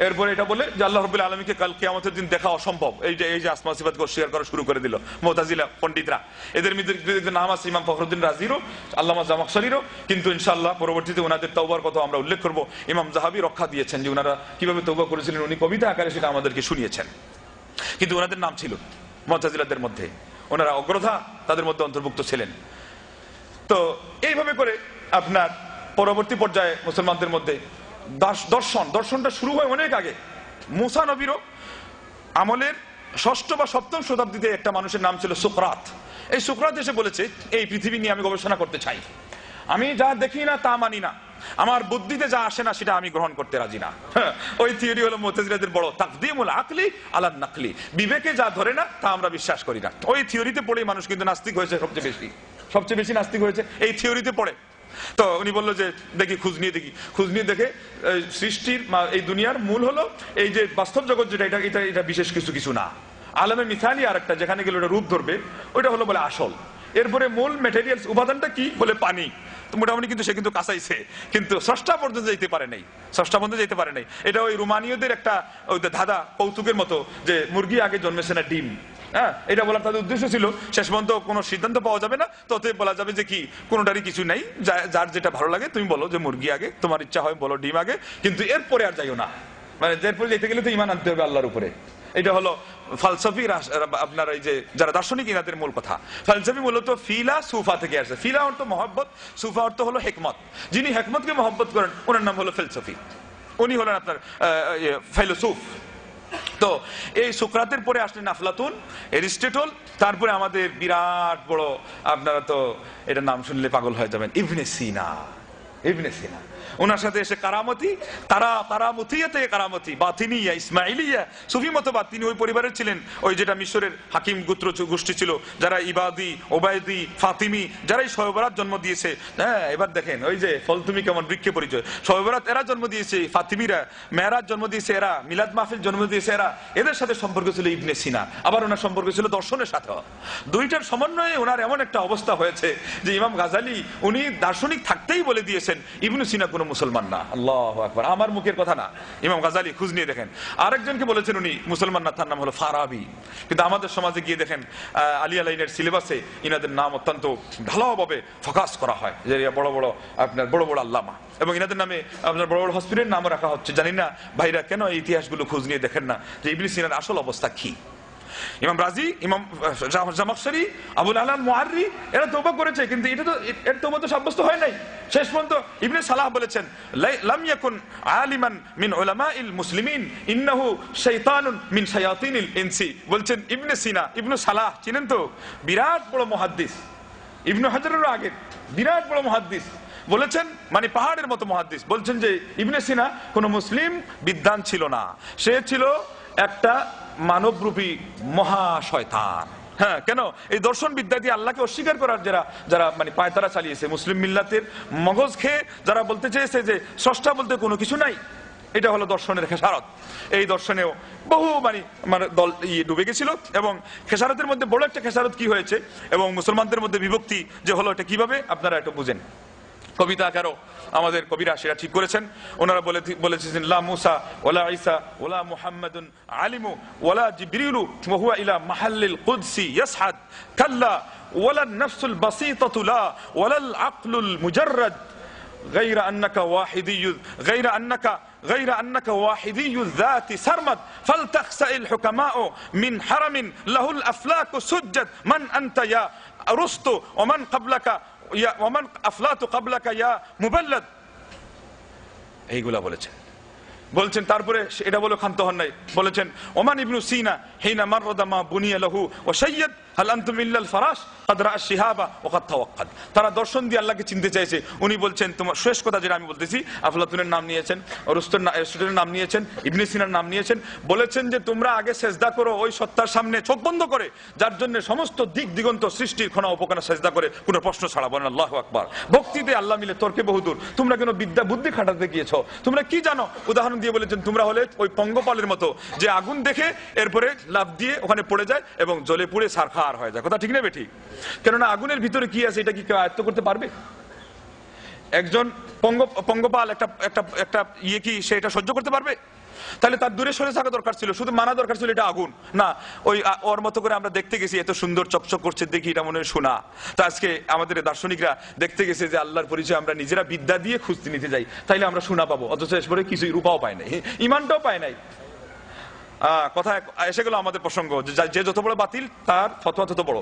এরপরে এটা বলে যে আল্লাহ রাব্বুল আলামিনকে কাল কিয়ামতের দিন দেখা অসম্ভব। এই যে আসমা সিফাতকে অস্বীকার করা শুরু করে দিল মুতাজিলা পণ্ডিতরা। এদের মধ্যে নাম আছে ইমাম ফখরুদ্দিন রাজিরও, আল্লামা জামাখশরীরও। কিন্তু ইনশাআল্লাহ পরবর্তীতে ওনাদের তওবার কথা আমরা উল্লেখ করব। ইমাম যাহাবী রক্ষা দিয়েছেন যে ওনারা কিভাবে তওবা করেছিলেন, উনি কবিতা আকারে সেটা আমাদেরকে শুনিয়েছেন। কিন্তু ওনাদের নাম ছিল মুতাজিলাদের মধ্যে, ওনারা অগ্রধা তাদের মধ্যে অন্তর্ভুক্ত ছিলেন। তো এইভাবে করে আপনার পরবর্তী পর্যায়ে মুসলমানদের মধ্যে দর্শনটা শুরু হয় অনেক আগে। মুসা নবীরও আমলের 6ষ্ঠ বা 7ম শতাব্দীতে একটা মানুষের নাম ছিল সুকরাত। এই সুকরাত এসে বলেছে এই পৃথিবী নিয়ে আমি গবেষণা করতে চাই, আমি যা দেখি না তা মানি না, আমার বুদ্ধিতে যা আসে না সেটা আমি গ্রহণ করতে রাজি না। ওই থিওরি হলো মুতাজিলাদের বড়, তাকদীমুল আকলি আলা নাকলি, বিবেকে যা ধরে না তা আমরা বিশ্বাস করি না। ওই থিওরিতে পড়েই মানুষ কিন্তু নাস্তিক হয়েছে সবচেয়ে বেশি নাস্তিক হয়েছে এই থিওরিতে পড়ে। তো উনি বললো যে দেখি খোঁজ নিয়ে দেখে সৃষ্টির এই দুনিয়ার মূল হলো এই যে বাস্তব জগৎ, যেটা এটা বিশেষ কিছু না। আলমে মিসালি আর একটা, যেখানে গেলে ওটা রূপ ধরবে, ওইটা হলো বলে আসল। এরপরে মূল ম্যাটেরিয়ালস উপাদানটা কি বলে পানি। তো মোটামুটি কিন্তু সে কিন্তু কাঁচাইছে, কিন্তু স্রষ্টা পর্যন্ত যেতে পারে নাই। এটা ওই রোমানীয়দের একটা ধাঁধা কৌতুকের মতো, যে মুরগি আগে জন্মেছে না ডিম। হ্যাঁ, এটা বলার তাদের উদ্দেশ্য ছিল শেষ পর্যন্ত কোনো সিদ্ধান্ত পাওয়া যাবে না, ততই বলা যাবে যে কি কোনোটারই কিছু নাই, যার যেটা ভালো লাগে তুমি বলো যে মুরগি আগে, তোমার ইচ্ছা হয় বলো ডিম আগে, কিন্তু এরপরে আর যাইও না। মানে এরপরে যেতে গেলে তো ঈমান আনতে হবে আল্লাহর উপরে। এটা হলো ফালসাফি, আপনার এই যে যারা দার্শনিক ইনাদের মূল কথা। ফালসাফি মূলত ফিলা সুফা থেকে আসে। ফিলা অর্থ মহব্বত, সুফা অর্থ হলো হেকমত। যিনি হেকমতকে মহব্বত করেন ওনার নাম হলো ফিলসফি, উনি হলেন আপনার ফিলোসফ। তো এই সুকরাতের পরে আসলেন আফলাতুন, এরিস্টটল, তারপরে আমাদের বিরাট বড়, আপনারা তো এটা নাম শুনলে পাগল হয়ে যাবেন, ইবনে সিনা। ওনার সাথে এসে কারামতি, তারামুথিয়াতে কারামতি, বাতিনিয়া, ইসমাইলিয়া, সুফি মতবাদ, তিনি ওই পরিবারের ছিলেন, ওই যেটা মিশরের হাকিম গোষ্ঠী ছিল, যারা ইবাদি, ওবায়দি, ফাতিমি, যারাই শবে বরাত জন্ম দিয়েছে। হ্যাঁ, এবার দেখেন ওই যে ফল তুমি কেমন বৃক্ষে পরিচয়, শবে বরাত এরা জন্ম দিয়েছে, ফাতিমিরা, মেহরাজ জন্ম দিয়েছে এরা, মিলাদ মাহফিল জন্ম দিয়েছে এরা, এদের সাথে সম্পর্ক ছিল ইবনে সিনা, আবার ওনার সম্পর্ক ছিল দর্শনের সাথে। দুইটার সমন্বয়ে ওনার এমন একটা অবস্থা হয়েছে যে ইমাম গাজালি উনি দার্শনিক থাকতেই বলে দিয়েছেন ইবনে সিনা কোনো মুসলমান না। আল্লাহু আকবার, আমার মুখের কথা না, ইমাম গাজালি খুঁজ নিয়ে দেখেন। আরেকজনকে বলেছেন উনি মুসলমান না, তার নাম হলো ফারাবি। কিন্তু আমাদের সমাজে গিয়ে দেখেন আলিয়া লাইনের সিলেবাসে ইনাদের নাম অত্যন্ত ভালোভাবে ফোকাস করা হয়, যে বড় বড় আপনার বড় বড় আল্লামা, এবং ইনাদের নামে আপনার বড় বড় হসপিটালের নাম রাখা হচ্ছে। জানি না ভাইরা কেন এই ইতিহাসগুলো খোঁজ নিয়ে দেখেন না যে ইবনে সিনার আসল অবস্থা কি। ইমাম রাজি, ইমাম জামাখশরী, আবুল আলাল মুআররি এরা তওবা করেছে, কিন্তু এটা তো এর তওবা তো সাব্যস্ত হয় নাই। শেষ পর্যন্ত ইবনে সালাহ বলেছেন লাম ইয়াকুন আলিমান মিন উলামাইল মুসলিমিন ইন্নাহু শাইতানুন মিন শায়াতিনিল ইনসি। বলছেন ইবনে সিনা, ইবনে সালাহ চিনেন তো, বিরাট বড় মুহাদ্দিস, ইবনে হাজারের আগে বিরাট বড় মুহাদ্দিস, বলেছেন মানে পাহাড়ের মতো মুহাদ্দিস, বলছেন যে ইবনে সিনা কোন মুসলিম বিদ্বান ছিল না, সে ছিল একটা মানবরূপী মহা শয়তান। হ্যাঁ, কেন? এই দর্শন বিদ্যা দিয়ে আল্লাহকে অস্বীকার করার যারা মানে পায়তারা চালিয়েছে, মুসলিম মিল্লাতের মগজ খেয়ে যারা বলতে চেয়েছে যে স্রষ্টা বলতে কোনো কিছু নাই, এটা হলো দর্শনের খেসারত। এই দর্শনেও বহু মানে দল ডুবে গেছিল, এবং খেসারতের মধ্যে বড় একটা খেসারত কি হয়েছে এবং মুসলমানদের মধ্যে বিভক্তি যে হলো, এটা কিভাবে আপনারা একটু বুঝেন। কবিতা আকারও আমাদের কবিরা সেটা ঠিক করেছেন। ওনারা বলেছেন লা মুসা ওয়ালা ঈসা ওয়ালা মুহাম্মাদুন আলিমু ওয়ালা জিবরিলু ওয়া হুয়া ইলা মাহাল্লিল কুদসি ইয়াসহাদ কাল্লা ওয়ালা নাফসুল বাসীতাতু লা ওয়ালাল আকলুল মুজাররাদ غير أنك واحدي الذات سرمد فلتخسأ الحكماء من حرم له الأفلاك سجد من أنت يا أرسطو ومن قبلك ومن أفلاط قبلك يا مبلد। এইগুলা বলছেন তারপরে এটা বলে ক্ষান্ত হন নাই, বলেছেন ওমান ইবনু সিনা হিনা মাররাদা মা বুনিয়া লাহু ওয়া শাইয়াদ হাল আনতুম ইল্লাল ফারাশ قد رأى الشهاب وقد توقد। তারা দর্শন দিয়ে আল্লাহকে চিনতে চাইছে। উনি বলছেন, তোমার শেষ কথা যেটা আমি বলতেছি, আফলাতুনের নাম নিয়েছেন, অরিস্টটলের নাম নিয়েছেন, ইবনে সিনার নাম নিয়েছেন, বলেছেন যে তোমরা আগে সেজদা করো ওই সত্তার সামনে চোখ বন্ধ করে, যার জন্য সমস্ত দিক দিগন্ত সৃষ্টির ক্ষণা উপকানা সেজদা করে কোনো প্রশ্ন ছাড়া। বলেন আল্লাহু আকবার। ভক্তিতে আল্লাহ মিলে তর্কে বহুদূর। তোমরা কেন বিদ্যা বুদ্ধি খাটাতে গিয়েছো? তোমরা কি জানো? উদাহরণ দিয়ে বলেছেন তোমরা হলে ওই পঙ্গপালের মতো, যে আগুন দেখে এরপরে লাফ দিয়ে ওখানে পড়ে যায় এবং জ্বলে পুড়ে ছারখার হয়ে যায়। কথা ঠিক না বেঠিক? কেননা আগুনের ভিতরে কি আছে এটা কি কেউ আয়ত্ত করতে পারবে? একজন পঙ্গপাল একটা ইয়ে কি সে এটা সহ্য করতে পারবে? তাহলে তার দূরে সরে থাকা দরকার ছিল, শুধু মানা দরকার ছিল এটা আগুন না। ওই ওর মতো করে আমরা দেখতে গেছি, এত সুন্দর চকচক করছে দেখি, এটা মনে হয় সোনা। তা আজকে আমাদের দার্শনিকরা দেখতে গেছে যে আল্লাহর পরিচয় আমরা নিজেরা বিদ্যা দিয়ে খুঁজতে নিতে যাই, তাইলে আমরা সোনা পাবো, অথচ এসে কিছুই রূপাও পায় নাই, ইমানটাও পায় নাই। কথা এসে গেল আমাদের প্রসঙ্গ, যে যত বড় বাতিল তার ফতোয়া তত বড়।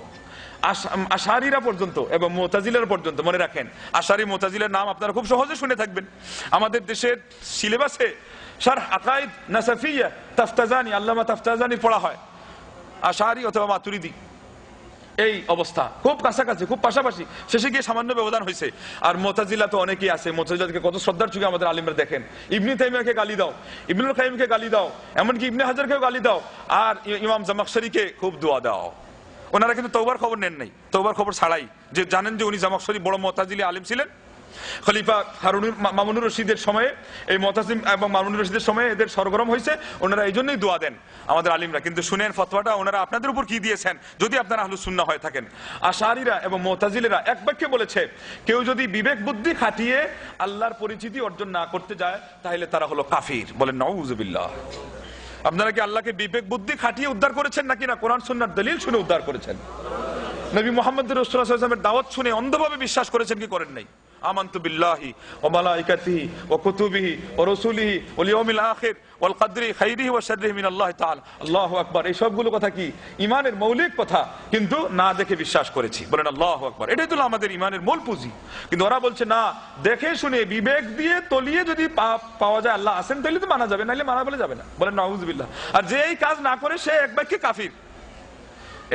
আশারীরা পর্যন্ত এবং মুতাজিলার পর্যন্ত, মনে রাখেন আশারী মুতাজিলার নাম আপনারা খুব সহজে শুনে থাকবেন। আমাদের দেশের সিলেবাসে শারহ আকাইদ নাসাফিয়া তাফতাজানি, আল্লামা তাফতাজানি পড়া হয়, আশারী অথবা মাতুরিদি। এই অবস্থা খুব কাছাকাছি, খুব পাশাপাশি, শেষে গিয়ে সামান্য ব্যবধান হয়েছে। আর মুতাজিলা তো অনেকেই আছে, মুতাজিলাকে কত শ্রদ্ধার চোখে আমাদের আলিমরা দেখেন। ইবনে তাইমিয়াকে গালি দাও, ইবনুল কাইয়িমকে গালি দাও, এমনকি ইবনে হাজারকেও গালি দাও, আর ইমাম জামাখশরীকে খুব দোয়া দাও। ওনারা কিন্তু তওবার খবর নেন নাই, তওবার খবর ছাড়াই, যে জানেন যে উনি জামাখশরী বড় মুতাজিলি আলিম ছিলেন। খলিফা মামুনুর রশিদের সময়ে, এই মুতাসিম এবং মামুনুর রশিদের সময়ে এদের সরগরম হয়েছে, ওনারা এই জন্যই দোয়া দেন আমাদের আলিমরা। কিন্তু শুনেন ফতোয়াটা ওনারা আপনাদের উপর কি দিয়েছেন, যদি আপনারা আহলুস সুন্নাহ হয়ে থাকেন। আশারীরা এবং মুতাজিলিরা এক বাক্যে বলেছে, কেউ যদি বিবেক বুদ্ধি খাটিয়ে আল্লাহর পরিচিতি অর্জন না করতে যায় তাহলে তারা হলো কাফির। বলেন নাউযুবিল্লাহ। আপনারা কি আল্লাহকে বিবেক বুদ্ধি খাটিয়ে উদ্ধার করেছেন নাকি না কোরআন সুন্নাহর দলিল শুনে উদ্ধার করেছেন? নবী মুহাম্মদ রাসূলুল্লাহ সাল্লাল্লাহু আলাইহি ওয়াসাল্লামের দাওয়াত শুনে অন্ধভাবে বিশ্বাস করেছেন কি করেন নাই? আমানতু বিল্লাহি ওয়া মালাইকাতিহি ওয়া কুতুবিহি ওয়া রাসূলিহি ওয়াল ইয়াউমিল আখির ওয়াল কদরি খাইরিহি ওয়া শাররিহি মিনাল্লাহি তাআলা। আল্লাহু আকবার। এই সবগুলো কথা কি ঈমানের মৌলিক কথা, কিন্তু না দেখে বিশ্বাস করেছি। বলেন আল্লাহু আকবার। এটাই তো আমাদের ঈমানের মূল পুঁজি। কিন্তু ওরা বলছে না, দেখে শুনে বিবেক দিয়ে তলিয়ে যদি পাওয়া যায় আল্লাহ আছেন তাহলে তো মানা যাবে, নাইলে মানা বলে যাবে না। বলেন নাউযুবিল্লাহ। আর যে এই কাজ না করে সে এক বাক্যে কাফির।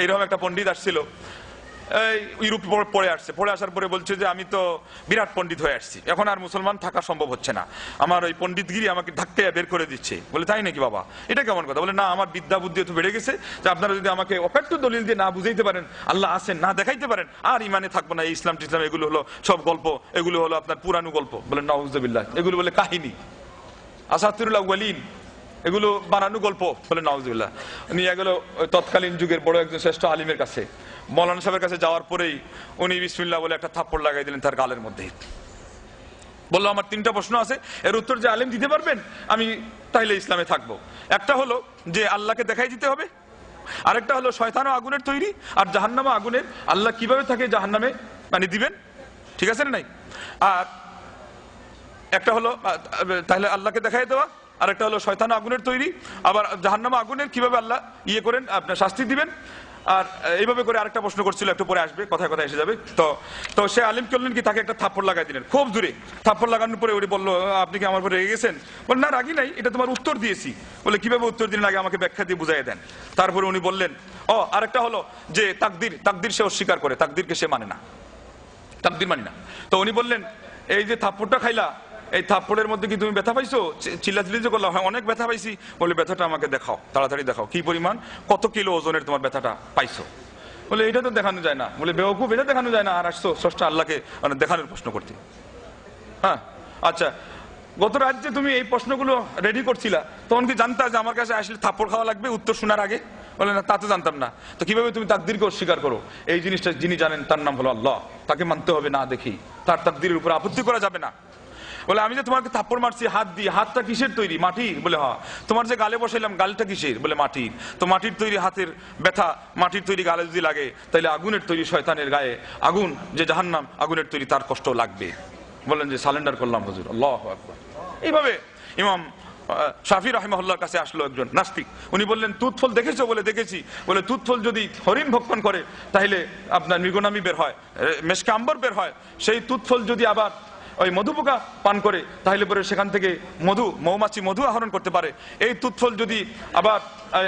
এইরকম একটা পণ্ডিত আসছিল ইউরোপ পড়ে আসছে, পড়ে আসার পরে বলছে যে আমি তো বিরাট পণ্ডিত হয়ে আসছি, এখন আর মুসলমান থাকা সম্ভব হচ্ছে না, আমার ওই পণ্ডিতগিরি আমাকে ধাক্কে বের করে দিচ্ছে। বলে তাই নাকি বাবা, এটা কেমন কথা? বলে না, আমার বিদ্যা বুদ্ধি তো বেড়ে গেছে, যে আপনারা যদি আমাকে অকাট্য দলিল দিয়ে না বুঝাইতে পারেন আল্লাহ আছেন, না দেখাইতে পারেন, আর ইমানে থাকবো না। এই ইসলাম টিসলাম এগুলো হলো সব গল্প, এগুলো হলো আপনার পুরানো গল্প। বলে নাউজুবিল্লাহ, এগুলো বলে কাহিনী, আসাতিরুল আউয়ালিন, এগুলো বানানো গল্প। বলে নাউজুবিল্লাহ। নিয়ে গেল তৎকালীন যুগের বড় একজন শ্রেষ্ঠ আলিমের কাছে। মৌলানা সাহেবের কাছে যাওয়ার পরেই উনি বিসমিল্লাহ বলে একটা থাপ্পড় লাগাই দিলেন তার গালের মধ্যে। বললো আমার 3টা প্রশ্ন আছে, এর উত্তর যে আলেম দিতে পারবেন আমি তাইলে ইসলামে থাকবো। একটা হলো যে আল্লাহকে দেখাই দিতে হবে, আরেকটা হলো শয়তান ও আগুনের তৈরি, আর জাহান্নামা আগুনের আল্লাহ কিভাবে থাকে জাহান্নামে মানে দিবেন, ঠিক আছে না নাই? আর একটা হলো তাহলে আল্লাহকে দেখাই দেওয়া, আর একটা হলো শয়তান আগুনের তৈরি, আবার জাহান্নামা আগুনের কিভাবে আল্লাহ ইয়ে করেন আপনার শাস্তি দিবেন। আর এইভাবে করে আরেকটা প্রশ্ন করছিল, একটু পরে আসবে, কথায় কথায় এসে যাবে। তো সে আলিম করলেন কি, তাকে একটা থাপ্পড় লাগাই দিলেন খুব জোরে। থাপ্পড় লাগানোর পরে উনি বললো আপনি কি আমার উপরে রেগে গেছেন? বলে না, রাগি নাই, এটা তোমার উত্তর দিয়েছি। বলে কিভাবে উত্তর দিলেন, আগে আমাকে ব্যাখ্যা দিয়ে বুঝাই দেন। তারপরে উনি বললেন আরেকটা হলো যে তাকদির সে অস্বীকার করে, তাকদিরকে সে মানে না, তাকদির মানি না। তো উনি বললেন এই যে থাপ্পড়টা খাইলা, এই থাপ্পড়ের মধ্যে কি তুমি ব্যথা পাইছো? চিল্লাচিল্লি যে করলাম, হ্যাঁ অনেক ব্যথা পাইছি। বলে ব্যথাটা আমাকে দেখাও, তাড়াতাড়ি দেখাও, কি পরিমাণ, কত কিলো ওজনের তোমার ব্যথাটা পাইছো? বলে এটা তো দেখানো যায় না। বলে বেওকুফ, এটা দেখানো যায় না, আর আসছো স্রষ্টা আল্লাহকে মানে দেখানোর প্রশ্ন করতে। হ্যাঁ আচ্ছা, গত রাত যে তুমি এই প্রশ্নগুলো রেডি করছিলা, তখন কি জানতা যে আমার কাছে আসলে থাপ্পড় খাওয়া লাগবে উত্তর শোনার আগে? বলে না, তা তো জানতাম না। তো কিভাবে তুমি তাকদীরকে অস্বীকার করো? এই জিনিসটা যিনি জানেন তার নাম হলো আল্লাহ, তাকে মানতে হবে না দেখি, তার তাকদীরের উপর আপত্তি করা যাবে না। বলে আমি যে তোমাকে থাপ্পড় মারছি হাত দিয়ে, হাতটা কিসের তৈরি? মাটির। বলে হ্যাঁ। তোমার যে গালে বসাইলাম, গালটা কিসের? বলে মাটির। তো মাটির তৈরি হাতের ব্যথা, মাটির তৈরি গালে যদি লাগে, তাহলে আগুনের তৈরি শয়তানের গায়ে আগুন, যে জাহান্নাম আগুনের তৈরি, তার কষ্ট লাগবে। বললেন যে সালেন্ডার করলাম হুজুর। আল্লাহু আকবার। এইভাবে ইমাম শাফি রাহিমাহুল্লাহর কাছে আসলো একজন নাস্তিক। উনি বললেন তুৎফল দেখেছো? বলে দেখেছি। বলে তুৎফল যদি হরিণ ভক্ষণ করে তাহলে আপনার মৃগনামি বের হয়, মেশকে আম্বর বের হয়। সেই তুৎফল যদি আবার ওই মধুপোকা পান করে তাহলে পরে সেখান থেকে মৌমাছি মধু আহরণ করতে পারে। এই তুৎফল যদি আবার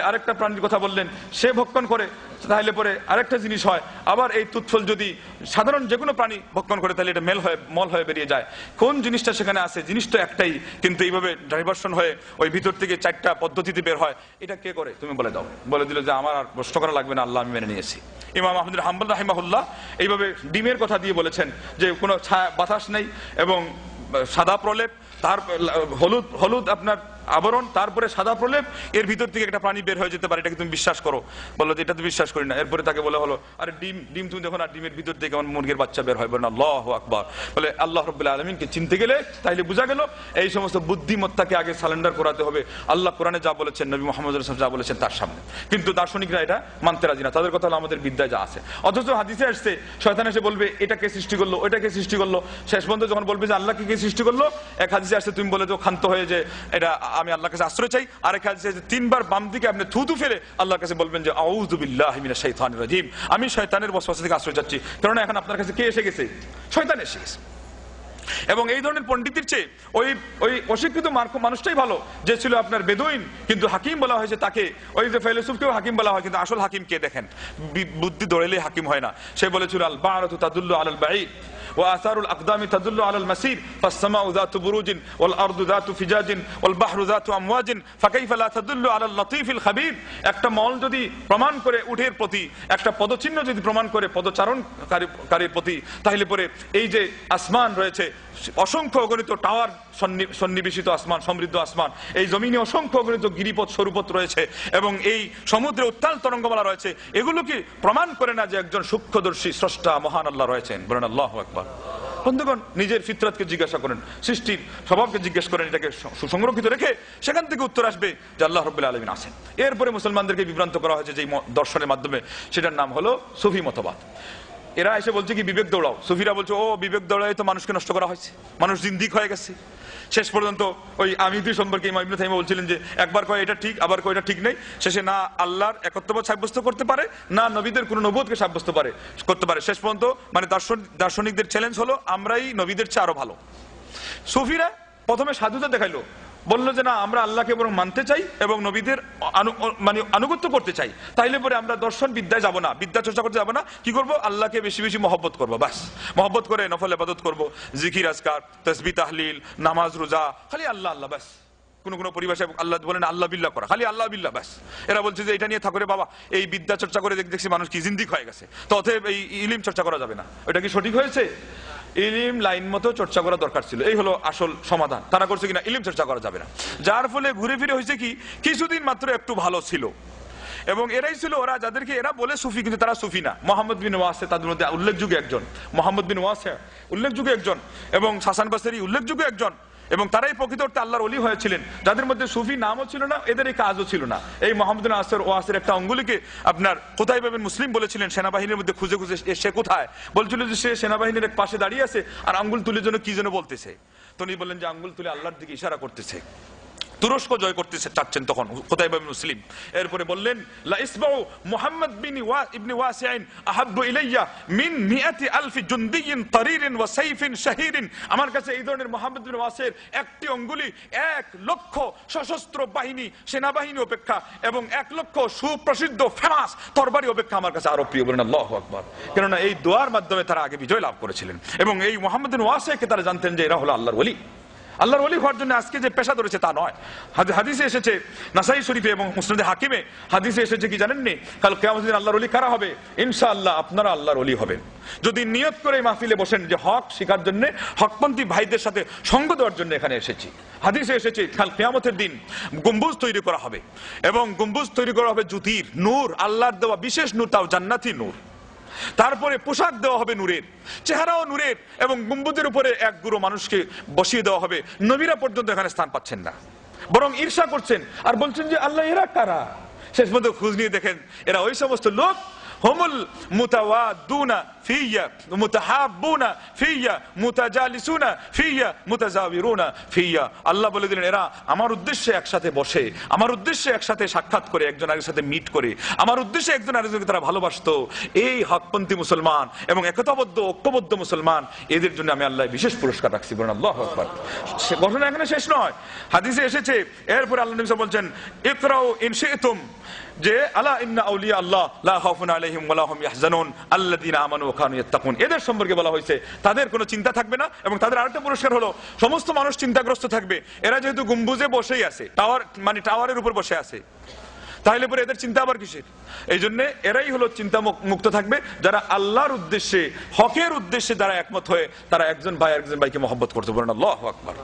আরেকটা প্রাণীর কথা বললেন, সে ভক্ষণ করে তাহলে পরে আরেকটা জিনিস হয়। আবার এই তুৎফল যদি সাধারণ যে কোনো প্রাণী ভক্ষণ করে তাহলে এটা মল হয়ে বেরিয়ে যায়। কোন জিনিসটা সেখানে আছে? জিনিসটা একটাই, কিন্তু এইভাবে ডাইভার্সন হয়ে ওই ভিতর থেকে 4টা পদ্ধতিতে বের হয়। এটা কে করে তুমি বলে দাও। বলে দিল যে আমার আর প্রশ্ন করা লাগবে না, আল্লাহ আমি মেনে নিয়েছি। ইমাম আহমদ বিন হাম্বল রাহিমাহুল্লাহ এইভাবে ডিমের কথা দিয়ে বলেছেন যে কোনো বাতাস নেই এবং সাদা প্রলেপ, তার হলুদ আপনার আবরণ, তারপরে সাদা প্রলেপ, এর ভিতর থেকে একটা প্রাণী বের হয়ে যেতে পারে, এটাকে তুমি বিশ্বাস করো? বললো যে এটা তো বিশ্বাস করি না। এরপরে তাকে বলা হলো আরে ডিম তুমি দেখো না, ডিমের ভিতর থেকে আমার মুরগির বাচ্চা বের হয়। বলেন আল্লাহু আকবার। বলে আল্লাহ রাব্বুল আলামিনকে চিনতে গেলে তাইলে বোঝা গেল এই সমস্ত বুদ্ধিমত্তাকে আগে সারেন্ডার করাতে হবে আল্লাহ কোরআনে যা বলেছেন, নবী মুহাম্মদ সাল্লাল্লাহু আলাইহি ওয়াসাল্লাম যা বলেছেন তার সামনে। কিন্তু দার্শনিকরা এটা মানতে রাজি না, তাদের কথা হলো আমাদের বিদ্যায় যা আছে। অথচ হাদিসে আসছে শয়তান এসে বলবে এটাকে সৃষ্টি করলো, ওইটাকে সৃষ্টি করলো। শেষ পর্যন্ত যখন বলবে যে আল্লাহকে কে সৃষ্টি করলো, এক হাদিসে আসছে তুমি বলে তো ক্ষান্ত হয়ে যে এটা আমি আল্লাহর কাছে আশ্রয় চাই। আরেক হাদিসে যে 3বার বাম দিকে আপনি থুতু ফেলে আল্লাহর কাছে বলবেন যে আউযু বিল্লাহি মিনাশ শাইতানির রাজিম, আমি শয়তানের ওয়াসওয়াসা থেকে আশ্রয় চাচ্ছি। কারণ এখন আপনার কাছে কে এসে গেছে? শয়তান এসে গেছে। এবং এই ধরনের পণ্ডিতের চেয়ে ওই অশিক্ষিত মানুষটাই ভালো, যে ছিল আপনার বেদুইন কিন্তু হাকিম বলা হয়েছে তাকে। ওই যে ফিলোসফকেও হাকিম বলা হয়, কিন্তু আসল হাকিম কে দেখেন? বুদ্ধি দৌড়াইলে হাকিম হয় না। সে বলেছিল আল বারাতু তাদুল্লু আলাল বাঈদ ওয়া আসারুল আকদামি তাদুল্লু আলাল মাসির ফাস-সামাউ যাতু বুরুজিন ওয়াল আরদু যাতু ফিজাজিন ওয়াল বাহরু যাতু আমওয়াজিন ফাকাইফা লা তাদুল্লু আলাল লতীফিল খাবীর। একটা মল যদি প্রমাণ করে উটের প্রতি, একটা পদচিহ্ন যদি প্রমাণ করে পদচারণকারীর প্রতি, তাহলে পরে এই যে আসমান রয়েছে, অসংখ্য অগণিত টাওয়ার সন্নিবেশিত আসমান, সমৃদ্ধ আসমান, এই জমিনে অসংখ্য অগণিত গিরিপথ সরুপথ রয়েছে এবং এই সমুদ্রে উত্তাল তরঙ্গমালা রয়েছে, এগুলো কি প্রমাণ করে না যে একজন সূক্ষ্মদর্শী স্রষ্টা মহান আল্লাহ রয়েছেন? বলেন আল্লাহু আকবার। বন্ধুগণ, নিজের ফিতরাতকে জিজ্ঞাসা করেন, সৃষ্টির স্বভাবকে জিজ্ঞেস করেন, এটাকে সুসংরক্ষিত রেখে সেখান থেকে উত্তর আসবে যে আল্লাহ রাব্বুল আলামিন আছেন। এরপরে মুসলমানদেরকে বিভ্রান্ত করা হয়েছে যে দর্শনের মাধ্যমে, সেটার নাম হলো সুফি মতবাদ। এরা এসে বলছে কি বিবেক দৌড়াও। সুফিরা বলছে ও বিবেক দৌড়াই তো মানুষকে নষ্ট করা হয়েছে, মানুষ জিন্দিক হয়ে গেছে। শেষ পর্যন্ত ওই আমিদি সম্পর্কে ইমাম ইবনে তাইমিয়া বলছিলেন যে একবার কয় এটা ঠিক, আবার কয় এটা ঠিক নেই। শেষে না আল্লাহর একত্ববাদ সাব্যস্ত করতে পারে, না নবীদের কোনো নবুয়তকে সাব্যস্ত করতে পারে। শেষ পর্যন্ত মানে দার্শনিকদের চ্যালেঞ্জ হলো আমরাই নবীদের চেয়ে আরো ভালো। সুফিরা প্রথমে সাধুতা দেখাইলো, বললো যে না, আমরা আল্লাহকে বরং মানতে চাই এবং নবীদের মানে আনুগত্য করতে চাই, তাইলে পরে আমরা দর্শন বিদ্যায় যাব না, বিদ্যা চর্চা করতে যাব না। কি করব? আল্লাহকে বেশি বেশি মহব্বত করবো, বাস। মহব্বত করে নফল ইবাদত করব, জিকির আজকার, তাসবিহ তাহলিল, নামাজ রোজা, খালি আল্লাহ আল্লাহ, বাস। কোন কোন পরিভাষায় আল্লাহ বলেন আল্লাহ বিল্লাহ করা, খালি আল্লাহ বিল্লাহ, ব্যাস। এরা বলছে যে এটা নিয়ে থাকরে বাবা, এই বিদ্যা চর্চা করে দেখছি মানুষ কি জিন্দিক হয়ে গেছে, তো অতএব এই ইলিম চর্চা করা যাবে না। এটা কি সঠিক হয়েছে? ইলিম লাইন মতো চর্চা করা দরকার ছিল, এই হলো আসল সমাধান। তারা করছে কিনা ইলিম চর্চা করা যাবে না, যার ফলে ঘুরে ফিরে হয়েছে কি কিছুদিন মাত্র একটু ভালো ছিল। এবং এরাই ছিল ওরা যাদেরকে এরা বলে সুফি, কিন্তু তারা সুফি না। মোহাম্মদ বিন ওয়াসে তাদের মধ্যে উল্লেখযোগ্য একজন, মোহাম্মদ বিন ওয়াসে উল্লেখযোগ্য একজন, এবং হাসান বাসরি উল্লেখযোগ্য একজন, এবং তারাই প্রকৃত অর্থে আল্লাহর ওলি হয়েছিলেন, যাদের মধ্যে সুফি নামও ছিল না, এদের এই কাজও ছিল না। এই মোহাম্মদ বিন ওয়াসের একটা অঙ্গুলিকে আপনার কোথায় পাবেন মুসলিম বলেছিলেন সেনাবাহিনীর মধ্যে খুঁজে খুঁজে, সে কোথায় বলছিল যে সে সেনাবাহিনীর এক পাশে দাঁড়িয়ে আছে আর আঙ্গুল তুলে জন্য কি যেন বলতেছে। তো উনি বললেন যে আঙ্গুল তুলে আল্লাহর দিকে ইশারা করতেছে, তুরস্ক জয় করতে চাচ্ছেন তখন কোথায় পাবেন মুসলিম। এরপরে বললেন লা ইসবাউ মুহাম্মদ বিন ইবনে ওয়াসিআইন আহাব্বু ইলাইয়া মিন মিআতি আলফি জুনদিয়িন তারিরিন ওয়া সাইফিন শাহীরিন। আমার কাছে এই ধরনের মুহাম্মদ বিন ওয়াসের একটি অঙ্গুলি 1 লক্ষ সশস্ত্র বাহিনী সেনাবাহিনী অপেক্ষা এবং 1 লক্ষ সুপ্রসিদ্ধ ফেমাস তরবারি অপেক্ষা আমার কাছে আরো প্রিয়। বলেন আল্লাহু আকবার। কেননা এই দোয়ার মাধ্যমে তারা আগে বিজয় লাভ করেছিলেন এবং এই মুহাম্মদ বিন ওয়াসিকে তারা জানতেন যে এরা হলো আল্লাহর ওলি। আল্লাহর ওলি হওয়ার জন্য আজকে যে পেশা ধরেছে তা নয়। হাদিসে এসেছে নাসাই শরীফে এবং মুসনাদে হাকিমে হাদিসে এসেছে কি জানেননি, কাল কিয়ামতের দিন আল্লাহর ওলি কারা হবে? ইনশাআল্লাহ আপনারা আল্লাহর ওলি হবেন যদি নিয়ত করে মাহফিলে বসেন যে হক শিখার জন্য, হকপন্থী ভাইদের সাথে সঙ্গ দেওয়ার জন্য এখানে এসেছি। হাদিসে এসেছে কাল কিয়ামতের দিন গম্বুজ তৈরি করা হবে এবং গম্বুজ তৈরি করা হবে জ্যোতির, নূর, আল্লাহর দেওয়া বিশেষ নূর, তাও জান্নাতি নূর। তারপরে পোশাক দেওয়া হবে নূরের, চেহারাও নূরের, এবং গম্বুজের উপরে এক গুরু মানুষকে বসিয়ে দেওয়া হবে। নবীরা পর্যন্ত এখানে স্থান পাচ্ছেন না, বরং ঈর্ষা করছেন আর বলছেন যে আল্লাহ এরা কারা? শেষ পর্যন্ত খোঁজ নিয়ে দেখেন এরা ওই সমস্ত লোক, হুমুল মুতাওয়াদুনা ফিয়া মুতাহাব্বুনা ফিয়া মুতাজালিসুনা ফিয়া মুতাজাবিরুনা ফিয়া। আল্লাহ বলে দিলেন এরা আমার উদ্দেশ্যে একসাথে বসে, আমার উদ্দেশ্যে একসাথে সাক্ষাৎ করে, একজন আরেকজনের সাথে মিট করে, আমার উদ্দেশ্যে একজন আরেকজনকে তারা ভালোবাসতো। এই হকপন্থী মুসলমান এবং একতাবদ্ধ ঐক্যবদ্ধ মুসলমান, এদের জন্য আমি আল্লাহ বিশেষ পুরস্কার রাখছি। বলেন আল্লাহু আকবার। সে ঘটনা এখানে শেষ নয়, হাদিসে এসেছে এরপর আল্লাহ নবী বলছেন ইকরাউ ইন শি'তুম, যে আলা ইন্না আউলিয়া আল্লাহ লা খাউফুন আলাইহিম ওয়া লা হুম ইয়াহজানুন আল্লাযীনা আমানু ওয়া কানু ইয়াত্তাকুন। এদের সম্পর্কে বলা হয়েছে তাদের কোনো চিন্তা থাকবে না, এবং তাদের আরেকটা পুরস্কার হলো সমস্ত মানুষ চিন্তাগ্রস্ত থাকবে। এরা যেহেতু গম্বুজে বসেই আছে, টাওয়ার মানে টাওয়ারের উপর বসে আছে, তাহলে পরে এদের চিন্তা আবার কিসের? এই জন্য এরাই হলো চিন্তা মুক্ত থাকবে যারা আল্লাহর উদ্দেশ্যে, হকের উদ্দেশ্যে যারা একমত হয়ে তারা একজন ভাই একজন ভাইকে মহব্বত করতে পারেন। আল্লাহু আকবার।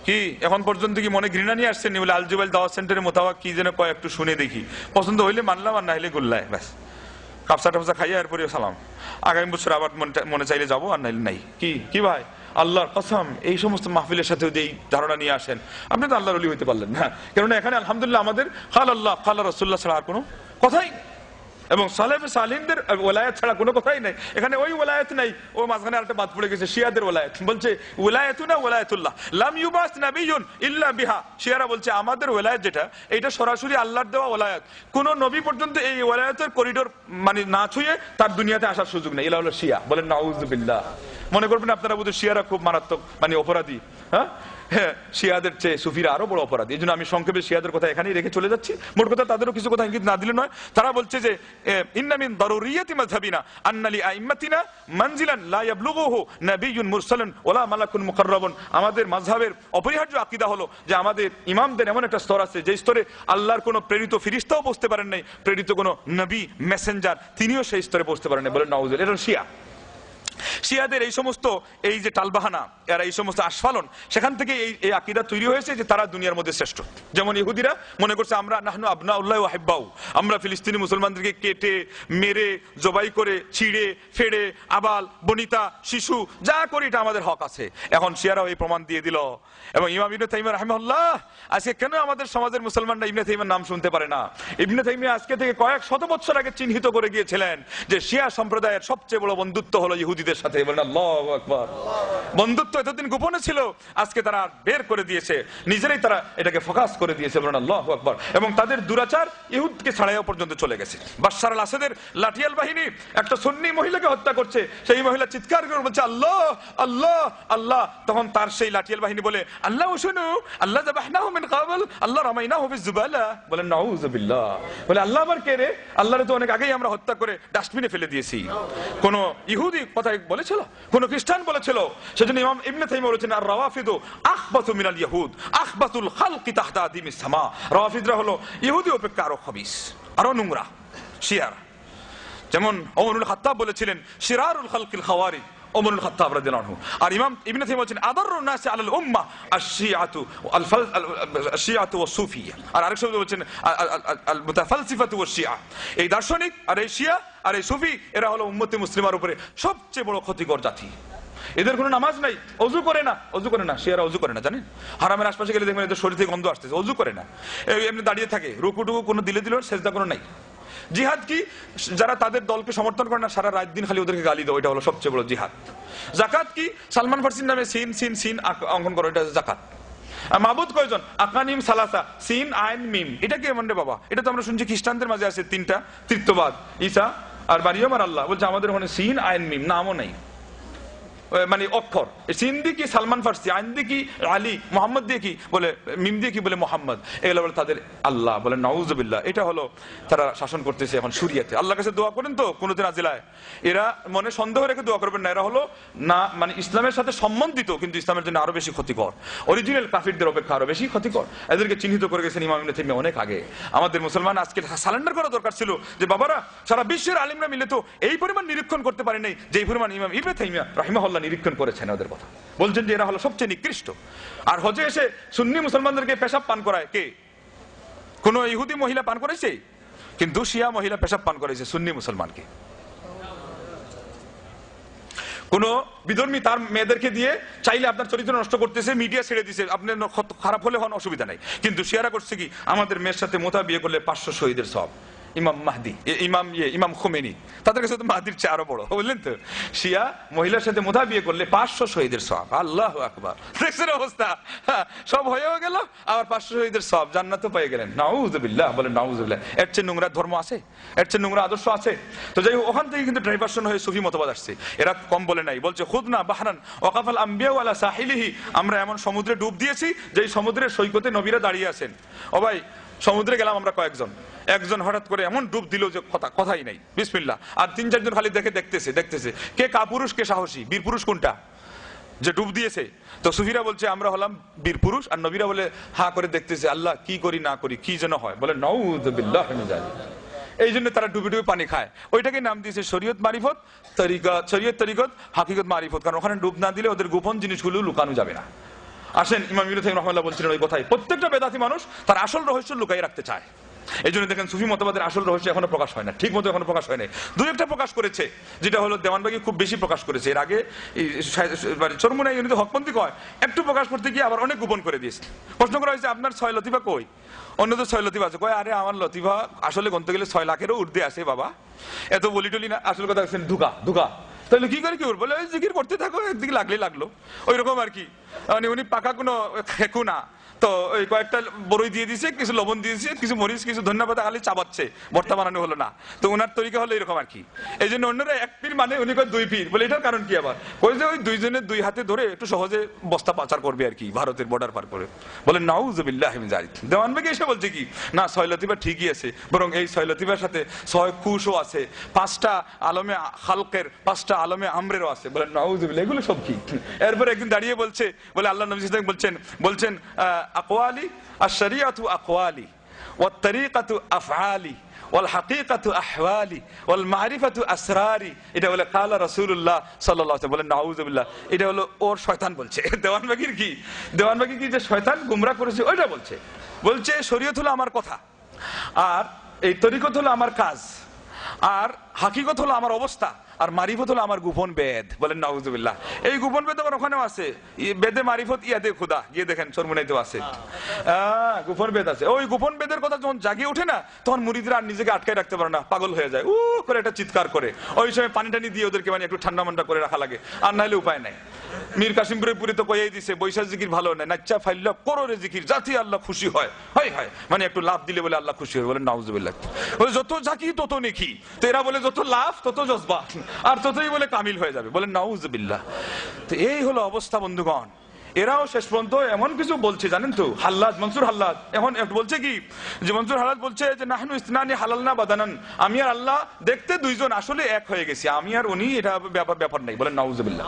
কি এখন পর্যন্ত কি মনে ঘৃণা নিয়ে আসছেন? বলে আল জুবাইল দাওয়াত সেন্টারে মোতাবা কি যেন কয় একটু শুনে দেখি, পছন্দ হইলে মানলাম আর না হইলে গুল্লায়, ব্যাস কাপসা টাপসা খাইয়া এরপরে সালাম, আগামী বছর আবার মনে চাইলে যাবো আর নাইলে নাই। কি ভাই আল্লাহর কসম, এই সমস্ত মাহফিলের সাথে যদি এই ধারণা নিয়ে আসেন আপনি তো আল্লাহর ওলি হইতে পারলেন না। কেননা এখানে আলহামদুলিল্লাহ আমাদের কাল আল্লাহ কাল রাসূলুল্লাহ ছাড়া আর কোনো কথাই, এবং সালেফে সালিহদের ওলায়াত ছাড়া কোনো কথাই নাই। এখানে ওই ওলায়াত নাই, ও মাঝখানে আরেকটা বাদ পড়ে গেছে, শিয়াদের ওলায়াত। বলছে ওলায়াতুনা ওলায়াতুল্লাহ লাম ইউবাস নাবিয়্যুন ইল্লা বিহা। শিয়ারা বলছে আমাদের ওলায়াত যেটা, এটা সরাসরি আল্লাহর দেওয়া ওলায়াত, কোন নবী পর্যন্ত এই ওলায়াতের করিডোর মানে না ছুঁয়ে তার দুনিয়াতে আসার সুযোগ নেই। এরা হলো শিয়া। বলেন নাউযুবিল্লাহ। মনে করবেন আপনারা বোধহয় শিয়ারা খুব মারাত্মক মানে অপরাধী। হ্যাঁ, শিয়াদের চেয়ে সুফিরা আরো বড় অপরাধী। এই জন্য আমি সংক্ষেপে শিয়াদের কথা এখানেই রেখে চলে যাচ্ছি। মোট কথা তাদেরও কিছু কথা ইঙ্গিত না দিলে নয়। তারা বলছে যে ইন্না মিন দারুরিয়াতি মাযহাবিনা আন্না লি আইম্মাতিনা মানজিলান লা ইয়াবলুগুহু নাবিয়্যুন মুরসালুন ওয়ালা মালাকুন মুকাররাবুন। আমাদের মাযহাবের অপরিহার্য আকীদা হলো যে আমাদের ইমামদের এমন একটা স্তর আছে যে স্তরে আল্লাহর কোনো প্রেরিত ফেরেশতাও পৌঁছতে পারেন নাই, প্রেরিত কোনো নবী মেসেঞ্জার তিনিও সেই স্তরে পৌঁছতে পারেন নাই। বলেন নাউযুবিল্লাহ। এটা শিয়া। শিয়াদের এই সমস্ত এই যে টালবাহানা, এরা এই সমস্ত আস্ফালন, সেখান থেকে এই আকীদা তৈরি হয়েছে যে তারা দুনিয়ার মধ্যে শ্রেষ্ঠ। যেমন ইহুদিরা মনে করছে আমরা নাহনু আবনাউল্লাহ ওয়া হিব্বাউ, আমরা ফিলিস্তিনি মুসলমানদেরকে কেটে মেরে জবাই করে ছিঁড়ে ফেড়ে আবাল বনিতা শিশু যা করি এটা আমাদের হক আছে। এখন শিয়ারাও এই প্রমাণ দিয়ে দিল। এবং ইমাম ইবনে তাইমিয়া রাহিমাহুল্লাহ, আজকে কেন আমাদের সমাজের মুসলমানরা ইবনে তাইমিয়ার নাম শুনতে পারে না? ইবনে তাইমিয়া আজকে থেকে কয়েক শত বছর আগে চিহ্নিত করে গিয়েছিলেন যে শিয়া সম্প্রদায়ের সবচেয়ে বড় বন্ধুত্ব হলো ইহুদি ইহুদিদের সাথে। বলেন আল্লাহু আকবার। বন্ধুত্ব এতদিন গোপনে ছিল, আজকে তারা বের করে দিয়েছে, নিজেরাই তারা এটাকে ফোকাস করে দিয়েছে। বলেন আল্লাহু আকবার। এবং তাদের দুরাচার ইহুদকে ছাড়াইও পর্যন্ত চলে গেছে। বাশার আল আসাদের লাঠিয়াল বাহিনী একটা সুন্নি মহিলাকে হত্যা করছে, সেই মহিলা চিৎকার করে বলছে আল্লাহ আল্লাহ আল্লাহ। তখন তার সেই লাঠিয়াল বাহিনী বলে আল্লাহ শুনু আল্লাহ যাবাহনাহু মিন ক্বাবল আল্লাহ রামাইনাহু বিযুবালা। বলেন নাউযুবিল্লাহ। বলে আল্লাহ আবার কে রে? আল্লাহরে তো অনেক আগেই আমরা হত্যা করে ডাস্টবিনে ফেলে দিয়েছি। কোন ইহুদি কথা বলেছিল? কোন খ্রিস্টান বলেছিল? সেজন্য ইমাম ইবনে তাইমিয়া বলেছেন আর রাওয়াফিদু আখবাতু মিনাল ইয়াহুদ আখবাতুল খালকি তাহতা আদিমিস সামা। রাওয়াফিদরা হলো ইহুদি অপেক্ষা আরো খবিস, আরো নোংরা শিয়ারা। যেমন ওমরুল খাত্তাব বলেছিলেন শিরারুল খালকিল খাওয়ারিজ, ওমরুল খাত্তাব রাদিয়াল্লাহু আনহু। আর ইমাম ইবনে তাইমিয়া বলেছেন আদাররুন নাসি আলাল উম্মাহ আশ-শিআতু আশ-শিআতু ওয়াস সুফিয়্যা। আর আরেক শব্দ বলেছেন আল মুতাফালসিফাতু ওয়াস শিআ। এই দার্শনিক আর এই শিয়া আর এই সুফি এরা হলো উম্মতে মুসলিমার উপরে সবচেয়ে বড় ক্ষতিকর জাতি। এদের কোনো নামাজ নাই, অজু করে না, অজু করে না, শিয়ারা অজু করে না জানেন? হারামের আশপাশে গেলে দেখবেন এদের শরীর থেকে গন্ধ আসতেছে, অজু করে না, এমনি দাঁড়িয়ে থাকে, রুকুটুকু কোনো দিলে দিল, সেজদা কোনো নাই। জিহাদ কি? যারা তাদের দলকে সমর্থন করে না সারা রাত দিন খালি ওদেরকে গালি দাও, এটা হলো সবচেয়ে বড় জিহাদ। জাকাত কি? সালমান ফার্সির নামে সিন সিন সিন অঙ্কন করো, এটা জাকাত। মাবুদ কয়জন? আকানিম সালাসা, সিন আইন মিম। এটা কি এমন রে বাবা? এটা তো আমরা শুনছি খ্রিস্টানদের মাঝে আছে তিনটা তৃত্ববাদ, ঈসা আর মারিয়ম আর আল্লাহ। বলছে আমাদের ওখানে সিন আইন মিম, নামও নাই, মানে অক্ষর। সিন দিয়ে কি সালমান ফার্সি, আইন দিয়ে কি আলী, মোহাম্মদ দিয়ে কি বলে, মিম দিয়ে কি বলে মোহাম্মদ, এগুলো বলে তাদের আল্লাহ। বলে নাউজুবিল্লাহ। এটা হলো তারা শাসন করতেছে এখন শরিয়াতে। আল্লাহর কাছে দোয়া করেন তো কোনোদিন আজিলায়? এরা মনে সন্দেহ রেখে দোয়া করবেন না, এরা হলো না মানে ইসলামের সাথে সম্বন্ধিত, কিন্তু ইসলামের জন্য আরো বেশি ক্ষতিকর, অরিজিনাল কাফিরদের অপেক্ষা আরো বেশি ক্ষতিকর। এদেরকে চিহ্নিত করে গেছেন ইমাম ইবনে তাইমিয়া অনেক আগে। আমাদের মুসলমান আজকে সারেন্ডার করা দরকার ছিল যে বাবারা সারা বিশ্বের আলিমরা মিলে তো এই পরিমাণ নিরীক্ষণ করতে পারে নাই যেই পরিমাণ ইমাম ইবনে তাইমিয়া রাহিমাহুল্লাহ নিরীক্ষণ করেছেন ওদের কথা। বলছেন যে এরা হলো সবচেয়ে নিকৃষ্ট। আর হজে এসে সুন্নি মুসলমানদেরকে পেশাব পান করায় কে? কোন ইহুদি মহিলা পান করেছে? কিন্তু শিয়া মহিলা পেশাব পান করেছে সুন্নি মুসলমানকে। কোন বিধর্মী তার মেয়েদেরকে দিয়ে চাইলে আপনার চরিত্র নষ্ট করতেছে, মিডিয়া ছেড়ে দিছে, আপনার খারাপ হলে হন অসুবিধা নাই। কিন্তু শিয়ারা করছে কি? আমাদের মেয়ের সাথে মোতা বিয়ে করলে 500 শহীদের সওয়াব। ইমাম মাহদি, ইমাম খোমেনি, তাদের কাছে তো মাহদির চেয়ে আরো বড়, বুঝলেন তো? শিয়া মহিলার সাথে মোতা বিয়ে করলে 500 শহীদের সওয়াব। আল্লাহু আকবার। দেখছেন অবস্থা? সব হয়েও গেল, আবার 500 শহীদের সওয়াব, জান্নাতও পেয়ে গেলেন। নাউযুবিল্লাহ। বলেন নাউযুবিল্লাহ। এর চেয়ে নোংরা ধর্ম আছে? এর চেয়ে নোংরা আদর্শ আছে? তো যাই হোক, ওখান থেকে কিন্তু ডাইভার্সন হয়ে সুফি মতবাদ আসছে। এরা কম বলে নাই, বলছে খুদনা বাহরান ওয়াকাফাল আম্বিয়া ওয়ালা সাহিলিহি। আমরা এমন সমুদ্রে ডুব দিয়েছি যেই সমুদ্রের সৈকতে নবীরা দাঁড়িয়ে আছেন। ও ভাই, সমুদ্রে গেলাম আমরা কয়েকজন, একজন হঠাৎ করে এমন ডুব দিল যে কথাই নাই, বিসমিল্লাহ। আর 3-4 জন খালি দেখতেছে কে কাপুরুষ কে সাহসী, বীর পুরুষ কোনটা যে ডুব দিয়েছে? তো সুফিরা বলছে আমরা হলাম বীর পুরুষ, আর নবীরা বলে হা করে দেখতেছে আল্লাহ কি করি না করি কি যেন হয়। বলে নাউযুবিল্লাহ মিন যালিক। এই জন্য তারা ডুবে ডুবে পানি খায়। ওইটাকে নাম দিয়েছে শরীয়ত মারিফত, শরীয়ত তরিকত, হাকিকত মারিফত। কারণ ওখানে ডুব না দিলে ওদের গোপন জিনিসগুলো লুকানো যাবে না। আসেন, ইমাম ইবনে তাইমিয়া রাহিমাহুল্লাহ বলছিলেন ওই কথাই, প্রত্যেকটা বেদাতি মানুষ তার আসল রহস্য লুকাই রাখতে চায়। এই জন্য দেখেন সুফি মতবাদের আসল রহস্য এখনো প্রকাশ হয় না, ঠিক মতো এখনো প্রকাশ হয় না। দুই একটা প্রকাশ করেছে, যেটা হলো দেওয়ানবাগি খুব বেশি প্রকাশ করেছে। এর আগে চরমুনাই উনি তো হকপন্থী কয়, একটু প্রকাশ করতে গিয়ে আবার অনেক গোপন করে দিয়েছে। প্রশ্ন করা হয়েছে আপনার 6 লতিফা কই? অন্যদের 6 লতিফা আছে। কয় আরে আমার লতিফা আসলে গুনতে গেলে 6 লাখেরও ঊর্ধ্বে আছে বাবা, এত বলি টলি না। আসল কথা হচ্ছে ধোকা। তাহলে কি করে কি বলে ওই জিকির করতে থাকো, একদিকে লাগলো ওই রকম আর কি। মানে উনি পাকা কোনো খেকু না, তো ওই কয়েকটা বড়ই দিয়ে দিয়েছে, কিছু লবণ দিয়েছে, কিছু মরিচ, কিছু ধন্যবাদ খালি চাবাচ্ছে, ভর্তা বানানো হলো না। তো ওনার তরিকা হলো এরকম আর কি। এই জন্য অন্যরা 1 পীর মানে উনি কয় 2 পীর বলে। এটার কারণ কি আবার? কই যে ওই দুইজনের 2 হাতে ধরে একটু সহজে বস্তা পাচার করবে আর কি, ভারতের বর্ডার পার করে। বলে নাউযুবিল্লাহ মিন যালিক। দেওয়ানবাগি এসে বলছে কি না 6 লতিফা ঠিকই আছে, বরং এই 6 লতিফার সাথে 6 খুশও আছে, 5টা আলমে খালকের 5টা আলমে আমরেরও আছে। বলে নাউযুবিল্লাহ, এগুলো সব কি? এরপর একদিন দাঁড়িয়ে বলছে, বলে আল্লাহ নবী সাল্লাল্লাহু আলাইহি ওয়াসাল্লাম বলছেন আকওয়ালি আশ-শরিয়াতু আকওয়ালি ওয়াত তরিকাতু আফআলি ওয়াল হাকিকাতু আহওয়ালি ওয়াল মারিফাতু আসরারি। এটা বলে কালা রাসূলুল্লাহ সাল্লাল্লাহু আলাইহি ওয়াসাল্লাম। বলে নাউযুবিল্লাহ। এটা হলো ওর শয়তান বলছে। দেওয়ানবাগির কি? দেওয়ানবাগি কি যে শয়তান গুমরাহ করেছে ওইটা বলছে শরীয়ত হলো আমার কথা, আর এই তরিকত হলো আমার কাজ, আর হাকিকত হলো আমার অবস্থা, আর মারিফত হলো আমার গোপন বেদ। বলেন নাউজুবিল্লাহ। এই গোপন বেদ আবার ওখানেও আছে, বেদে মারিফত ইয়াদে খুদা, গিয়ে দেখেন চরমুনাইতেও আছে, গোপন বেদ আছে। ওই গোপন বেদের কথা যখন জাগিয়ে ওঠে না, তখন মুরিদরা আর নিজেকে আটকায় রাখতে পারে না, পাগল হয়ে যায়, করে একটা চিৎকার করে। ওই সময় পানি টানি দিয়ে ওদেরকে মানে একটু ঠান্ডা মান্ডা করে রাখা লাগে, আর নাহলে উপায় নাই। মীর কাসিমপুরের পুরী তো কয়েই দিছে, বৈশাখ জিকির ভালো নাই, নাচ্চা ফাইল্লা করোরে জিকির, যাতে আল্লাহ খুশি হয়, হয় হয় মানে একটু লাভ দিলে বলে আল্লাহ খুশি হয়। বলেন নাউজুবিল্লাহ। যত জাকি তত নেকি, তো এরা বলে যত লাভ তত জজবা, আর ততই বলে কামিল হয়ে যাবে। বলেন নাউজুবিল্লাহ। তো এই হলো অবস্থা বন্ধুগণ। এরাও শেষ পর্যন্ত এমন কিছু বলছে জানেন তো, হাল্লাদ, মনসুর হাল্লাদ এখন বলছে কি, যে মনসুর হাল্লাদ বলছে যে নাহনু ইসনানি হালালনা বাদানান, আমি আর আল্লাহ দেখতে দুইজন আসলে এক হয়ে গেছি, আমি আর উনি, এটা ব্যাপার নাই। বলেন নাউজুবিল্লাহ।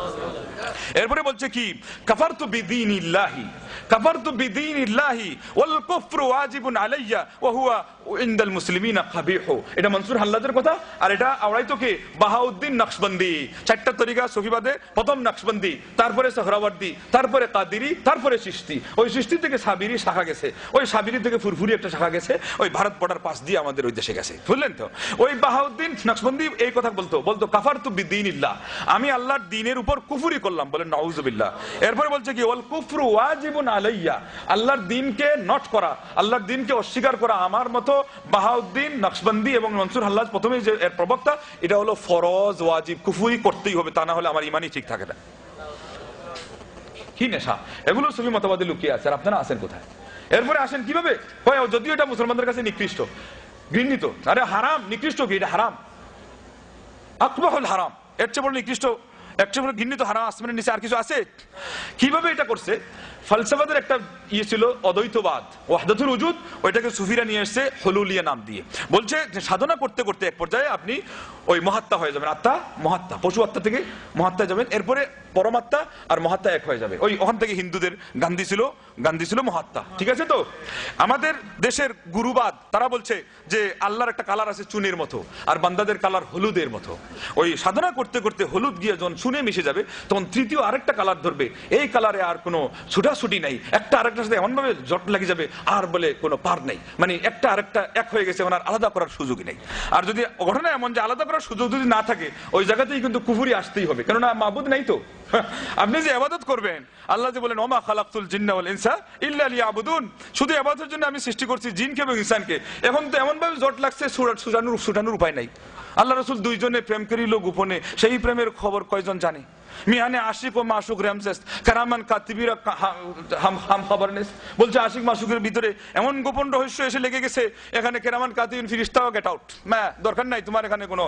এরপরে বলছে কি, কাফারতু বিদীনিল্লাহি, কাফারতু বিদীনিল্লাহি ওয়াল কুফরু ওয়াজিবুন আলাইয়া ওয়া হুয়া ইনদাল মুসলিমিনা কাবিহু। এটা মনসুর হাল্লাদের কথা, আর এটা আওড়াইতো কে, বাহাউদ্দিন নকশবন্দি। চারটা তরিকা সুফিবাদে, প্রথম নকশবন্দি, তারপরে সোহরাওয়ার্দী, তারপরে কাদিরি, তারপরে চিশতি। ওই চিশতি থেকে সাবিরি শাখা গেছে, ওই সাবিরি থেকে ফুরফুরি একটা শাখা গেছে, ওই ভারত বর্ডার পাশ দিয়ে আমাদের ওই দেশে গেছে, বুঝলেন তো। ওই বাহাউদ্দিন নকশবন্দি এই কথা বলতো কাফারতু বিদীনিল্লাহ, আমি আল্লাহর দ্বীনের উপর কুফরি করলাম। বলেন নাউজুবিল্লাহ। এরপরে বলছে কি, ওয়াল কুফরু ওয়াজিবুন আলাইয়া, আল্লাহর দ্বীনকে নট করা, আল্লাহর দ্বীনকে অস্বীকার করা আমার মতো বাহাউদ্দিন নকশবন্দি এবং মনসুর হাল্লাদ প্রথমে যে এর প্রবক্তা, এটা হলো ফরজ ওয়াজিব, কুফরি করতেই হবে, তা না হলে আমার ইমানই ঠিক থাকে না। কি নেশা এগুলো সুফি মতবাদে লুকিয়ে আছে, আর আপনারা আছেন কোথায়? এরপরে আসেন কিভাবে, যদিও এটা মুসলমানদের কাছে নিকৃষ্ট, ঘৃণিত, আরে হারাম, নিকৃষ্ট কি, এটা হারাম, আকবাহুল হারাম, এর চেয়ে বড় নিকৃষ্ট, এর চেয়ে বড় ঘৃণিত হারাম আসমানের নিচে আর কিছু আছে? কিভাবে এটা করছে? ফালসাফাদের একটা ইয়ে ছিল অদ্বৈতবাদ, ওয়াহদাতুল উজুদ, ওইটাকে সুফিরা নিয়ে এসেছে হুলুলিয়া নাম দিয়ে। বলছে সাধনা করতে করতে এক পর্যায়ে আপনি ওই মহাত্মা হয়ে যাবেন, আত্মা মহাত্মা, পশু আত্মা থেকে মহাত্মায় যাবেন, এরপরে পরমাত্মা আর মহাত্মা এক হয়ে যাবে। ওই ওখান থেকে হিন্দুদের গান্ধী ছিল মহাত্মা, ঠিক আছে তো। আমাদের দেশের গুরুবাদ, তারা বলছে যে আল্লাহর একটা কালার আছে চুনের মতো, আর বান্দাদের কালার হলুদের মতো। ওই সাধনা করতে করতে হলুদ গিয়ে যখন চুনে মিশে যাবে, তখন তৃতীয় আরেকটা কালার ধরবে, এই কালারে আর কোনো ছুটাছুটি নাই, একটা আরেকটার সাথে এমন ভাবে জট লাগিয়ে যাবে, আর বলে কোনো পার নেই, মানে একটা আরেকটা এক হয়ে গেছে, ওনার আলাদা করার সুযোগই নেই। আর যদি ঘটনা এমন যে আলাদা করার সুযোগ যদি না থাকে, ওই জায়গাতেই কিন্তু কুফরি আসতেই হবে, কেননা মাবুদ নাই তো। আপনি যে ইবাদত করবেন, আল্লাহ যে বলেন ওমা খালাকতুল জিন্না ওয়াল ইনসা ইল্লা লিয়াবুদুন, শুধু ইবাদতের জন্য আমি সৃষ্টি করছি জিনকে এবং ইনসানকে। এখন তো এমন ভাবে জট লাগছে, ছুটানোর উপায় নাই। আল্লাহ রাসূল দুইজনে প্রেম করিল গোপনে, সেই প্রেমের খবর কয়জন জানে? মিয়ানে আশিক ও মাসুক রামসেস কারামান কাতিবিরা হাম খবরনেস। বলছে আশিক মাসুকের ভিতরে এমন গোপন রহস্য এসে লেগে গেছে, এখানে কেরামান কাতিবিন ফিরিস্তাও গেট আউট, দরকার নাই তোমার এখানে কোনো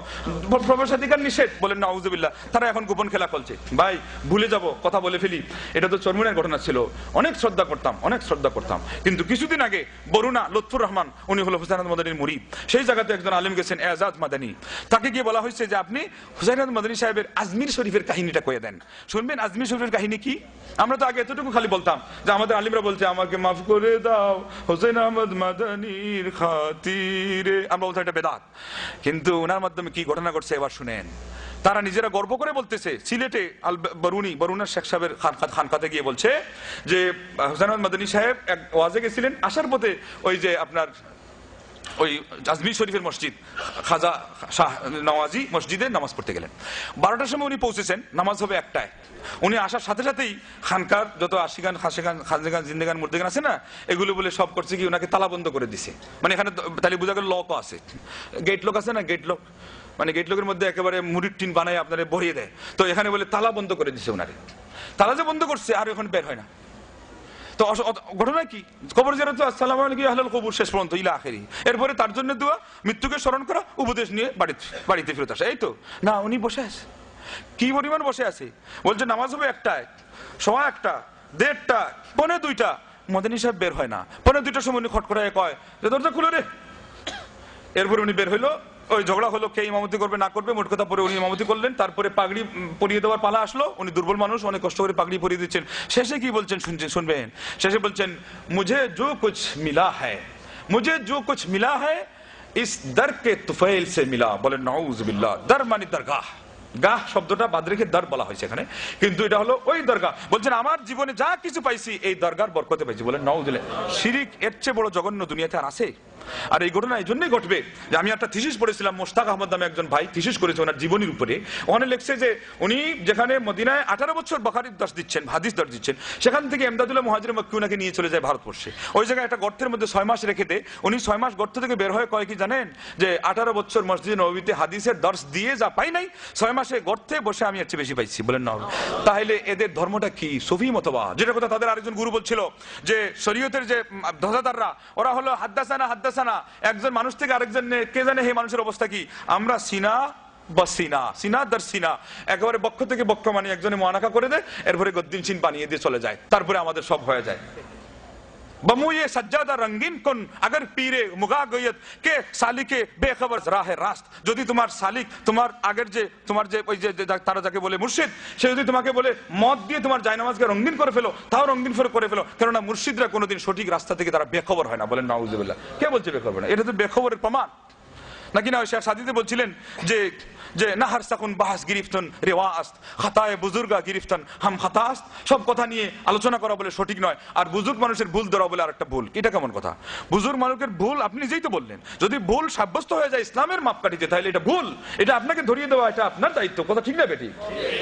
প্রবেশাধিকার নিষেধ। বলেন নাউজুবিল্লাহ। তারা এখন গোপন খেলা খেলছে। ভাই ভুলে যাব, কথা বলে ফেলি, এটা তো চরমুনের ঘটনা ছিল, অনেক শ্রদ্ধা করতাম, কিন্তু কিছুদিন আগে বরুণা লুৎফুর রহমান, উনি হলো হুসাইন আহমদ মাদানীর মুরিদ, সেই জায়গাতে একজন আলেম গেছেন এজাজ মাদানী, তাকে গিয়ে বলা হয়েছে যে আপনি হুসাইন আহমদ মাদানী সাহেবের আজমির শরীফের কাহিনীটা কয়ে দেন। শুনবেন আজমির শরীফের কাহিনী কি? আমরা তো আগে এতটুকু খালি বলতাম যে আমাদের আলিমরা বলছে আমাকে মাফ করে দাও হুসাইন আহমদ মাদানীর খাতিরে, আমরা বলতাম এটা বেদাত। কিন্তু ওনার মাধ্যমে কি ঘটনা ঘটছে এবার শুনেন। তারা নিজেরা গর্ব করে বলতেছে, সিলেটে বরুণার শেখ সাহেবের খানকাতে গিয়ে বলছে যে হুসাইন আহমদ মাদানী সাহেব এক ওয়াজে গেছিলেন, আসার পথে ওই যে আপনার ওই আজমির শরীফের মসজিদ খাজা শাহ নওয়াজি মসজিদে নামাজ পড়তে গেলেন। 12টার সময় উনি পৌঁছেছেন, নামাজ হবে 1টায়। উনি আসার সাথে সাথেই খানকার যত আশিগান খাজেগান জিন্দেগান মুর্দেগান আছে না, এগুলো বলে সব করছে কি, ওনাকে তালা বন্ধ করে দিছে। মানে এখানে তাহলে বোঝা গেল লকও আছে, গেট লক আছে না, গেট লক, মানে গেট লকের মধ্যে একেবারে মুড়ির টিন বানায় আপনারা ভরিয়ে দেয়, তো এখানে বলে তালা বন্ধ করে দিছে ওনারে। তালা যে বন্ধ করছে আর এখন বের হয় না। তো ঘটনা কি, কবর জিয়ারত আসসালামু আলাইকুম আহলাল কবর শেষ পর্যন্ত ইলা আখিরি। এরপরে তার জন্য দোয়া, মৃত্যুকে স্মরণ করা, উপদেশ নিয়ে বাড়িতে ফেরত আসা, এই তো না। উনি বসে আছে, কি পরিমাণ বসে আছে, বলছে নামাজ হবে 1টায়, সময় 1টা, 1:30, 1:45, মাদানী সাহেব বের হয় না। 1:45টার সময় উনি খটখটায় কয় যে দরজা খুলে রে। এরপরে উনি বের হইলো, ওই ঝগড়া হলো কে ইমামতি করবে না করবে, মোট কথা পরে উনি ইমামতি করলেন। তারপরে পাগড়ি পরিয়ে দেওয়ার পালা আসলো, উনি দুর্বল মানুষ, অনেক কষ্ট করে পাগড়ি পরিয়ে দিচ্ছেন। শেষে কি বলছেন শুনবেন, শেষে বলছেন মুঝে জো কুছ মিলা হ্যায় ইস দর কে তুফাইল সে মিলা। বলেন নাউজুবিল্লাহ। দর মানে দরগাহ, গাহ শব্দটা বাদ রেখে দর বলা হয়েছে এখানে, কিন্তু এটা হলো ওই দরগা। বলছেন আমার জীবনে যা কিছু পাইছি এই দরগার বরকতে পাইছি। বলেন নাউজুবিল্লাহ। শিরিক এর চেয়ে বড় জঘন্য দুনিয়াতে আর আছে? আর এই ঘটনা এই জন্যই ঘটবে যে আমি একটা থিসিস পড়েছিলাম, মোশতাক আহমদ নামে একজন ভাই থিসিস করেছে ওনার জীবনীর উপরে। ওখানে লিখছে যে উনি যেখানে মদিনায় 18 বছর বুখারীর দর্শ দিচ্ছেন, হাদিস দর্শ দিচ্ছেন, সেখান থেকে ইমদাদুল্লাহ মুহাজির মক্কি ওনাকে নিয়ে চলে যায় ভারতবর্ষে। ওই জায়গায় একটা গর্তের মধ্যে 6 মাস রেখে দেয়। উনি 6 মাস গর্ত থেকে বের হয়ে কয় কি জানেন, যে 18 বছর মসজিদে নববীতে হাদিসের দর্শ দিয়ে যা পাই নাই, 6 মাসে গর্তে বসে আমি এর চেয়ে বেশি পাইছি। বলেন না? তাহলে এদের ধর্মটা কি? সুফি মতবাদ। যেটা কথা তাদের আরেকজন গুরু বলছিল যে শরীয়তের যে ধ্বজাদাররা ওরা হলো হাদ্দাসানা হাদ্দাসানা, একজন মানুষ থেকে আরেকজন কে জানে হে মানুষের অবস্থা কি। আমরা সিনা বা সিনা, সিনা দার সিনা, একেবারে বক্ষ থেকে বক্ষ মানে একজনে মুআনাকা করে দেয়, এরপরে গদ্দিন চিন বানিয়ে দিয়ে চলে যায়, তারপরে আমাদের সব হয়ে যায়। बमुए सज्जादा रंगीन कुन अगर पीरे मुगा गयत के सालिके बेखबर राहे रास्त। যদি তোমার সালিক তোমার আগের যে তোমার যে ওই যে তারা যাকে বলে মুর্শিদ, সে যদি তোমাকে বলে মদ দিয়ে তোমার জায়নামাজকে রঙিন করে ফেলো, তাও রঙিন করে ফেলো, কেননা মুর্শিদরা কোনোদিন সঠিক রাস্তা থেকে তারা বেখবর হয় না। বলেন নাউজুবিল্লাহ। কে বলছে বেখবর না? এটা তো বেখবরের প্রমাণ নাকি না? শেখ সাদিতে বলছিলেন যে যে নাহার সাকুন বাহাস গিরিফতন রেওয়াস্ত খাতায়ে বুজুর্গা গিরিফতন হাম খাতাস্ত। সব কথা নিয়ে আলোচনা করা বলে সঠিক নয়, আর বুজুর্গ মানুষের ভুল ধরা বলে আরেকটা ভুল। এটা কেমন কথা? বুজুর্গ মানুষের ভুল আপনি নিজেই তো বললেন, যদি ভুল সাব্যস্ত হয়ে যায় ইসলামের মাপকাঠিতে, তাহলে এটা ভুল, এটা আপনাকে ধরিয়ে দেওয়া এটা আপনার দায়িত্ব। কথা ঠিক না বেটি?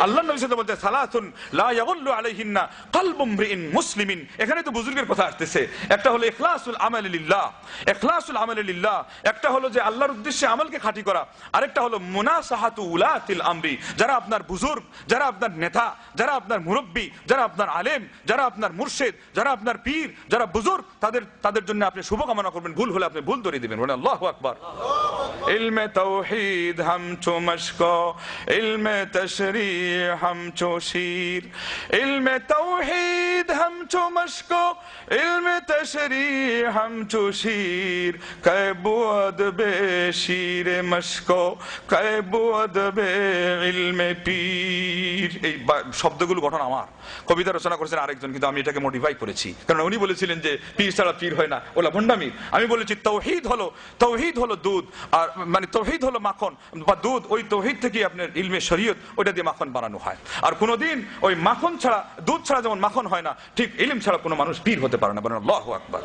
আল্লাহর নবী সাল্লাল্লাহু আলাইহি ওয়াসাল্লাম বলতে সালাতুন লা ইয়াগুল্লু আলাইহিন্না কলবু ইমরিইন মুসলিমিন। এখানে তো বুজুর্গের কথা আসতেছে। একটা হলো ইখলাসুল আমালি লিল্লাহ, ইখলাসুল আমালি লিল্লাহ, একটা হলো যে আল্লাহর উদ্দেশ্যে আমলকে খাঁটি করা, আরেকটা হলো মুনাসাহাতু উলাতিল আমরি, যারা আপনার বুজুর্গ, যারা আপনার নেতা, যারা আপনার মুরব্বী, যারা আপনার আলেম, যারা আপনার মুর্শিদ, যারা আপনার পীর, যারা বুজুর্গ, তাদের জন্য আপনি শুভকামনা করবেন। ভুল হলে আপনি ভুল ধরিয়ে দিবেন। বলেন আল্লাহু আকবার। ইলমে তাওহীদ হামচো মশকো, ইলমে তাশরীহ হামচো শির, ইলমে তাওহীদ হামচো মশকো, ইলমে তাশরীহ হামচো শির, কায়বুদ বে শির মশকো, কায়বুদ বে ইলমে পীর। এই শব্দগুলো গঠন আমার, কবিতা রচনা করেছেন আরেকজন, কিন্তু আমি এটাকে মডিফাই করেছি, কারণ উনি বলেছিলেন যে পীর ছাড়া পীর হয় না, ওলা ভণ্ডামি। আমি বলেছি তাওহীদ হলো দুধ, আর মানে তাওহীদ হলো মাখন বা দুধ, ওই তাওহীদ থেকে আপনার ইলমে শরীয়ত ওটা দিয়ে মাখন বানানো হয়। আর কোনোদিন ওই মাখন ছাড়া, দুধ ছাড়া যেমন মাখন হয় না, ঠিক ইলম ছাড়া কোনো মানুষ পীর হতে পারে না। বলেন আল্লাহু আকবার।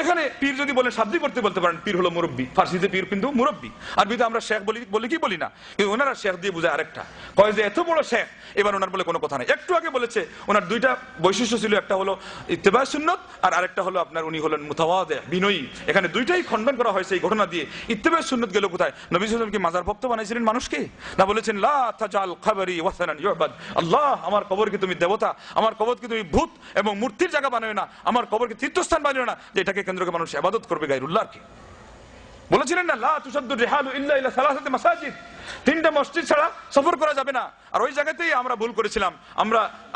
এখানে পীর যদি বলেন শাব্দিক করতে বলতে পারেন, পীর হলো মুরব্বী। ফার্সিতে পীর কিন্তু মুরব্বী, আরবিতে আমরা শেখ বলি কি বলি না, কিন্তু ওনারা শেখ দিয়ে বোঝায় আরেকটা, কয় যে এত বড় শেখ, এবার ওনার বলে কোনো কথা নেই। একটু আগে বলেছে ওনার দুইটা বৈশিষ্ট্য ছিল, একটা হলো ইত্তেবা সুন্নত আর আরেকটা হলো আপনার উনি হলেন মুতাওয়াদি বিনয়ী। এখানে দুইটাই খণ্ডন করা হয়েছে এই ঘটনা দিয়ে। ইত্তেবা সুন্নত গেল কোথায়? নবী সাল্লাল্লাহু আলাইহি ওয়াসাল্লাম কি মাজার ভক্ত বানাইছিলেন মানুষকে? না, বলেছেন লা তাজাল কবরি ওয়াসানান ইউবাদ। আল্লাহ, আমার কবরকে তুমি দেবতা, আমার কবরকে তুমি ভূত এবং মূর্তির জায়গা বানাও না, আমার কবরকে তীর্থস্থান বানাও না, যে এটাকে কেন্দ্র করে মানুষ ইবাদত করবে গায়রুল্লাহকে। বলেছিলেন না লা তুসাদ্দু রিহালু ইল্লা ইলা সালাসাতি মাসাজিদ, তিনটা মসজিদ ছাড়া সফর করা যাবে না। আর ওই জায়গাতেই আমরা ভুল করেছিলাম,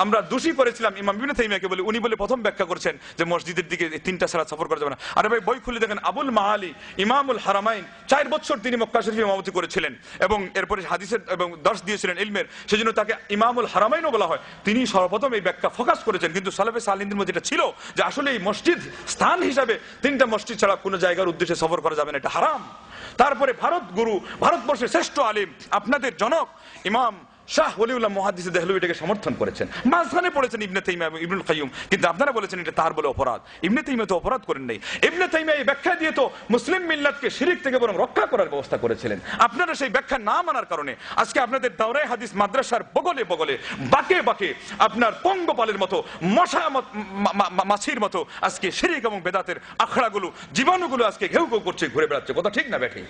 আমরা দোষী করেছিলাম ইমাম ইবনে তাইমিয়াকে বলে। উনি বলে প্রথম ব্যাখ্যা করেছেন যে মসজিদের দিকে তিনটা ছাড়া সফর করা যাবে না। আরে ভাই, বই খুলে দেখেন, আবুল মাআলি ইমামুল হারামাইন 4 বছর তিনি মক্কা শরীফে ইমামতি করেছিলেন এবং এরপরে হাদিসের এবং দর্শ দিয়েছিলেন ইলমের, সেজন্য তাকে ইমামুল হারামাইনও বলা হয়। তিনি সর্বপ্রথম এই ব্যাখ্যা ফোকাস করেছেন। কিন্তু সালাফে সালিহিনদের মধ্যে এটা ছিল যে আসলে এই মসজিদ স্থান হিসাবে তিনটা মসজিদ ছাড়া কোনো জায়গার উদ্দেশ্যে সফর করা যাবে না, এটা হারাম। তারপরে ভারতবর্ষের শ্রেষ্ঠ আলিম, আপনাদের জনক ইমাম শাহ ওলিউল্লাহ মুহাদ্দিস দেহলভী এটাকে সমর্থন করেছেন। মাঝখানে পড়েছেন ইবনে তাইমিয়া এবং ইবনুল কাইয়্যুম, কিন্তু আপনারা বলেছেন এটা তার বলে অপরাধ। ইবনে তাইমিয়া তো অপরাধ করেন নাই। ইবনে তাইমিয়া এই ব্যাখ্যা দিয়ে তো মুসলিম মিল্লাতকে শিরক থেকে বরং রক্ষা করার ব্যবস্থা করেছিলেন। আপনারা সেই ব্যাখ্যা না মানার কারণে আজকে আপনাদের দাওরায়ে হাদিস মাদ্রাসার বগলে বগলে বাকে বাকে আপনার পঙ্গপালের মতো মাছির মতো আজকে শিরক এবং বেদাতের আখড়াগুলো, জীবাণুগুলো আজকে ঘেউ ঘেউ করছে, ঘুরে বেড়াচ্ছে। কথা ঠিক না ব্যাঠি?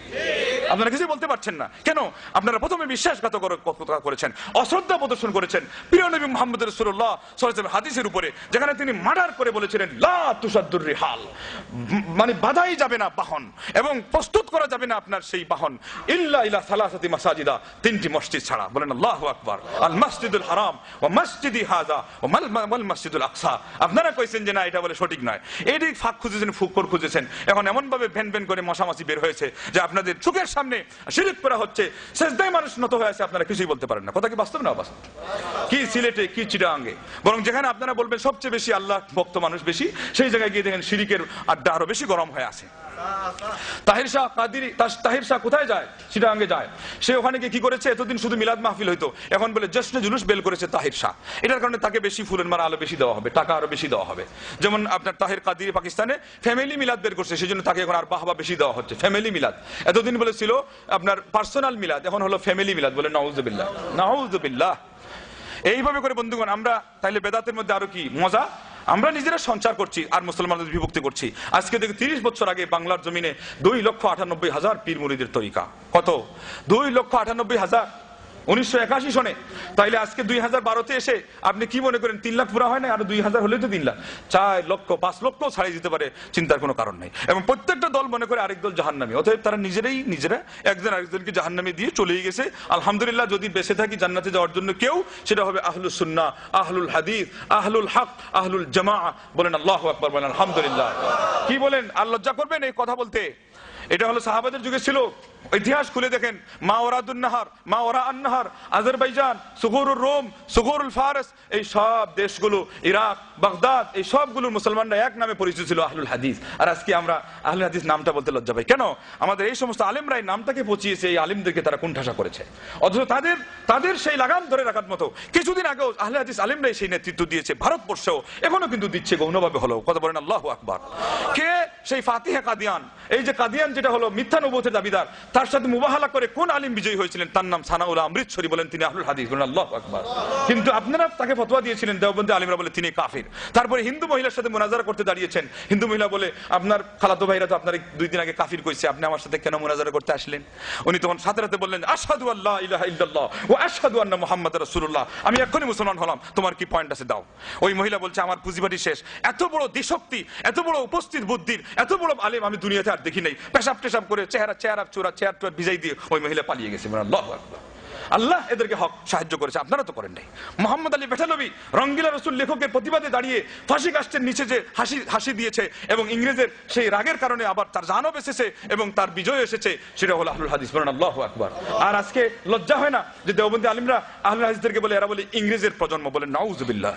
আপনারা কিছু বলতে পারছেন না কেন? আপনারা প্রথমে বিশ্বাসঘাতকতা করেছেন, অশ্রদ্ধা প্রদর্শন করেছেন প্রিয় নবী মুহাম্মদ রাসূলুল্লাহ সাল্লাল্লাহু আলাইহি ওয়াসাল্লাম হাদিসের উপরে, যেখানে তিনি মার্ডার করে বলেছিলেন লা তুসাদ্দুর রিহাল, মানে বাঁধাই যাবে না বাহন এবং প্রস্তুত করা যাবে না আপনার সেই বাহন ইল্লা ইলা সালাসাতি মাসাজিদা, তিনটি মসজিদ ছাড়া। বলেন আল্লাহু আকবার। আল মাসজিদুল হারাম ওয়া মসজিদি হাযা ওয়া মাল মসজিদুল আকসা। আপনারা কইছেন যে না, এটা বলে সঠিক নয়। এইটাই ফাঁক খুঁজেছেন, ফুকর খুঁজেছেন। এখন এমন ভাবে ভেন করে মশামাছি বের হয়েছে যে আপনাদের চোখের সামনে শিরক করা হচ্ছে, সেজদায় মানুষ নত হয়ে আছে, আপনারা কিছুই বলতে পারেন না। কথা কি বাস্তব না অবাস্তব? কি সিলেটে, কি চিটাগাঙ্গে, বরং যেখানে আপনারা বলবেন সবচেয়ে বেশি আল্লাহ ভক্ত মানুষ বেশি, সেই জায়গায় গিয়ে দেখেন শিরিকের আড্ডা আরো বেশি গরম হয়ে আছে। তাহির শাহ কাদিরি, তাহির শাহ কোথায় যায়? চিটাগাঙ্গে যায়। সে ওখানে গিয়ে কি করেছে, এতদিন শুধু মিলাদ মাহফিল হইতো, এখন বলে জশ্নে জুলুস বের করেছে তাহির শাহ। এটার কারণে তাকে বেশি ফুলের মালা আলো বেশি দেওয়া হবে, টাকা আরো বেশি দেওয়া হবে। যেমন আপনার তাহির কাদিরি পাকিস্তানে ফ্যামিলি মিলাদ বের করছে, সেজন্য তাকে এখন আর বাহবা বেশি দেওয়া হচ্ছে। ফ্যামিলি মিলাদ এতদিন বলেছিল আপনার পার্সোনাল মিলাদ, এখন হলো ফ্যামিলি মিলাদ, বলে নাউজুবিল্লাহ নাউজুবিল্লাহ। এইভাবে করে বন্ধুগণ আমরা তাইলে বেদাতের মধ্যে আরো কি মজা, আমরা নিজেরা সঞ্চার করছি আর মুসলমানদের বিভক্তি করছি। আজকে দেখি 30 বছর আগে বাংলার জমিনে 2,98,000 পীর মুরিদের তরিকা। কত? 2,98,000 1981 সনে। তাইলে আজকে 2012-তে এসে আপনি কি মনে করেন 3 লাখ পুরা হয় না? আর 2,000 হলে তো 3 লাখ, 4 লক্ষ 5 লক্ষ ছাড়িয়ে যেতে পারে, চিন্তার কোনো কারণ নেই। এবং প্রত্যেকটা দল মনে করে আরেক দল জাহান্নামী, অতএব তারা নিজেরা একজন আরেকজনকে জাহান্নামে দিয়ে চলেই গেছে। আলহামদুলিল্লাহ, যদি বেঁচে থাকি জান্নাতে যাওয়ার জন্য কেউ, সেটা হবে আহলুস সুন্নাহ, আহলুল হাদিস, আহলুল হক, আহলুল জামাআহ। বলেন আল্লাহু আকবার, বলেন আলহামদুলিল্লাহ। কি বলেন? আর লজ্জা করবেন এই কথা বলতে? এটা হলো সাহাবাদের যুগে ছিল। ইতিহাস খুলে দেখেন, মা ওরাদুন নাহার, মা ওরা আন-নাহার, আজারবাইজান, সুগুরুর রোম, সুগুরুল ফারস, এই সব দেশগুলো, ইরাক, বাগদাদ, এই সবগুলোর মুসলমানরা এক নামে পরিচিত ছিল আহলুল হাদিস। আর আজকে আমরা আহলুল হাদিস নামটা বলতে লজ্জা পাই কেন? আমাদের এই সমস্ত আলেমরা এই নামটাকে পচিয়েছে, এই আলেমদেরকে তারা কুণ্ঠাসা করেছে। অথচ তাদের সেই লাগাম ধরে রাখার মতো কিছুদিন আগেও আহলে হাদিস আলেমরাই সেই নেতৃত্ব দিয়েছে ভারতবর্ষেও, এখনো কিন্তু দিচ্ছে গৌণভাবে হলো। কথা বলেন আল্লাহু আকবার। কে? সেই ফাতিহা কাদিয়ান। এই যে কাদিয়ান যেটা হলো মিথ্যা নবুয়তের দাবিদার, তার সাথে মুবাহালা করে কোন আলিম বিজয়ী হয়েছিলেন? তার নাম সানাউল্লাহ অমৃতসরী, বলেন তিনি আহলুল হাদিস। বলেন আল্লাহু আকবার। কিন্তু আপনারা তাকে ফতোয়া দিয়েছিলেন, দেওবন্দি আলিমরা বলে তিনি কাফির। তারপরে হিন্দু মহিলার সাথে মুনাজারা করতে দাঁড়িয়েছেন, হিন্দু মহিলা বলে আপনার খালাতো ভাইরা তো আপনার 2 দিন আগে কাফির কইছে, আপনি আমার সাথে কেন মুনাজারা করতে আসলেন? উনি তখন সাথে সাথে বললেন, আশহাদু আল্লা ইলাহা ইল্লাল্লাহ ওয়া আশহাদু আন্না মুহাম্মাদুর রাসূলুল্লাহ, আমি এখনই মুসলমান হলাম, তোমার কি পয়েন্ট আছে দাও। ওই মহিলা বলছে, আমার পুঁজিবাড়ি শেষ। এত বড় দিশক্তি, এত বড় উপস্থিত বুদ্ধির, এত বড় আলেম আমি দুনিয়াতে আর দেখি নাই। পেশাব টেশাব করে চেহারা চেয়ার ভিজাই দিয়ে ওই মহিলা পালিয়ে গেছে। আল্লাহু আকবার। আল্লাহ এদেরকে হক সাহায্য করেছে, আপনারা তো করেন নাই। মোহাম্মদ আলী বেঠালবি রঙ্গিলা রসুল লেখকের প্রতিবাদে দাঁড়িয়ে ফাঁসি কাষ্ঠের নিচে যে হাসি দিয়েছে, এবং ইংরেজের সেই রাগের কারণে আবার তার জানও বেঁচেছে এবং তার বিজয় এসেছে, সেটা হলো আহলুল হাদিস। বলেন আল্লাহু আকবার। আর আজকে লজ্জা হয় না যে দেওবন্দি আলিমরা আহলুল হাদিসদেরকে বলে, এরা বলে ইংরেজের প্রজন্ম। বলেন নাউজুবিল্লাহ।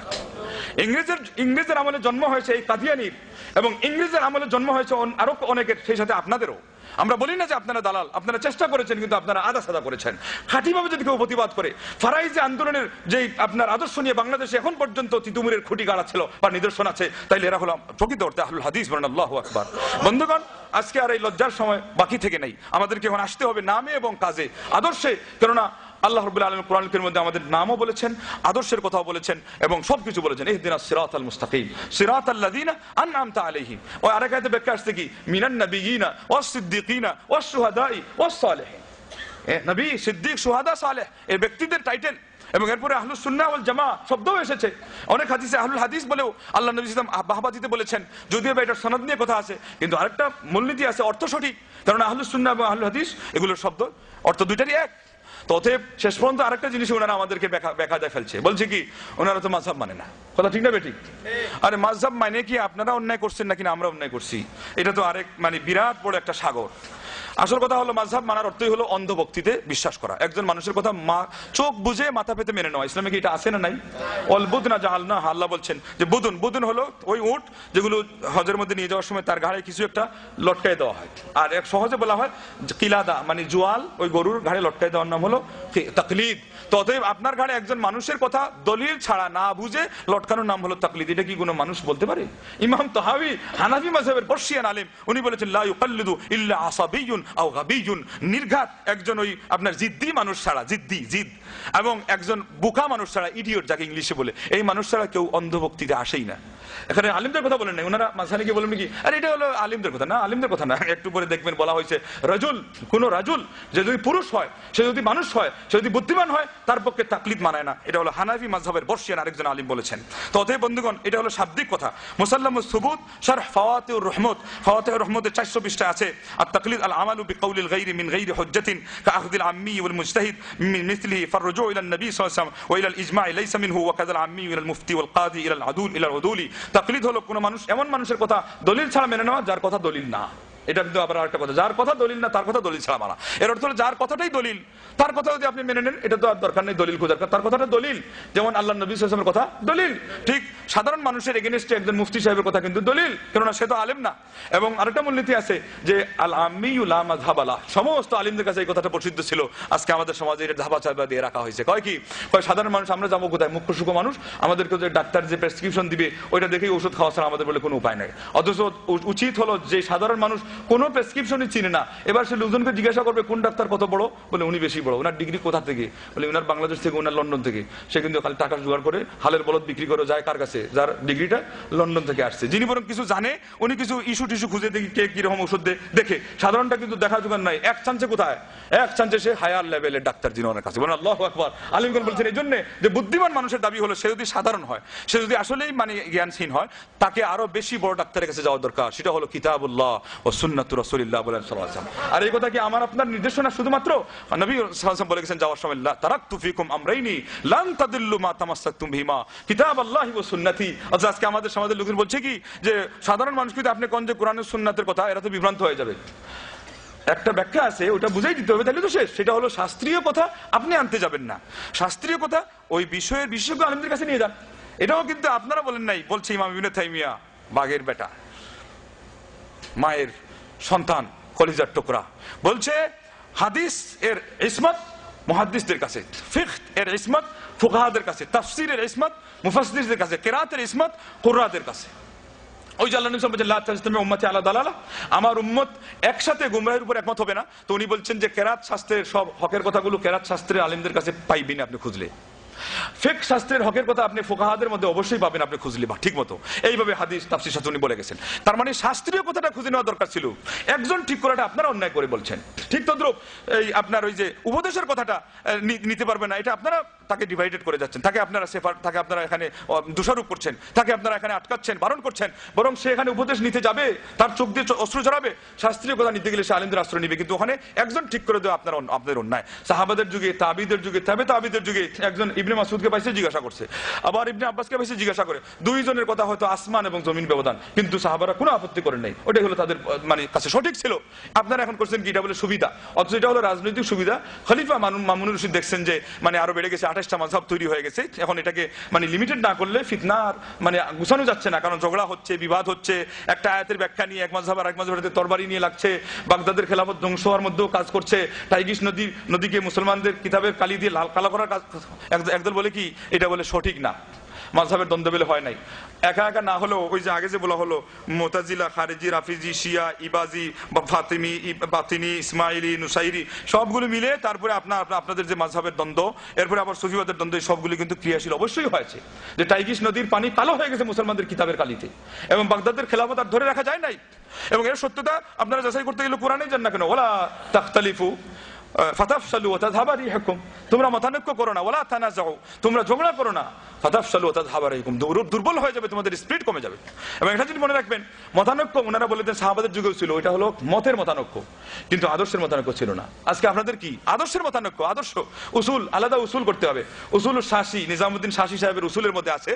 ইংরেজের আমলে জন্ম হয়েছে এই কাদিয়ানির, এবং ইংরেজের আমলে জন্ম হয়েছে আরো অনেকের, সেই সাথে আপনাদেরও। আমরা বলি না যে আপনারা দালাল, আপনারা চেষ্টা করেছেন, কিন্তু আপনারা আদা সাদা করেছেন। খাঁটিভাবে যদি কেউ প্রতিবাদ করে, ফারাইজি আন্দোলনের যে আপনার আদর্শ নিয়ে বাংলাদেশে এখন পর্যন্ত তিতুমিরের খুঁটি গাড়া ছিল বা নিদর্শন আছে, তাইলে এরা হলো প্রকৃত অর্থে আহলুল হাদিস। বলেন আল্লাহু আকবার। বন্ধুগণ, আজকে আর এই লজ্জার সময় বাকি থেকে নেই, আমাদেরকে এখন আসতে হবে নামে এবং কাজে, আদর্শে। কেননা আল্লাহ রাব্বুল আলামিন কোরআনের মধ্যে আমাদের নামও বলেছেন, আদর্শের কথাও বলেছেন, এবং সবকিছু বলেছেন। ইহদিনাস সিরাতাল মুস্তাকিম সিরাতাল্লাযিনা আনআমতা আলাইহিম। ওই আরেক আয়াতে ব্যাখ্যা আসছে কি, মিনান নাবিয়িনা ওয়াস সিদ্দিকিনা ওয়াস শুহাদাই ওয়াস সালিহিন। নবী, সিদ্দিক, শুহাদা, সালেহ এই ব্যক্তিদের টাইটেল, এবং এরপরে আহলুস সুন্নাহ ওয়াল জামাআহ শব্দও এসেছে। অনেক হাদিসে আহলুল হাদিস বলেও আল্লাহ নবী সাল্লাল্লাহু আলাইহি ওয়াসাল্লাম বাহবা দিতে বলেছেন, যদিও বা এটার সনদ নিয়ে কথা আছে, কিন্তু আরেকটা মূলনীতি আছে, অর্থ সঠিক। কারণ আহলুস সুন্নাহ এবং আহলুল হাদিস এগুলোর শব্দ অর্থ দুইটারই এক। তো অতএব শেষ পর্যন্ত আরেকটা জিনিস ওনারা আমাদেরকে বেকায়দায় ফেলছে, বলছে কি, ওনারা তো মাযহাব মানে না। কথা ঠিক না বেঠিক? আরে মাযহাব মানে কি আপনারা অন্যায় করছেন নাকি আমরা অন্যায় করছি? এটা তো আরেক বিরাট বড় একটা সাগর। আসল কথা হলো মাযহাব মানার অর্থই হলো অন্ধভক্তিতে বিশ্বাস করা, একজন মানুষের কথা চোখ বুঝে মাথা পেতে মেনে নেওয়া। ইসলামে কি এটা আছে না নাই? অল বুদনা জাআলনা, আল্লাহ বলছেন যে বুদুন হলো ওই উট যেগুলো হজের মধ্যে নিয়ে যাওয়ার সময় তার ঘাড়ে কিছু একটা লটকায় দেওয়া হয়, আর এক সহজে বলা হয় কিলাদা, জোয়াল ওই গরুর ঘাড়ে লটকায় দেওয়ার নাম হলো তাকলিদ। তো অতএব আপনার ঘাড়ে একজন মানুষের কথা দলিল ছাড়া না বুঝে লটকানোর নাম হলো তাকলিদ। এটা কি কোনো মানুষ বলতে পারে? ইমাম তাহাবী হানাফি মাযহাবের বর্ষিয়ান আলেম, উনি বলেছেন লা ইউকাল্লিদু ইল্লা আসাবিয়ুন আও গাবিয়ুন। নির্ঘাত একজন ওই আপনার জিদ্দি মানুষ ছাড়া, জিদ, এবং একজন বোকা মানুষ ছাড়া, ইডিয়ট যাকে ইংলিশে বলে, এই মানুষ ছাড়া কেউ অন্ধভক্তিতে আসেই না। এখানে আলিমদের কথা বলেন না, ওনারা মাঝখানে গিয়ে বলেন কি, আরে এটা হলো আলিমদের কথা। না, আলিমদের কথা না। একটু পরে দেখবেন বলা হয়েছে রাজুল, কোন রাজুল যে যদি পুরুষ হয়, সে যদি মানুষ হয়, সে যদি বুদ্ধিমান হয়, তার পক্ষে তাকলিদ মানায় না। এটা হলো হানাফি মাযহাবের বর্ষিয়ান আরেকজন আলিম বলেছেন। তো অতএব বন্ধুগণ, এটা হলো শাব্দিক কথা। মুসাল্লামুস সুবুত শারহ ফাওয়াতিউর রহমত, ফাওয়াতিউর রহমতের 400 পৃষ্ঠা আছে, আর তাকলিদ আল আমালু বিকাউলিল গায়রি মিন গায়রি হুজ্জাতিন কাআখযিল আম্মি ওয়াল মুজতাহিদ মিন মিসলিহি ফাররুজু ইলা নবী সাল্লাল্লাহু আলাইহি ওয়াসাল্লাম ওয়া ইলা আল ইজমা' লাইসা মিনহু ওয়া কাযাল আম্মি ইলা আল মুফতি ওয়াল কাযী ইলা আল আদুল ইলা আল উদুলি। তাকলিদ হলো কোন মানুষ, এমন মানুষের কথা দলিল ছাড়া মেনে নেওয়া যার কথা দলিল না। এটা কিন্তু আবার আরেকটা কথা, যার কথা দলিল না তার কথা দলিল ছাড়া মানা। এর অর্থ হলো যার কথাটাই দলিল তার কথা যদি আপনি মেনে নেন, এটা তো আর দরকার নেই দলিল খোঁজার, তার কথাটা দলিল। যেমন আল্লাহ নবী সাল্লাল্লাহু আলাইহি ওয়াসাল্লামের কথা দলিল, ঠিক সাধারণ মানুষের এগেইনস্টে একজন মুফতি সাহেবের কথা কিন্তু দলিল, কেননা সে তো আলেম না। এবং আরেকটা মূলনীতি আছে যে আল আমিয়ু লা মাযহাবা লাহ, সমস্ত আলেমদের কাছে এই কথাটা প্রসিদ্ধ ছিল। আজকে আমাদের সমাজে এটা ধাবা চাপা দিয়ে রাখা হয়েছে। কয় কি, কয় সাধারণ মানুষ আমরা যাবো কোথায়, মুখ্য সুখ মানুষ, আমাদেরকে যে ডাক্তার যে প্রেসক্রিপশন দিবে ওইটা দেখেই ওষুধ খাওয়া ছাড়া আমাদের বলে কোনো উপায় নাই। অথচ উচিত হলো যে সাধারণ মানুষ কোনো প্রেসক্রিপশনই চিনে না, এবার সে লোকজনকে জিজ্ঞাসা করবে কোন ডাক্তার কত বড়, বলে উনি বেশি বড়, ওনার ডিগ্রি কোথা থেকে, বলে উনার বাংলাদেশ থেকে, ওনার লন্ডন থেকে। সে কিন্তু খালি টাকা জোগাড় করে হালের বলদ বিক্রি করে যায় কার কাছে, যার ডিগ্রিটা লন্ডন থেকে আসছে, যিনি বরং কিছু জানে, উনি কিছু ইস্যু টিস্যু খুঁজে দেখি কে কিরকম ওষুধ দেখে। সাধারণটা কিন্তু দেখা জোগাড় নাই, এক চান্সে কোথায়, এক চান্সে সে হায়ার লেভেলের ডাক্তার যিনি ওনার কাছে। বলেন আল্লাহু আকবার। আলিমগণ বলছেন এই জন্য যে বুদ্ধিমান মানুষের দাবি হলো সে যদি সাধারণ হয়, সে যদি আসলেই মানে জ্ঞানহীন হয়, তাকে আরো বেশি বড় ডাক্তারের কাছে যাওয়া দরকার, সেটা হলো কিতাবুল্লাহ ও সুন্নাতুর রাসূলিল্লাহ বলেন সাল্লাল্লাহু আলাইহি ওয়াসাল্লাম। আর এই কথা কি আমার আপনার নির্দেশনা শুধুমাত্র? নবী সাল্লাল্লাহু আলাইহি ওয়াসাল্লাম বলে গেছেন যাওয়ার সময়, তারাকতু ফিকুম আমরাইনি লান তাদিল্লু মা তামাসসাকতুম বিহিমা কিতাবাল্লাহি ওয়া সুন্নতি। আজকে আমাদের সমাজের লোকজন বলছে কি যে সাধারণ মানুষ যদি আপনি কোন যে কোরআন ও সুন্নাতের কথা, এরা তো বিভ্রান্ত হয়ে যাবে। একটা ব্যাখ্যা আছে, ওটা বুঝাই দিতে হবে, তাহলে তো শেষ। সেটা হলো শাস্ত্রীয় কথা আপনি আনতে যাবেন না, শাস্ত্রীয় কথা ওই বিষয়ের বিশেষজ্ঞ আলেমদের কাছে নিয়ে যান। এটাও কিন্তু আপনারা বলেন নাই, বলছে ইমাম ইবনে তাইমিয়া, বাঘের বেটা, মায়ের সন্তান, কলিজার টুকরা, বলছে হাদিস এর ইসমত মুহাদ্দিসদের কাছে, ফিকহ এর ইসমত ফুকাহাদের কাছে, তাফসীরের ইসমত মুফাসসিরদের কাছে, কিরাতের ইসমত কুররাদের কাছে। ওই যে আল্লাহ নবী বলেছেন লা তাজতামি উম্মতি আলা দালালা, আমার উম্মত একসাথে গুমরাহির উপর একমত হবে না। তো উনি বলছেন যে কেরাত শাস্ত্রের সব হকের কথাগুলো কেরাত শাস্ত্রের আলেমদের কাছে পাইবেন আপনি খুঁজলে, ফিকহ শাস্ত্রের হকের কথা আপনি ফুকাহাদের মধ্যে অবশ্যই পাবেন আপনি খুঁজলে, বা ঠিক মতো এইভাবে হাদিস তাফসীর শাস্ত্র উনি বলে গেছেন। তার মানে শাস্ত্রীয় কথাটা খুঁজে নেওয়া দরকার ছিল, একজন ঠিক করাটা আপনারা অন্যায় করে বলছেন। ঠিক তদ্রুপ এই আপনার ওই যে উপদেশের কথাটা নিতে পারবে না, এটা আপনারা তাকে ডিভাইডেড করে যাচ্ছেন, তাকে আপনারা সেফার, তাকে আপনারা এখানে দোষারোপ করছেন, তাকে আপনারা এখানে আটকাচ্ছেন, বারণ করছেন। বরং সে এখানে উপদেশ নিতে যাবে, তার চোখ দিয়ে অস্ত্র ঝরাবে, শাস্ত্রীয় কথা নিতে গেলে সে আলেমদের আশ্রয় নিবে, কিন্তু ওখানে একজন ঠিক করে দেওয়া আপনাদের অন্যায়। সাহাবাদের যুগে, তাবিদের যুগে, তাবে তাবিদের যুগে একজন ইবনে মাসউদকে পাইছে, জিজ্ঞাসা করছে, আবার ইবনে আব্বাসকে পাইছে, জিজ্ঞাসা করে, দুইজনের কথা হয়তো আসমান এবং জমিন ব্যবধান, কিন্তু সাহাবারা কোনো আপত্তি করেন নাই, ওটাই হলো তাদের মানে কাছে সঠিক ছিল। আপনারা এখন করছেন কি, এটা বলে সুবিধা, অথচ এটা হলো রাজনৈতিক সুবিধা। খলিফা মামুনুর রশিদ দেখছেন যে মানে আরো বেড়ে গেছে, 28টা মাযহাব তৈরি হয়ে গেছে, এখন এটাকে মানে লিমিটেড না করলে ফিতনার মানে গুছানো যাচ্ছে না, কারণ ঝগড়া হচ্ছে, বিবাদ হচ্ছে, একটা আয়াতের ব্যাখ্যা নিয়ে এক মাযহাব আর এক মাযহাবের তরবারি নিয়ে লাগছে, বাগদাদের খেলাফত ধ্বংস হওয়ার মধ্যেও কাজ করছে, টাইগ্রিস নদীকে মুসলমানদের কিতাবের কালি দিয়ে লাল কালো করার কাজ। একদল বলে কি এটা বলে সঠিক না, মাযহাবের দ্বন্দ্ব বেলে হয় নাই, একা একা না হলেও ওই যে আগে যে বলা হলো মুতাজিলা, খারিজি, রাফিজি, শিয়া, ইবাজি, ফাতিমি, বাতিনি, ইসমাইলি, নুসাইরি, সবগুলো মিলে তারপরে আপনাদের যে মাযহাবের দ্বন্দ্ব, এরপরে আবার সুফিবাদের দ্বন্দ্ব, সবগুলো কিন্তু ক্রিয়াশীল অবশ্যই হয়েছে। যে টাইগ্রিস নদীর পানি কালো হয়ে গেছে মুসলমানদের কিতাবের কালিতে, এবং বাগদাদের খেলাফত আর ধরে রাখা যায় নাই, এবং এর সত্যতা আপনারা যাচাই করতে গেলে কোরআনেই যান না কেন, ওয়ালা তাখতালিফু ফাতাফশালু ওয়া তাযহাবা রিহুকুম, তোমরা মতানৈক্য করো না, ওয়ালা তানাযাউ, তোমরা ঝগড়া করো না, ফাতাফশালু ওয়া তাযহাবা রিহুকুম, দুর্বল হয়ে যাবে, তোমাদের স্পিরিট কমে যাবে। এবং এটা যদি মনে রাখবেন, মতানৈক্য ওনারা বলেছেন সাহাবাদের যুগেও ছিল, এটা হলো মতের মতানৈক্য, কিন্তু আদর্শের মতানৈক্য ছিল না। আজকে আপনাদের কি আদর্শের মতানৈক্য, আদর্শ উসুল, আলাদা উসুল করতে হবে। উসুল শাসি, নিজামউদ্দিন শাসি সাহেবের উসুলের মধ্যে আছে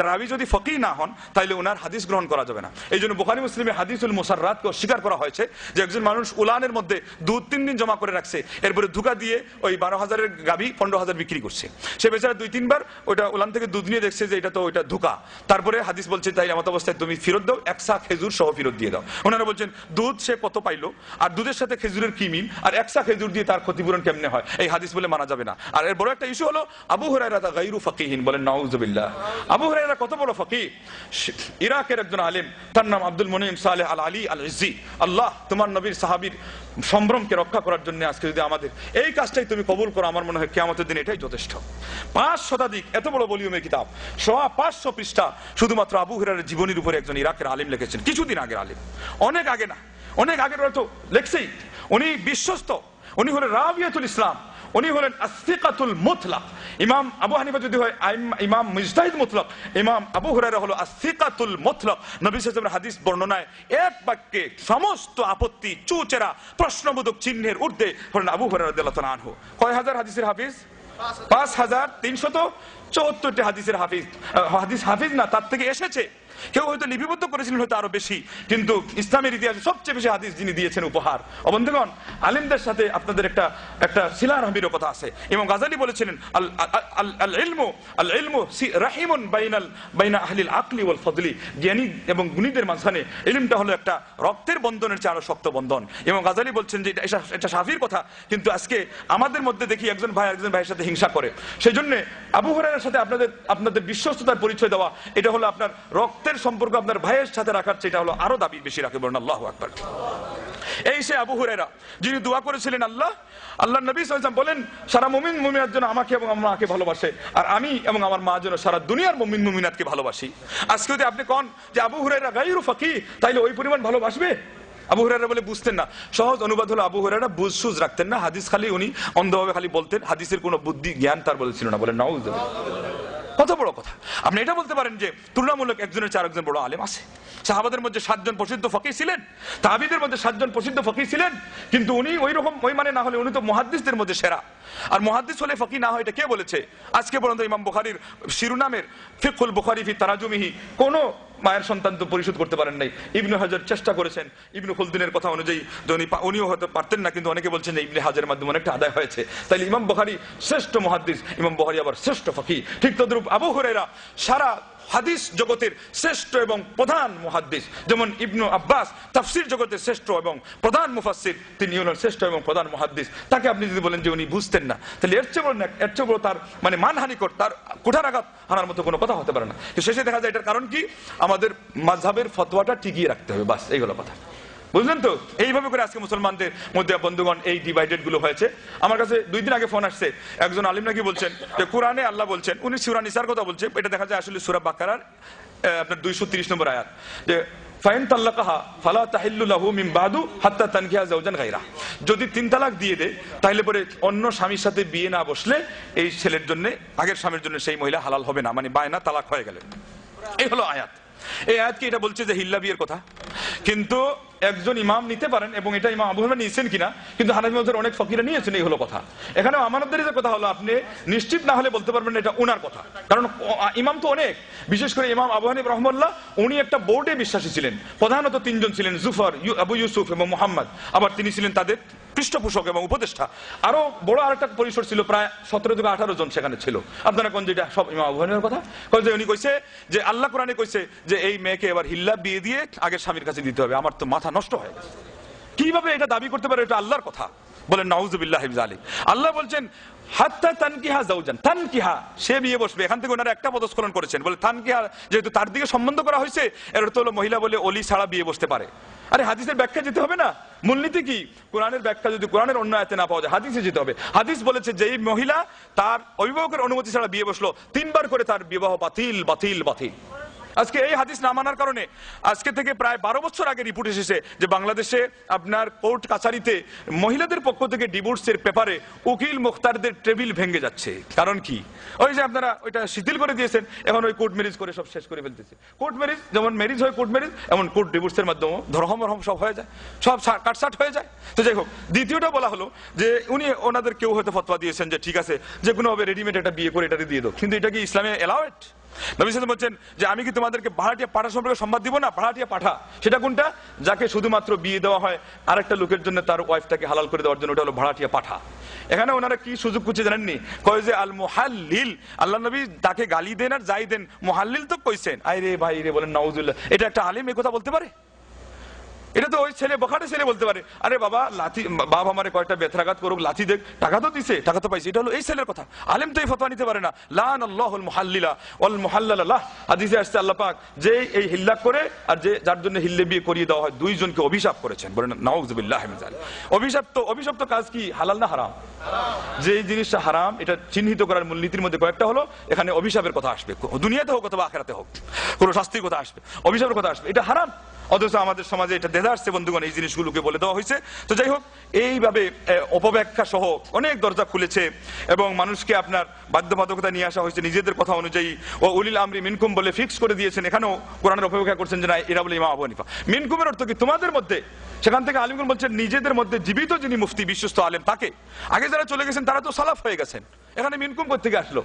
রাবি যদি ফকিহ না হন তাহলে ওনার হাদিস গ্রহণ করা যাবে না। এই জন্য বুখারী মুসলিমে হাদিসুল মুসাররাতকে অস্বীকার করা হয়েছে, যে একজন মানুষ উলানের মধ্যে দুধ 3 দিন জমা করে রাখছে, এরপরে ধোঁকা দিয়ে ওই 12,000-এর গাবি 15,000 বিক্রি করছে, সে বেচারা 2-3 বার ওইটা উলান থেকে দুধ নিয়ে দেখছে যে এটা তো ওইটা ধোঁকা, তারপরে হাদিস বলছে তাই এমত অবস্থায় তুমি ফেরত দাও, 1 সা খেজুর সহ ফেরত দিয়ে দাও। ওনারা বলছেন দুধ সে কত পাইলো, আর দুধের সাথে খেজুরের কি মিল, আর 1 সা খেজুর দিয়ে তার ক্ষতিপূরণ কেমনে হয়, এই হাদিস বলে মানা যাবে না। আর এর বড় একটা ইস্যু হলো আবু হুরায়রা গায়রু ফাকিহিন, বলেন নাউযুবিল্লাহ। আবু হুরায়রা কত বড় ফাকিহ, ইরাকের একজন আলেম, তার নাম আব্দুল মুনিম সালেহ আল আলী আল ইজ্জি। আল্লাহ তোমার নবীর সাহাবীর সম্ভ্রমকে রক্ষা করার জন্য আজকে যদি আমাদের এই কাজটাই তুমি কবুল করো, আমার মনে হয় কিয়ামতের দিন এটাই যথেষ্ট। 5 শতাধিক এত বড় ভলিউমের কিতাব, 500 পৃষ্ঠা শুধুমাত্র আবু হুরায়রার জীবনীর উপরে একজন ইরাকের আলেম লিখেছেন, কিছুদিন আগের আলেম, অনেক আগে না, অনেক আগের তো লেখছেই। উনি বিশ্বস্ত, উনি হলেন রাবিয়াতুল ইসলাম, উনি হলেন আসসিকাতুল মুতলাক। ইমাম আবু হানিফা যদি হয় ইমাম মুজতাহিদ মুতলাক, ইমাম আবু হুরায়রা হলো আসসিকাতুল মুতলাক। নবী সাল্লাল্লাহু আলাইহি ওয়াসাল্লামের হাদিস বর্ণনায় এক বাক্যে সমস্ত আপত্তি, চুচেরা, প্রশ্নবোধক চিহ্নের ঊর্ধ্বে হলেন আবু হুরায়রা রাদিয়াল্লাহু তাআলা আনহু। কয় হাজার হাদিসের হাফিজ? 5374টি হাদিসের হাফিজ, হাদিস হাফিজ না, তার থেকে এসেছে কেউ হয়তো লিপিবদ্ধ করেছিলেন হয়তো আরো বেশি, কিন্তু ইসলামের ইতিহাসে সবচেয়ে বেশি হাদিস যিনি দিয়েছেন উপহার। বন্ধুগণ, আলেমদের সাথে আপনাদের একটা শিলারহমিরও কথা আছে। ইমাম গাজালি বলেছিলেন আল ইলমু রাহিমুন বাইনা আহলিল আকলি ওয়াল ফদলি, জ্ঞানী এবং গুণীদের মাঝখানে ইলমটা হলো একটা রক্তের বন্ধনের চেয়ে আরো শক্ত বন্ধন। ইমাম গাজালি বলছেন যে এটা শাফির কথা, কিন্তু আজকে আমাদের মধ্যে দেখি একজন ভাই একজন ভাইয়ের সাথে হিংসা করে। সেই জন্য আবু হুরায়রার সাথে আপনাদের বিশ্বস্ততার পরিচয় দেওয়া, এটা হলো আপনার রক্তের সম্পর্ক আপনার ভাইয়ের সাথে রাখার চেয়ে এটা হলো আরো দাবি বেশি রাখে। বলুন আল্লাহু আকবার। এই সে আবু হুরায়রা যিনি দোয়া করেছিলেন, আল্লাহ নবী সাল্লাল্লাহু আলাইহি ওয়াসাল্লাম বলেন সারা মুমিন মুমিনাত যেন আমাকে এবং আমার মাকে ভালোবাসে, আর আমি এবং আমার মা যেন সারা দুনিয়ার মুমিন মুমিনাতকে ভালোবাসি। আজকে যদি আপনি কোন যে আবু হুরায়রা গায়রু ফাকিহ, তাইলে ওই পরিমাণ ভালোবাসবে? আবু হুরায়রা বলে বুঝতেন না। সহজ অনুবাদ হলো আবু হুরায়রা বুঝসুঝ রাখতেন না, হাদিস খালি উনি অন্ধভাবে খালি বলতেন, হাদিসের কোনো বুদ্ধি জ্ঞান তার বলেছিল না। বলেন নাউযুবিল্লাহ। কত বড় কথা! আপনি এটা বলতে পারেন যে তুলনামূলক একজনের চেয়ে আরেকজন বড় আলেম আছে। সাহাবাদের মধ্যে 7 জন প্রসিদ্ধ ফকিহ ছিলেন, তাবিদের মধ্যে 7 জন প্রসিদ্ধ ফকিহ ছিলেন, কিন্তু উনি ওই মানে না হলে উনি তো মুহাদ্দিসদের মধ্যে সেরা। আর মুহাদ্দিস হলে ফকিহ না হয় এটা কে বলেছে? আজকে পর্যন্ত ইমাম বুখারীর শিরোনামের ফিকহুল বুখারী ফি তারাজুমিহি কোন মায়ের সন্তান তো পরিশোধ করতে পারেন নাই। ইবনে হাজার চেষ্টা করেছেন, ইবনে খুলদিনের কথা অনুযায়ী উনিও হয়তো পারতেন না, কিন্তু অনেকে বলছেন যে ইবনে হাজারের মাধ্যমে অনেকটা আদায় হয়েছে। তাইলে ইমাম বুখারী শ্রেষ্ঠ মুহাদ্দিস, ইমাম বুখারী আবার শ্রেষ্ঠ ফকিহ। ঠিক তদ্রূপ আবু হুরায়রা সারা হাদিস জগতের শ্রেষ্ঠ এবং প্রধান মুহাদ্দিস, যেমন ইবনু আব্বাস তাফসীর জগতের শ্রেষ্ঠ এবং প্রধান মুফাসসির, তিনি হলেন শ্রেষ্ঠ এবং প্রধান মুহাদ্দিস। তাকে আপনি যদি বলেন যে উনি বুঝতেন না, তাহলে এর চেয়ে বড় তার মানে মানহানিকর, তার কুঠারাঘাত হানার মতো কোনো কথা হতে পারে না। শেষে দেখা যায় এটার কারণ কি? আমাদের মাযহাবের ফতোয়াটা টিকিয়ে রাখতে হবে, বাস এইগুলো কথা। বুঝলেন তো? এইভাবে করে আজকে মুসলমানদের মধ্যে বন্ধুগণ এই ডিভাইডেড গুলো হয়েছে। আমার কাছে 2 দিন আগে ফোন আসছে, একজন আলিম নাকি বলছেন যে কোরআনে আল্লাহ বলছেন, উনি সূরা নিসার কথা বলছে, এটা দেখা যায় আসলে সূরা বাকারার আপনার 230 নম্বর আয়াত, যে ফাইন তাল্লাকাহা ফালা তাহিল্লু লাহু মিন বাদু হাত্তা তানকিহা যাওজান গায়রা। যদি 3 তালাক দিয়ে দেয় তাহলে পরে অন্য স্বামীর সাথে বিয়ে না বসলে এই ছেলের জন্য আগের স্বামীর জন্য সেই মহিলা হালাল হবে না, মানে বায়না তালাক হয়ে গেলে। এই হলো আয়াত। এই আয়াত কি এটা বলছে যে হিল্লা বিয়ের কথা? কিন্তু একজন ইমাম নিতে পারেন, এবং এটা ইমাম আবু হানিফা নিয়েছেন কিনা, কিন্তু হানাফি মাযহাবের অনেক ফকিরা নিয়েছেন। এই হলো কথা। এখানে আমানতদারির কথা হলো আপনি নিশ্চিত না হলে বলতে পারবেন এটা উনার কথা, কারণ ইমাম তো অনেক। বিশেষ করে ইমাম আবু হানিফা রাহমাতুল্লাহ উনি একটা বোর্ডে বিশ্বাসী ছিলেন। প্রধানত 3 জন ছিলেন, জুফর, আবু ইউসুফ এবং মুহাম্মদ। আবার তিনি ছিলেন তাদের পৃষ্ঠপোষক এবং উপদেষ্টা। আরো বড় আরেকটা পরিসর ছিল, প্রায় 17 থেকে 18 জন সেখানে ছিল। আপনারা কোন যেটা সব ইমাম আবু হানিফার কথা কইছে। উনি কইছে যে আল্লাহ কোরআনে কইছে যে এই মেয়েকে এবার হিল্লা বিয়ে দিয়ে আগের স্বামীর কাছে দিতে হবে। আমার তো মাথা নষ্ট হয়ে গেছে, কিভাবে এটা দাবি করতে পারে? এটা আল্লাহর কথা। বলেন নাউযুবিল্লাহি মিন যালিক। আল্লাহ বলছেন হাত্তা তানকিহা যাওজান, তানকিহা সে বিয়ে বসবে। এখান থেকে ওনারা একটা পদস্খলন করেছেন, বলে তানকিহা যেহেতু তার দিকে সম্বন্ধ করা হয়েছে, এর অর্থ হলো মহিলা বলে অলি ছাড়া বিয়ে বসতে পারে। আরে হাদিসের ব্যাখ্যা যেতে হবে না? মূলনীতি কি? কোরআনের ব্যাখ্যা যদি কোরআনের অন্য আয়াতে না পাওয়া যায়, হাদিসে যেতে হবে। হাদিস বলেছে যে এই মহিলা তার অভিভাবকের অনুমতি ছাড়া বিয়ে বসলো, 3 বার করে তার বিবাহ বাতিল বাতিল বাতিল। আজকে এই হাদিস না মানার কারণে আজকে থেকে প্রায় 12 বছর আগে রিপোর্ট এসেছে যে বাংলাদেশে আপনার কোর্ট কাছারিতে মহিলাদের পক্ষ থেকে ডিভোর্সের পেপারে উকিল মুখতারদের টেবিল ভেঙে যাচ্ছে। কারণ কি? ওই যে আপনারা ওইটা শিথিল করে দিয়েছেন, এখন ওই কোর্ট ম্যারেজ করে সব শেষ করে ফেলতেছে। কোর্ট ম্যারেজ যেমন ম্যারেজ হয় কোর্ট ম্যারেজ, এমন কোর্ট ডিভোর্সের মাধ্যমে ধরহম সব হয়ে যায়, সব কাটসাট হয়ে যায়। তো যাই হোক, দ্বিতীয়টা বলা হলো যে উনি ওনাদের কেউ হয়তো ফতোয়া দিয়েছেন যে ঠিক আছে যে কোনো ভাবে রেডিমেড একটা বিয়ে করে এটাকে দিয়ে দাও, কিন্তু এটা কি ইসলামে এলাউড? নবী সাল্লাল্লাহু আলাইহি ওয়াসাল্লাম বলছেন যে আমি কি তোমাদেরকে ভাড়াটিয়া পাঠা সম্পর্কে সংবাদ দিব না? ভাড়াটিয়া পাঠা সেটা কোনটা? যাকে শুধুমাত্র বিয়ে দেওয়া হয় আরেকটা লোকের জন্য তার ওয়াইফটাকে হালাল করে দেওয়ার জন্য, ওটা হলো ভাড়াটিয়া পাঠা। এখানে ওনারা কি সুযোগ খুঁজে জানেননি? কয় যে আল মুহাল্লিল, আল্লাহ নবী তাকে গালি দেন আর যাই দেন, মুহাল্লিল তো কইছেন। আরে ভাই রে, বলেন নাউজুবিল্লাহ। এটা একটা আলেম এই কথা বলতে পারে? এটা তো ওই ছেলে বখাটে ছেলে বলতে পারে, আরে বাবা লাঠি, বাবা আমারে কয়েকটা বেত্রাঘাত করুক, লাঠি দেখ, টাকা তো দিছে, টাকা তো পাইছে। এটা হলো এই ছেলের কথা। আলেম তো এই ফতোয়া নিতে পারে না। লানাল্লাহুল মুহাল্লিলা ওয়াল মুহাল্লালা লাহ, হাদিসে আসছে আল্লাহ পাক যে এই হিল্লা করে আর যে যার জন্য হিল্লে বিয়ে করিয়ে দেওয়া হয়, 2 জনকে অভিশাপ করেছেন। বলেন নাউযুবিল্লাহি মিন যালিক। অভিশপ্ত কাজ কি? হালাল না হারাম? যে জিনিসটা হারাম এটা চিহ্নিত করার মূলনীতির মধ্যে কয়েকটা হলো, এখানে অভিশাপের কথা আসবে, দুনিয়াতে হোক অথবা আখিরাতে হোক, কোন শাস্তির কথা আসবে, অভিশাপের কথা আসবে। এটা হারাম, অথচ আমাদের সমাজে এটা দেদা আসছে বন্ধুগণ, এই জিনিসগুলোকে বলে দেওয়া হয়েছে। তো যাই হোক, এইভাবে অপব্যাখ্যা সহ অনেক দরজা খুলেছে এবং মানুষকে আপনার বাধ্যবাধকতা নিয়ে আসা হয়েছে নিজেদের কথা অনুযায়ী। ও উলিল আমরি মিনকুম বলে ফিক্স করে দিয়েছেন, এখানেও কোরআনের অপব্যাখ্যা করছেন যে না এরা বলে ইমাম আবু হানিফা। মিনকুমের অর্থ কি? তোমাদের মধ্যে। সেখান থেকে আলিমগণ বলছেন নিজেদের মধ্যে জীবিত যিনি মুফতি বিশ্বস্ত আলেম তাকে। আগে যারা চলে গেছেন তারা তো সালাফ হয়ে গেছেন, এখানে মিনকুম কোথা থেকে আসলো?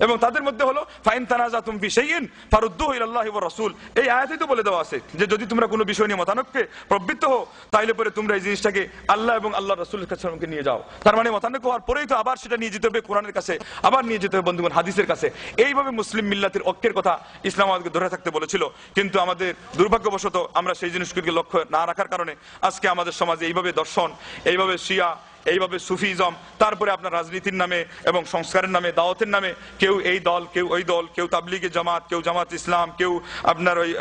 এবং তাদের মধ্যে হলো ফাইন তানাজাতুম ফি শাইইন ফারুদ্দুহু ইলাল্লাহি ওয়া রাসূল। এই আয়াতেই তো বলে দেওয়া আছে যে যদি তোমরা কোনো বিষয় নিয়ে মতানৈক্যে প্রবৃত্ত হও তাইলে পরে তোমরা এই জিনিসটাকে আল্লাহ এবং আল্লাহর রাসূলের কাছে নিয়ে যাও। তার মানে মতানৈক্য হওয়ার পরেই তো আবার সেটা নিয়ে যেতে হবে কোরআনের কাছে, আবার নিয়ে যেতে হবে বন্ধুগণ হাদিসের কাছে। এইভাবে মুসলিম মিল্লাতের ঐক্যের কথা ইসলাম আমাদেরকে ধরে থাকতে বলেছিল, কিন্তু আমাদের দুর্ভাগ্যবশত আমরা সেই জিনিসগুলিকে লক্ষ্য না রাখার কারণে আজকে আমাদের সমাজে এইভাবে দর্শন, এইভাবে শিয়া, এইভাবে সুফিজম, তারপরে আপনার রাজনীতির নামে এবং সংস্কারের নামে, দাওয়াতের নামে কেউ এই দল, কেউ ওই দল, কেউ তাবলিগে জামাত, কেউ জামাত ইসলাম, কেউ আপনার ওই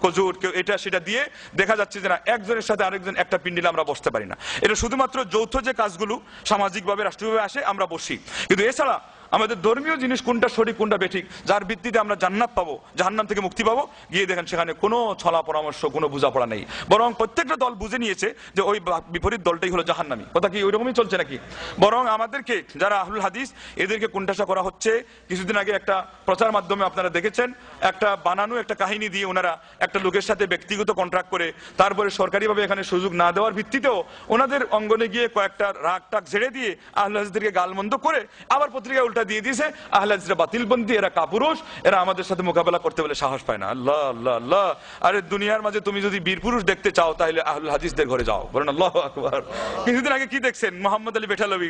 কজুর, কেউ এটা সেটা দিয়ে দেখা যাচ্ছে যে না একজনের সাথে আরেকজন একটা পিন্ডিলে আমরা বসতে পারি না। এটা শুধুমাত্র যৌথ যে কাজগুলো সামাজিকভাবে রাষ্ট্রীয়ভাবে আসে আমরা বসি, কিন্তু এছাড়া আমাদের ধর্মীয় জিনিস কোনটা সঠিক কোনটা বেঠিক, যার ভিত্তিতে আমরা জান্নাত পাবো, জাহান্নাম থেকে মুক্তি পাবো, গিয়ে দেখেন সেখানে কোনো ছলা পরামর্শ, কোনো বোঝাপড়া নেই। বরং প্রত্যেকটা দল বুঝে নিয়েছে যে ওই বিপরীত দলটাই হলো জাহান্নামী। কথা কি ওইরকমই চলছে নাকি? বরং আমাদেরকে যারা আহলুল হাদিস এদেরকে কোণঠাসা করা হচ্ছে। কিছুদিন আগে একটা প্রচার মাধ্যমে আপনারা দেখেছেন, একটা বানানো একটা কাহিনী দিয়ে ওনারা একটা লোকের সাথে ব্যক্তিগত কন্ট্রাক্ট করে তারপরে সরকারিভাবে এখানে সুযোগ না দেওয়ার ভিত্তিতেও ওনাদের অঙ্গনে গিয়ে কয়েকটা রাগ টাক ঝেড়ে দিয়ে আহলুল হাদিসদেরকে গালমন্দ করে আবার পত্রিকায় উল্টা দিয়ে দিয়েছে আহলে হাদিসরা বাতিলপন্থী, এরা কাপুরুষ, এরা আমাদের সাথে মোকাবেলা করতে বলে সাহস পায় না। আল্লাহ আল্লাহ আল্লাহ। আরে দুনিয়ার মাঝে তুমি যদি বীর পুরুষ দেখতে চাও তাহলে আহলুল হাদিসদের ঘরে যাও, বলেন আল্লাহু আকবার। কিছুদিন আগে কি দেখছেন? মোহাম্মদ আলী বেঠালবি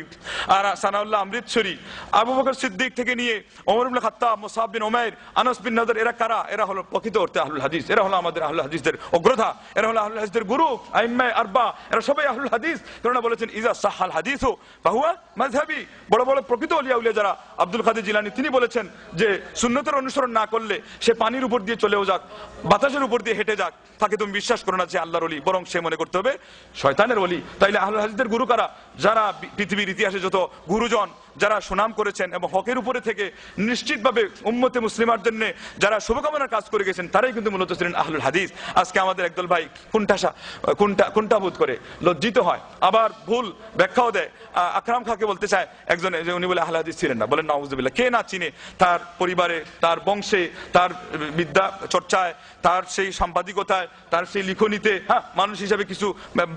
আর সানাউল্লাহ অমৃতসরী, আবু বকর সিদ্দিক থেকে নিয়ে ওমর ইবনে খাত্তাব, মুসআব বিন উমাইর, আনাস বিন নাদর, এরা কারা? এরা হলো প্রকৃত অর্থে আহলুল হাদিস। এরা হলো আমাদের আহলুল হাদিসদের অগ্রধা, এরা হলো আহলুল হাদিসদের গুরু, আইম্মায়ে আরবা, এরা সবাই আহলুল হাদিস। কেননা বলেছেন ইজা সাহাল হাদিসু ফাহুয়া মাযহাবি। বড় বড় প্রকৃত ওলিয়া উলিয়া যারা, আব্দুল কাদের জিলানী তিনি বলেছেন যে সুন্নতের অনুসরণ না করলে সে পানির উপর দিয়ে চলেও যাক, বাতাসের উপর দিয়ে হেঁটে যাক, তাকে তুমি বিশ্বাস করো না যে আল্লাহর ওলি, বরং সে মনে করতে হবে শয়তানের ওলি। তাইলে আহলুল হাদিসদের গুরু কারা? যারা পৃথিবীর ইতিহাসে যত গুরুজন যারা সুনাম করেছেন এবং হকের উপরে থেকে নিশ্চিতভাবে উম্মতে মুসলিমার জন্য যারা শুভকামনার কাজ করে গেছেন তারাই কিন্তু মূলত ছিলেন আহলুল হাদিস। আজকে আমাদের একদল ভাই কুণ্ঠাবোধ করে, লজ্জিত হয়, আবার ভুল ব্যাখ্যাও দেয়। আকরাম খাকে বলতে চায় একজন, উনি বলে আহলুল হাদিস ছিলেন না। বলেন নাউজুবিল্লাহ। কে না চিনে তার পরিবারে, তার বংশে, তার বিদ্যা চর্চায়, তার সেই সাংবাদিকতায়, তার সেই লিখনিতে মানুষ হিসাবে কিছু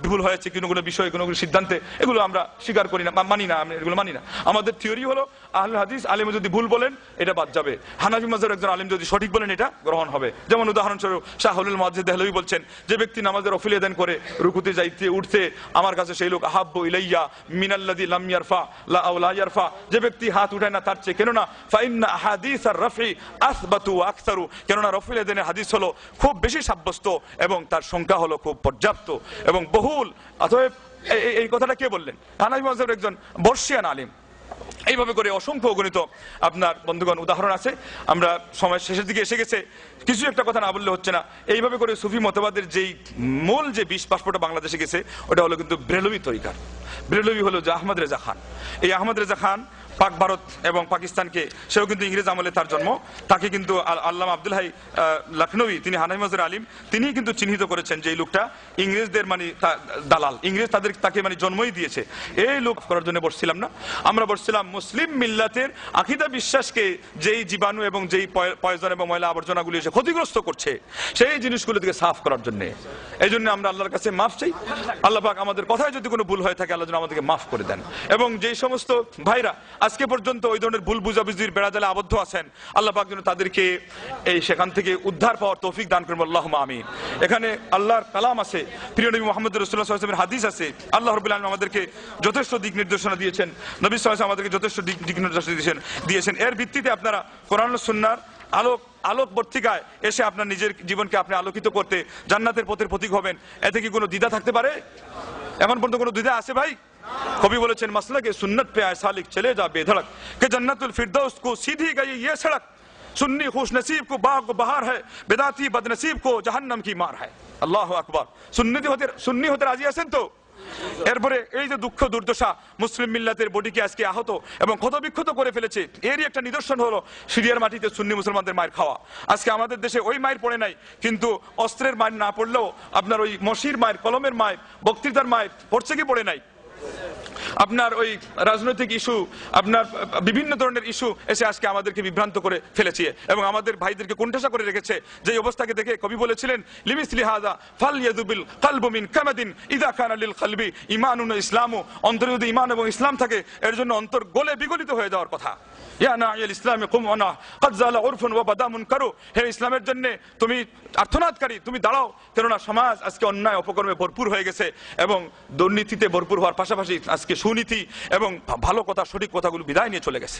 ভুল হয়েছে, কোনো বিষয়ে, কোনো সিদ্ধান্তে, এগুলো আমরা স্বীকার করি না, মানি না, আমরা এগুলো মানি না। আমাদের থিওরি হলো আহলুল হাদিস আলেম যদি ভুল বলেন এটা বাদ যাবে, হানাফি মাযহাবের একজন আলেম যদি সঠিক বলেন এটা গ্রহণ হবে। যেমন উদাহরণস্বরূপ শাহুল মুহাদ্দিস দেহলভী বলছেন যে ব্যক্তি নামাজের নফল আদান করে রুকুতে যাইতে উঠতে আমার কাছে সেই লোক আহাব্বু ইলাইয়া মিনাল্লাযী লাম ইয়ারফা লা আওলা ইয়ারফা। যে ব্যক্তি হাত উঠায় না তার চেয়ে, কেননা ফাইন্না আহাদিসার রাফি আসবাতু ওয়া আকসারু, কেননা নফল আদানের হাদিস হলো খুব বেশি সাব্যস্ত এবং তার সংখ্যা হলো খুব পর্যাপ্ত এবং বহুল। অতএব এই কথাটা কে বললেন? হানাফি মাযহাবের একজন বর্ষিয়ান আলেম। এইভাবে করে অসংখ্য গণিত আপনার বন্ধুগণ উদাহরণ আছে। আমরা সময় শেষের দিকে এসে গেছে, কিছু একটা কথা না বললে হচ্ছে না। এইভাবে করে সুফি মতবাদের যেই মূল যে বিষ বাষ্পটা বাংলাদেশে গেছে ওটা হলো কিন্তু ব্রেলভি তরিকার। ব্রেলভি হলো যে আহমদ রেজা খান। এই আহমদ রেজা খান পাক ভারত এবং পাকিস্তানকে, সেও কিন্তু ইংরেজ আমলে তার জন্ম, তাকে কিন্তু আল্লামা আব্দুল হাই লখনৌই, তিনি হানাফি মাযহাবের আলিম, তিনি কিন্তু চিহ্নিত করেছেন যে এই লোকটা ইংরেজদের মানে দালাল, ইংরেজ তাকে মানে জন্মই দিয়েছে। এই লোক করার জন্য বসছিলাম না, আমরা বসছিলাম মুসলিম মিল্লাতের আকীদা বিশ্বাসকে যেই জীবাণু এবং যেই পয়জন এবং ময়লা আবর্জনাগুলি এসে ক্ষতিগ্রস্ত করছে সেই জিনিসগুলো থেকে সাফ করার জন্য। এই জন্য আমরা আল্লাহর কাছে মাফ চাই। আল্লাহ পাক আমাদের কথায় যদি কোনো ভুল হয়ে থাকে আল্লাহ যেন আমাদেরকে মাফ করে দেন। এবং যেই সমস্ত ভাইরা আজকে পর্যন্ত ওই ধরনের ভুল বুঝাবুঝির বেড়াজালে আবদ্ধ আছেন আল্লাহ পাক যেন তাদেরকে এই সেখান থেকে উদ্ধার পাওয়ার তৌফিক দান করবেন, আল্লাহুম্মা আমিন। এখানে আল্লাহর কালাম আছে, প্রিয় নবী মুহাম্মদ রাসূলুল্লাহ সাল্লাল্লাহু আলাইহি ওয়াসাল্লামের হাদিস আছে। আল্লাহ রাব্বুল আলামিন আমাদেরকে যথেষ্ট দিক নির্দেশনা দিয়েছেন, নবী সাল্লাল্লাহু আলাইহি ওয়াসাল্লাম আমাদেরকে যথেষ্ট দিক নির্দেশনা দিয়েছেন। এর ভিত্তিতে আপনারা কোরআন ও সুন্নাহর আলোক বর্তিকায় এসে আপনার নিজের জীবনকে আপনি আলোকিত করতে জান্নাতের পথের প্রতীক হবেন। এতে কি কোনো দ্বিধা থাকতে পারে? এখন পর্যন্ত কোনো দ্বিধা আছে ভাই? কবি বলেছেন মাসলাকে সুন্নত पे आए सालिक चले जा बेधड़क कि जन्नतुल फिरदौस को सीधी गई ये सड़क, सुन्नी खुश नसीब को बाग बहार है, बेदाती बदनसीब को जहन्नम की मार है। আল্লাহু আকবার। সুন্নি হতে রাজি আছেন তো? এরপরে এই যে দুঃখ দুর্দশা মুসলিম মিল্লাতের বডিকে আজকে আহত এবং ক্ষতবিক্ষত করে ফেলেছে, এরই একটা নিদর্শন হলো সিরিয়ার মাটিতে সুন্নি মুসলমানদের মায়ের খাওয়া। আজকে আমাদের দেশে ওই মায়ের পড়ে নাই, কিন্তু অস্ত্রের মায়ের না পড়লেও আপনার ওই মসির মায়ের, কলমের মায়ের, বক্তৃতার মায়ের পড়ছে কি পড়ে নাই? আপনার ওই রাজনৈতিক ইস্যু, আপনার বিভিন্ন ধরনের ইস্যু এসে আজকে আমাদেরকে বিভ্রান্ত করে ফেলেছে এবং আমাদের ভাইদেরকে কোণঠাসা করে রেখেছে। যে অবস্থাকে দেখে কবি বলেছিলেন, লিমিসলি হাযা ফালইয়াদুবিল কলবু মিন কামাদিন ইযা কানা লিল কলবি ঈমানুন ওয়া ইসলামু। অন্তরে যদি ঈমান এবং ইসলাম থাকে, এর জন্য অন্তর গলে বিগলিত হয়ে যাওয়ার কথা। ইয়া নাইল ইসলামে কুম ওয়ানা ক্বাদ জালা উরফুন ওয়া বাদা মুনকারু। হে ইসলামের জন্য তুমি আর্তনাদকারী, তুমি দাঁড়াও, কেননা সমাজ আজকে অন্যায় অপকর্মে ভরপুর হয়ে গেছে এবং দুর্নীতিতে ভরপুর হওয়ার পাশাপাশি আজকে সুনীতি এবং ভালো কথা, সঠিক কথাগুলো বিদায় নিয়ে চলে গেছে।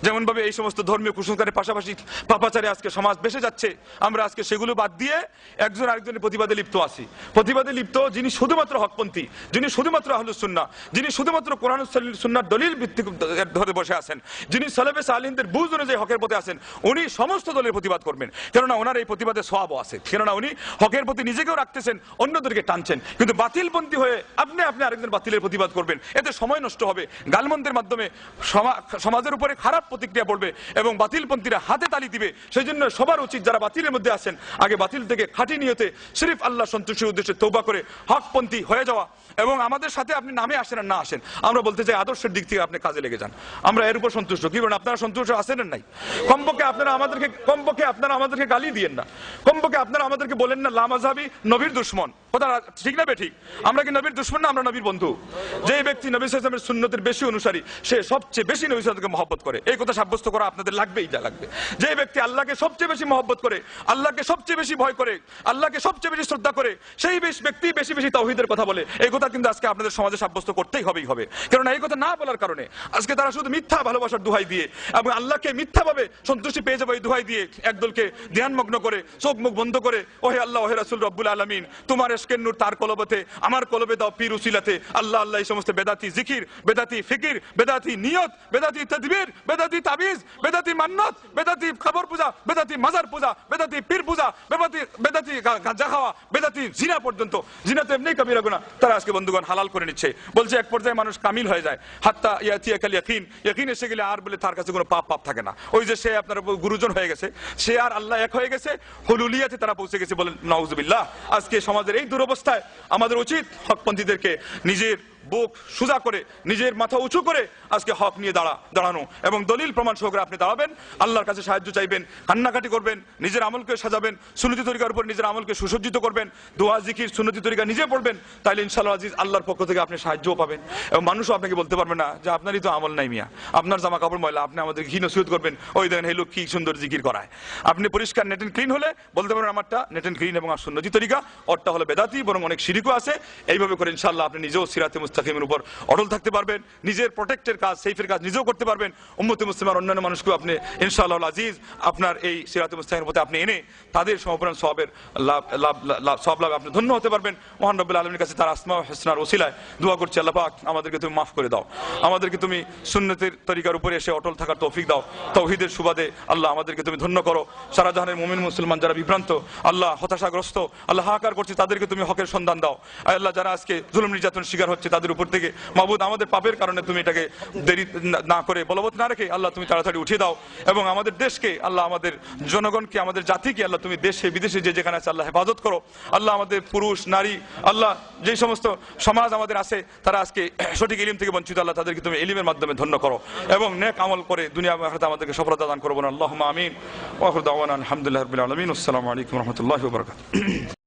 যেমন ভাবে এই সমস্ত ধর্মীয় কুসংস্কারের পাশাপাশি পাপাচারে আজকে সমাজ বেঁচে যাচ্ছে, আমরা আজকে সেগুলো বাদ দিয়ে একজন আরেকজনের প্রতিবাদে লিপ্ত আছি। প্রতিবাদে লিপ্ত যিনি শুধুমাত্র হকপন্থী, যিনি শুধুমাত্র আহলুস সুন্নাহ, যিনি শুধুমাত্র কোরআন সুন্নাহর দলিল ভিত্তিক ধরে বসে আছেন, যিনি সালেফে সালেহিনদের বুঝ অনুযায়ী হকের পথে আছেন, উনি সমস্ত দলের প্রতিবাদ করবেন। কেননা ওনার এই প্রতিবাদে সওয়াবও আছে, কেননা উনি হকের প্রতি নিজেকেও রাখতেছেন, অন্যদেরকে টানছেন। কিন্তু বাতিলপন্থী হয়ে আপনি আরেকজন বাতিলের প্রতিবাদ করবেন, এতে সময় নষ্ট হবে, গালমন্দের মাধ্যমে সমাজের উপরে খারাপ প্রতিক্রিয়া পড়বে এবং বাতিলপন্থীরা হাতে তালি দিবে। সেই জন্য সবার উচিত, যারা বাতিলের মধ্যে আছেন, আগে বাতিল থেকে খাঁটি নিয়তে সিরিফ আল্লাহ সন্তুষ্টির উদ্দেশ্যে তওবা করে হকপন্থী হয়ে যাওয়া। এবং আমাদের সাথে আপনি নামে আসেন আর না আসেন, আমরা বলতে চাই আদর্শের দিক থেকে আপনি কাজে লেগে যান, আমরা এর উপর সন্তুষ্ট। কি বলেন, আপনারা সন্তুষ্ট আছেন না নাই? কমপক্ষে আপনারা আমাদেরকে গালি দিয়েন না, কমপক্ষে আপনারা আমাদেরকে বলেন না লামাযহাবী, নবীর দুশমন। কথা ঠিক না বেঠিক? আমরা কি নবীর দুশমন না? আমরা নবীর বন্ধু। যে ব্যক্তি নবী সাল্লাল্লাহু আলাইহি ওয়াসাল্লামের সুন্নতের বেশি অনুসারী, সে সবচেয়ে বেশি নবী সাল্লাল্লাহু আলাইহি ওয়াসাল্লামকে মহব্বত করে। এই কথা সাব্যস্ত করা আপনাদের লাগবেই, যা লাগবে। যে ব্যক্তি আল্লাহকে সবচেয়ে বেশি মহব্বত করে, আল্লাহকে সবচেয়ে বেশি ভয় করে, আল্লাহকে সবচেয়ে বেশি শ্রদ্ধা করে, সেই ব্যক্তি বেশি বেশি তাওহীদের কথা বলে। এই কথা কিন্তু আজকে আপনাদের সমাজে সাব্যস্ত করতেই হবে। কারণ এই কথা না বলার কারণে আজকে তারা শুধু মিথ্যা ভালোবাসার দোহাই দিয়ে এবং আল্লাহকে মিথ্যাভাবে সন্তুষ্টি পেয়ে যাবে এই দোহাই দিয়ে একদলকে ধ্যানমগ্ন করে, চোখ মুখ বন্ধ করে, ওহে আল্লাহ, ওহে রাসূল রব্বুল আলামিন, তোমার ইশকের নূর তার কলবতে, আমার কলবে দাও পীর উসিলাতে। আল্লাহ আল্লাহ, এই সমস্ত বেদাতি জিকির, বেদাতি ফিকির, বেদাতি নিয়ত, বেদাতি তাদবীর, বেদাতি তাবিজ, বেদাতি মান্নত, বেদাতি কবর পূজা, বেদাতি মাজার পূজা, বেদাতি পীর পূজা, বেদাতি গাঁজা খাওয়া, বেদাতি জিনা পর্যন্ত, জিনা তো এমনি কবিরা গুনাহ, তারা আজকে বন্ধুগণ হালাল করে নিচ্ছে। বলছে এক পর্যায়ে মানুষ কামিল হয়ে যায়, হাত্তা ইয়াতিয়াকাল ইয়াকিন, ইয়াকিন এসে গেলে আর বলে তার কাছে কোনো পাপ থাকে না। ওই যে সে আপনার গুরুজন হয়ে গেছে, সে আর আল্লাহ এক হয়ে গেছে, হুলুলিয়াতে তারা পৌঁছে গেছে। বলেন নাউজুবিল্লাহ। আজকে সমাজের এই দুরবস্থায় আমাদের উচিত হকপন্থীদেরকে নিজের বুক সোজা করে, নিজের মাথা উঁচু করে আজকে হক নিয়ে দাঁড়ানো এবং দলিল প্রমাণ সহকারে আপনি দাঁড়াবেন, আল্লাহর কাছে সাহায্য চাইবেন, কান্নাকাটি করবেন, নিজের আমলকে সাজাবেন, সুন্নতি তরিকার উপর নিজের আমলকে সুসজ্জিত করবেন, দোয়া জিকির সুন্নতি তরিকা নিজে পড়বেন, তাইলে ইনশাআল্লাহ আজিজ আল্লাহর পক্ষ থেকে আপনি সাহায্যও পাবেন। এবং মানুষও আপনাকে বলতে পারবে না যে আপনারই তো আমল নাই মিয়া, আপনার জামা কাপড় ময়লা, আপনি আমাদের ঘি নসিহত করবেন, ওই দেখেন এই লোক কি সুন্দর জিকির করায়। আপনি পরিষ্কার নেট এন্ড ক্লিন হলে বলতে পারবেন আমারটা নেট এন্ড ক্লিন এবং সুন্নতি তরিকা, ওরটা হলো বেদাতি, বরং অনেক শিরিকও আছে। এইভাবে করে ইনশাআল্লাহ আপনি নিজেও সিরাতে মুস্তাকিমের উপর অটল থাকতে পারবেন, নিজের প্রোটেক্টের কাজ, সেফের কাজ নিজেও করতে পারবেন, উম্মতে মুসলিমার অন্যান্য মানুষকেও আপনি ইনশাআল্লাহ আজিজ আপনার এই সিরাতে মুস্তাকিমের পথে আপনি এনে তাদের সমপরিমাণ সওয়াবের সওয়াব লাভ আপনি ধন্য হতে পারবেন। মহান রব্বুল আলামিনের কাছে তার আসমা ও হুসনার ওসিলায় দোয়া করছি, আল্লাহ পাক আমাদেরকে তুমি মাফ করে দাও, আমাদেরকে তুমি সুন্নতের তরিকার উপরে এসে অটল থাকার তৌফিক দাও, তাওহীদের সুবাদে আল্লাহ আমাদেরকে তুমি ধন্য করো। সারা জাহানের মুমিন মুসলমান যারা বিভ্রান্ত, আল্লাহ হতাশাগ্রস্ত, আল্লাহ হাহাকার করছে, তাদেরকে তুমি হকের সন্ধান দাও। আল্লাহ যারা আজকে জুলুম নির্যাতন শিকার হচ্ছে তাদের উপর থেকে মাবুদ আমাদের পাপের কারণে তুমি এটাকে দেরি না করে, বলবৎ না রেখে আল্লাহ তুমি তাড়াতাড়ি উঠিয়ে দাও এবং আমাদের দেশকে, আল্লাহ আমাদের জনগণকে, আমাদের জাতিকে আল্লাহ তুমি দেশে বিদেশে যে যেখানে আছে আল্লাহ হেফাজত করো। আল্লাহ আমাদের পুরুষ নারী, আল্লাহ যে সমস্ত সমাজ আমাদের আছে তারা আজকে সঠিক ইলম থেকে বঞ্চিত, আল্লাহ তাদেরকে তুমি ইলমের মাধ্যমে ধন্য করো এবং নেক আমল করে দুনিয়া আখিরাতে আমাদেরকে সফলতা দান করো। আল্লাহুম্মা আমিন ওয়া আখিরু দাওয়ানা আলহামদুলিল্লাহি রাব্বিল আলামিন। আসসালামু আলাইকুম ওয়া রাহমাতুল্লাহি ওয়া বারাকাতুহু।